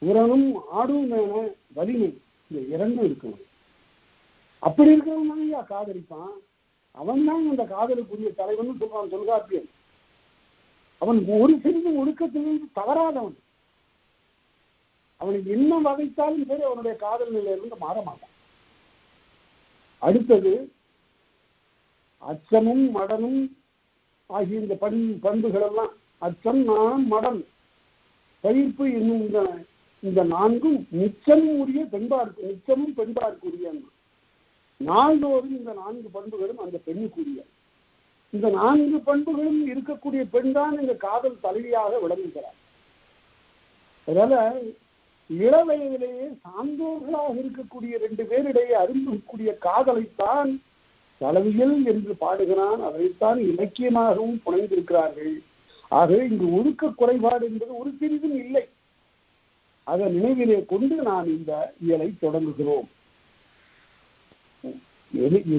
உரனும் ஆடுவுமேன வலிமை. இந்த இரண்டும் இருக்கணும். அப்படி இருக்கிறவன் தான் காதலிப்பான். அவன் தான் அந்த காதலுக்குரிய தலைவன் சொல்றான் தொல்காப்பியன். அவன் ஒரு சிறிது ஒழுக்கத்திலிருந்து தவறாதவன். அவனுக்கு என்ன வகைத்தாலும் சரி அவனுடைய காதல் நிலையிலிருந்து மாற மாட்டான். அடுத்தது அச்சமும் மடனும் ஆகிய இந்த பண்புகள் எல்லாம், அச்சம் நாணம் மடன் பயிர்ப்பு என்னும் இந்த நான்கும் நிச்சமும் உரிய பெண்பார்க்கு, நிச்சமும் பெண்பார்க்குரிய. நாள்தோறும் இந்த 4 பண்புகளும் அந்த பெண்ணுக்குரிய. இந்த 4 பண்புகளும் இருக்கக்கூடிய பெண் தான் இந்த காதல் தலைவியாக விளங்குகிறார். அதனால இளவயதிலேயே சான்றோர்களாக இருக்கக்கூடிய 2 பேரிடையே அரும்பக்கூடிய காதலைத்தான் தலைவியல் என்று பாடுகிறான். அதைத்தான் இலக்கியமாகவும் புனைந்திருக்கிறார்கள். ஆகவே இங்கு ஒழுக்க குறைபாடு என்பது ஒரு சிறிதும் இல்லை. அதை நினைவிலே கொண்டு நான் இந்த இயலை தொடங்குகிறோம்.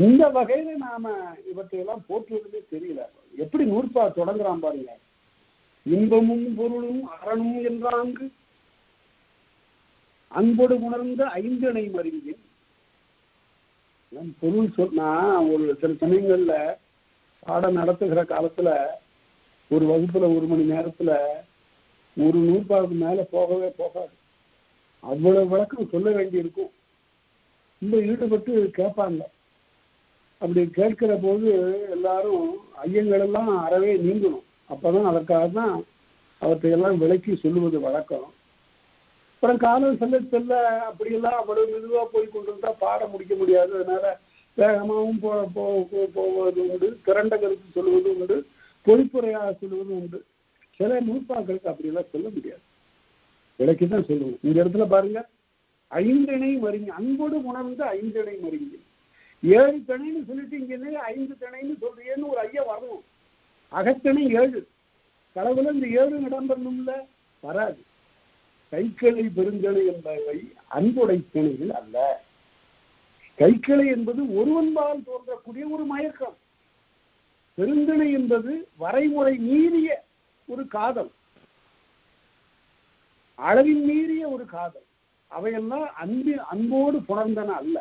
எந்த வகையில நாம இவற்றையெல்லாம் போற்றுவதே தெரியல. எப்படி நூற்பா தொடங்குறான் பாருங்க. இன்பமும் பொருளும் அரணும் என்றாங்கு அன்போடு உணர்ந்த 5 அணை மருங்கின். பொருள் சொன்னா ஒரு சில சமயங்கள்ல பாடம் நடத்துகிற காலத்துல ஒரு வகுப்புல 1 மணி நேரத்துல ஒரு நூற்பாவுக்கு மேல போகவே போகாது. அவ்வளவு விளக்கம் சொல்ல வேண்டி இருக்கும். ரொம்ப ஈடுபட்டு கேட்பாங்க. அப்படி கேட்கிற போது எல்லாரும் ஐயங்கள் எல்லாம் அறவே நீங்கணும். அப்பதான் அதற்காக தான் அவற்றையெல்லாம் விளக்கி சொல்லுவது வழக்கம். அப்புறம் காலம் செல்ல செல்ல அப்படியெல்லாம் அவ்வளவு மெதுவாக போய் கொண்டிருந்தா பாட முடிக்க முடியாது. அதனால வேகமாகவும் போவது உண்டு, திரண்ட கருத்து சொல்லுவது உண்டு, பொய்ப்புரையாக சொல்லுவது உண்டு. சில நூற்பாக்களுக்கு அப்படியெல்லாம் சொல்ல முடியாது, விளக்கி தான் சொல்லுவோம். இந்த இடத்துல பாருங்க, 5 அணை மருங்கி, அன்போடு உணர்ந்த 5 அணை மருங்கி. 7 திணைன்னு சொல்லிட்டு இங்க என்ன 5 திணைன்னு சொல்றீங்கன்னு ஒரு ஐயா வரணும். அகத்திணை 7, கடவுள இந்த 7 இடம்பெறணும்ல, வராது. கைக்கிளை பெருங்கிளை என்பவை அன்புடை திணைகள் அல்ல. கைக்கிளை என்பது ஒருவன்பால் தோன்றக்கூடிய ஒரு மயக்கம். பெருந்திணை என்பது வரைமுறை மீறிய ஒரு காதல், அளவின் மீறிய ஒரு காதல். அவையெல்லாம் அன்போடு புணர்ந்தன அல்ல.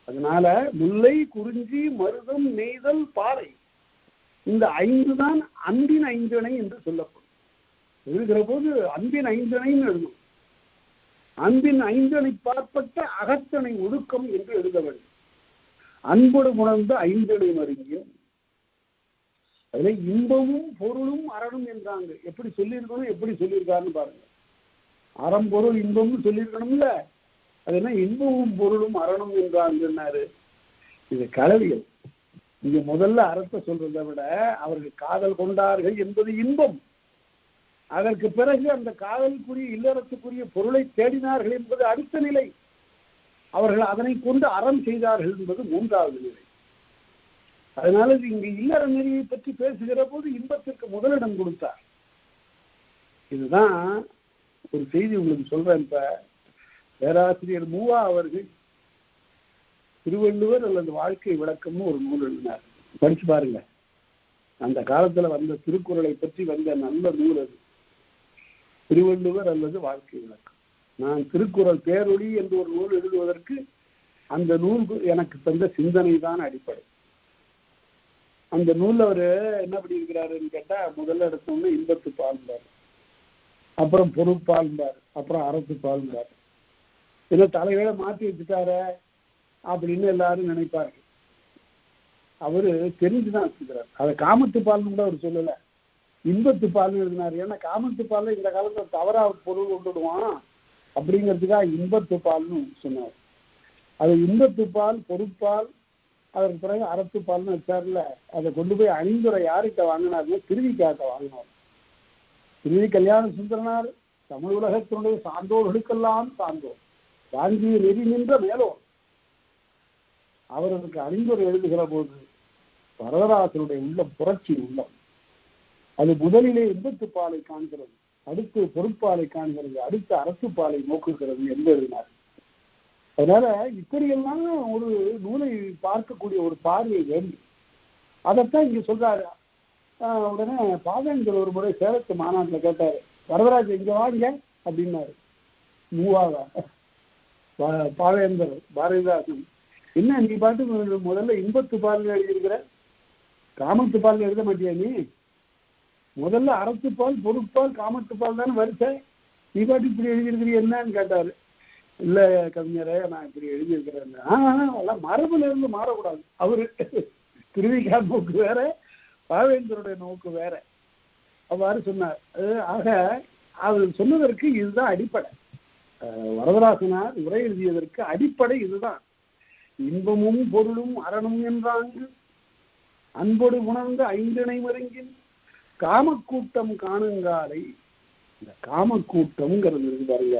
அதனால முல்லை, குறிஞ்சி, மருதம், நெய்தல், பாறை, இந்த 5 தான் அன்பின் 5 அணை என்று சொல்லப்படும். எழுதுகிற போது அன்பின் 5 அணைன்னு எழுதணும். அன்பின் 5 அணை பார்ப்பட்ட அகத்தணை ஒழுக்கம் என்று எழுத வேண்டும். அன்போடு உணர்ந்த 5 அணை மருங்கிய. அதுல இன்பமும் பொருளும் அரணும் என்றாங்க. எப்படி சொல்லியிருக்கணும், எப்படி சொல்லியிருக்காருன்னு பாருங்க. அறம்பொருள் இன்பமும் சொல்லியிருக்கணும்ல, அது என்ன இன்பமும் பொருளும் அரணும் என்றாங்கன்னாரு. இது கலவியல். இங்க முதல்ல அறத்தை சொல்றதை விட அவர்கள் காதல் கொண்டார்கள் என்பது இன்பம். அதற்கு பிறகு அந்த காதலுக்குரிய இல்லறத்துக்குரிய பொருளை தேடினார்கள் என்பது அடுத்த நிலை. அவர்கள் அதனை கொண்டு அறம் செய்தார்கள் என்பது 3வது நிலை. அதனால இங்கு இல்லற நெறியை பற்றி பேசுகிற போது இன்பத்திற்கு முதலிடம் கொடுத்தார். இதுதான் ஒரு செய்தி உங்களுக்கு சொல்றேன். இப்ப பேராசிரியர் மூவா அவர்கள் திருவள்ளுவர் அல்லது வாழ்க்கை விளக்கம்னு ஒரு நூல் எழுதினார். படிச்சு பாருங்க. அந்த காலத்துல வந்த திருக்குறளை பற்றி வந்த நல்ல நூல் அது, திருவள்ளுவர் அல்லது வாழ்க்கை விளக்கம். நான் திருக்குறள் பேரொளி என்று ஒரு நூல் எழுதுவதற்கு அந்த நூல் எனக்கு தந்த சிந்தனை தான் அடிப்படை. அந்த நூல்ல அவரு என்ன பண்ணியிருக்கிறாருன்னு கேட்டா, முதல்ல எடுத்தோம்னா இன்பத்து பால்பார், அப்புறம் பொருட்பால்பார், அப்புறம் அறத்து பால்பார். இதை தலைகளை மாற்றி வச்சுட்டார அப்படின்னு எல்லாரும் நினைப்பார்கள். அவரு தெரிஞ்சுதான் வச்சுக்கிறார். அதை காமத்து பால்னு கூட அவர் சொல்லலை, இன்பத்து பால்னு எழுதினார். ஏன்னா காமத்து பால் இந்த காலத்துல தவறா பொருள் கொண்டுடுவான் அப்படிங்கிறதுக்காக இன்பத்து பால்னு சொன்னார். அது இன்பத்து பால், பொருட்பால், அதற்கு பிறகு அறத்துப்பால்னு வச்சார்ல. அதை கொண்டு போய் அணிந்துரை யார்கிட்ட வாங்கினார்னா திருவிக்காட்ட வாங்கினார். திருவி கல்யாண சுந்தரனார் தமிழ் உலகத்தினுடைய சான்றோர்களுக்கெல்லாம் சான்றோர், வாங்கிய நெறி நின்ற மேலோர். அவருக்கு அணிந்துரை எழுதுகிற போது வரதராசனுடைய உள்ளம் புரட்சி உள்ளம். அது முதலிலே இன்பத்துப்பாலை காண்கிறது, அடுத்து பொருட்பாலை காண்கிறது, அடுத்து அரசுப்பாலை நோக்குகிறது என்று எழுதினார். அதனால இப்படியெல்லாம் ஒரு நூலை பார்க்கக்கூடிய ஒரு பார்வை வேண்டும். அதைத்தான் இங்க சொல்றாரு. உடனே பாவேந்தர் ஒரு முறை சேலத்து மாநாட்டில் கேட்டாரு, வரதராஜ் இங்க வாங்க அப்படின்னாரு. மூவாவா பாவேந்தர் பாரதிதாசன், என்ன நீ பாட்டு முதல்ல இன்பத்து பால் எழுதியிருக்கிற, காமத்து பால் எழுத மாட்டியா நீ? முதல்ல அறத்துப்பால் பொருட்பால் காமத்துப்பால் தானே வரிசை, நீ பாட்டு இப்படி எழுதியிருக்கிறீ என்னன்னு கேட்டாரு. இல்லை கவிஞரே நான் இப்படி எழுதியிருக்கிறேன். அதெல்லாம் மரபுல இருந்து மாறக்கூடாது. அவரு திருவிக்கா நோக்கு வேற, பாவேந்தருடைய நோக்கு வேற. அவ்வாறு சொன்னார். ஆக அவர் சொன்னதற்கு இதுதான் அடிப்படை. வரதராசனார் உரை எழுதியதற்கு அடிப்படை இதுதான். இன்பமும் பொருளும் அறனும் என்றாங்கு அன்போடு உணர்ந்த ஐந்திணை மருங்கின் காமக்கூட்டம் காணுங்காலை. இந்த காமக்கூட்டம்ங்கிறது இருக்கு பாருங்க,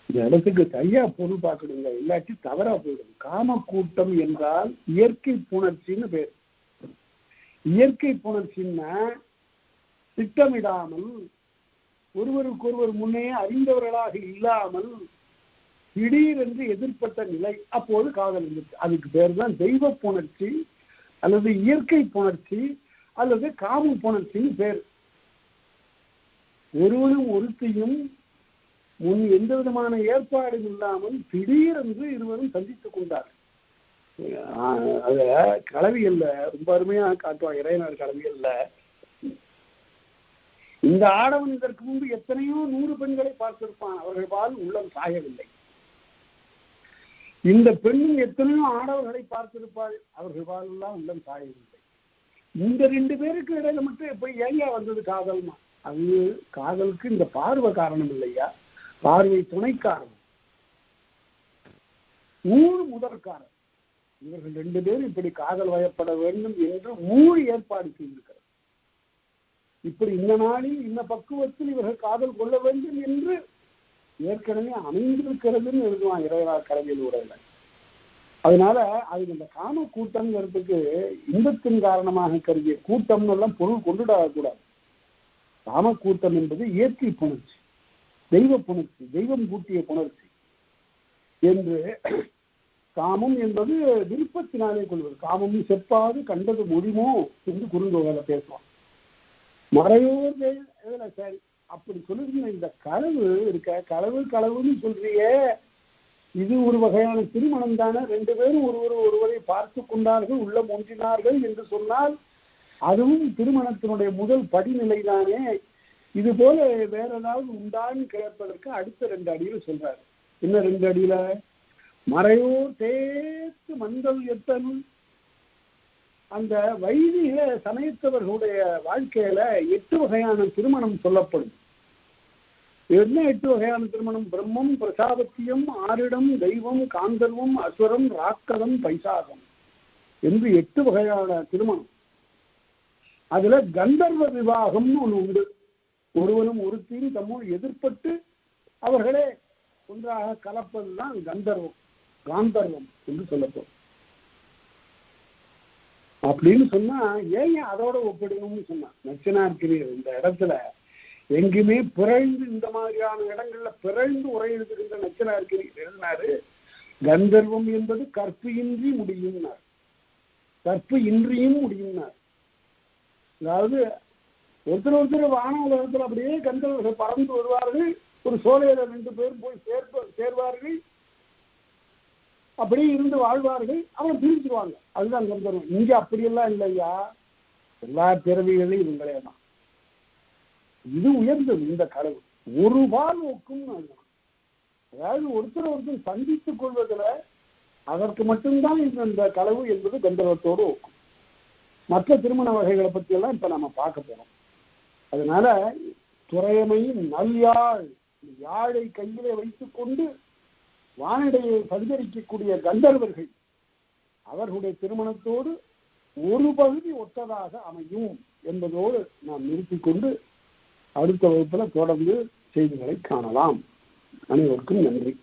இந்த இடத்துக்கு சரியா பொருள் பார்க்கணுங்க, இல்லாட்டி தவறா போயிடும். காமக்கூட்டம் என்றால் இயற்கை புணர்ச்சின்னு பேர். இயற்கை புணர்ச்சின்னா திட்டமிடாமல், ஒருவருக்கொருவர் முன்னே அறிந்தவர்களாக இல்லாமல் திடீரென்று எதிர்ப்பட்ட நிலை, அப்போது காதல் இருந்துச்சு. அதுக்கு பேர் தான் தெய்வ புணர்ச்சி அல்லது இயற்கை புணர்ச்சி அல்லது காம புணர்ச்சின்னு பேர். ஒருவரும் ஒருத்தையும் முன் எந்த விதமான ஏற்பாடும் இல்லாமல் திடீரென்று இருவரும் சந்தித்துக் கொண்டார். அத கலவியல்ல ரொம்ப அருமையாக காட்டுவாங்க இறையனார் கலவியல்ல. இந்த ஆடவன் இதற்கு முன்பு எத்தனையோ 100 பெண்களை பார்த்திருப்பான், அவர்கள் பால் உள்ளம் சாயவில்லை. இந்த பெண்ணும் எத்தனையோ ஆடவர்களை பார்த்திருப்பாள், அவர்கள் பால் எல்லாம் உள்ளம் சாயவில்லை. இந்த 2 பேருக்கு இடையில மட்டும் எப்ப ஏங்க வந்தது காதல்மா? அது காதலுக்கு இந்த பார்வை காரணம் இல்லையா, பார்வை துணை காரணம், முதற்காரணம். இவர்கள் 2 பேரும் இப்படி காதல் வயப்பட வேண்டும் என்று ஏற்பாடு செய்திருக்கிறது. இப்படி இந்த நாளில் இந்த பக்குவத்தில் இவர்கள் காதல் கொள்ள வேண்டும் என்று ஏற்கனவே அமைந்திருக்கிறதுன்னு எழுதுவான் இறைவனார் கலவியல் உரையில. அதனால அது இந்த காம கூட்டம்ங்கிறதுக்கு இன்பத்தின் காரணமாக கருதிய கூட்டம்னு எல்லாம் பொருள் கொண்டுடாகக்கூடாது. காம கூட்டம் என்பது இயற்கை புணர்ச்சி, தெய்வ புணர்ச்சி, தெய்வம் கூட்டிய புணர்ச்சி என்று. காமம் என்பது விருப்பத்தினாலே கொள்வது. காமமும் செப்பாது கண்டது முடியுமோ என்று குறுந்தொகையில பேசுவான். மறையோர் சரி அப்படி சொல்லுங்க. இந்த களவு இருக்க, களவுன்னு சொல்றிய, இது ஒரு வகையான திருமணம் தானே. 2 பேரும் ஒருவரை பார்த்து கொண்டார்கள், உள்ளம் ஒன்றினார்கள் என்று சொன்னால் அதுவும் திருமணத்தினுடைய முதல் படிநிலை தானே. இது போல வேற ஏதாவது உண்டான்னு கேட்பதற்கு அடுத்த 2 அடியில சொல்றாரு. என்ன 2 அடியில? மறையோர் தேத்து மந்தல் எத்தனும். அந்த வைதிக சமயத்தவர்களுடைய வாழ்க்கையில 8 வகையான திருமணம் சொல்லப்படும். என்ன 8 வகையான திருமணம்? பிரம்மம், பிரசாபத்தியம், ஆரிடம், தெய்வம், காந்தர்வம், அசுரம், ராக்கதம், பைசாகம் என்று 8 வகையான திருமணம். அதுல கந்தர்வ விவாகம்னு ஒண்ணு உண்டு. ஒருவனும் ஒருத்தையும் தம்முள் எதிர்பட்டு அவர்களே ஒன்றாக கலப்பதுதான் கந்தர்வம், காந்தர்வம் என்று சொல்லப்படும். அப்படின்னு சொன்னா ஏன் அதோட ஒப்பிடணும்னு சொன்னா நச்சினார்க்கிரியர் இந்த இடத்துல எங்குமே பிறழ்ந்து, இந்த மாதிரியான இடங்கள்ல பிறழ்ந்து உரை எழுதுகின்ற நச்சினார்க்கிரியர் எழுதினாரு, கந்தர்வம் என்பது கற்பு இன்றி முடியும்னார், கற்பு இன்றியும் முடியும்னார். அதாவது ஒருத்தர் வான உலகத்தில் அப்படியே கந்தர்வர்கள் பறந்து வருவார்கள், ஒரு சோலையில 2 பேரும் போய் சேர்வார்கள், அப்படியே இருந்து வாழ்வார்கள், அவன் பிரிச்சுருவாங்க. அதுதான் கந்தர்வம். இங்க அப்படியெல்லாம் இல்லையா, எல்லா பிறவிகளையும் இவங்களே தான். இது உயர்ந்தது இந்த களவு. ஒரு பால் ஒக்கும். அதாவது ஒருத்தர் சந்தித்துக் கொள்வதில் அதற்கு மட்டும்தான் இந்த களவு என்பது கந்தர்வத்தோடு ஒக்கும். மற்ற திருமண வகைகளை பற்றி எல்லாம் இப்ப நம்ம பார்க்க போறோம். அதனால துறையமையும் நல்யாழ், யாழை கையிலே வைத்துக் கொண்டு வானிடையை சஞ்சரிக்கக்கூடிய கந்தர்வர்கள் அவர்களுடைய திருமணத்தோடு ஒரு பகுதி ஒத்ததாக அமையும் என்பதோடு நாம் நிறுத்திக் கொண்டு அடுத்த வகுப்புல தொடர்ந்து செய்திகளை காணலாம். அனைவருக்கும் நன்றி.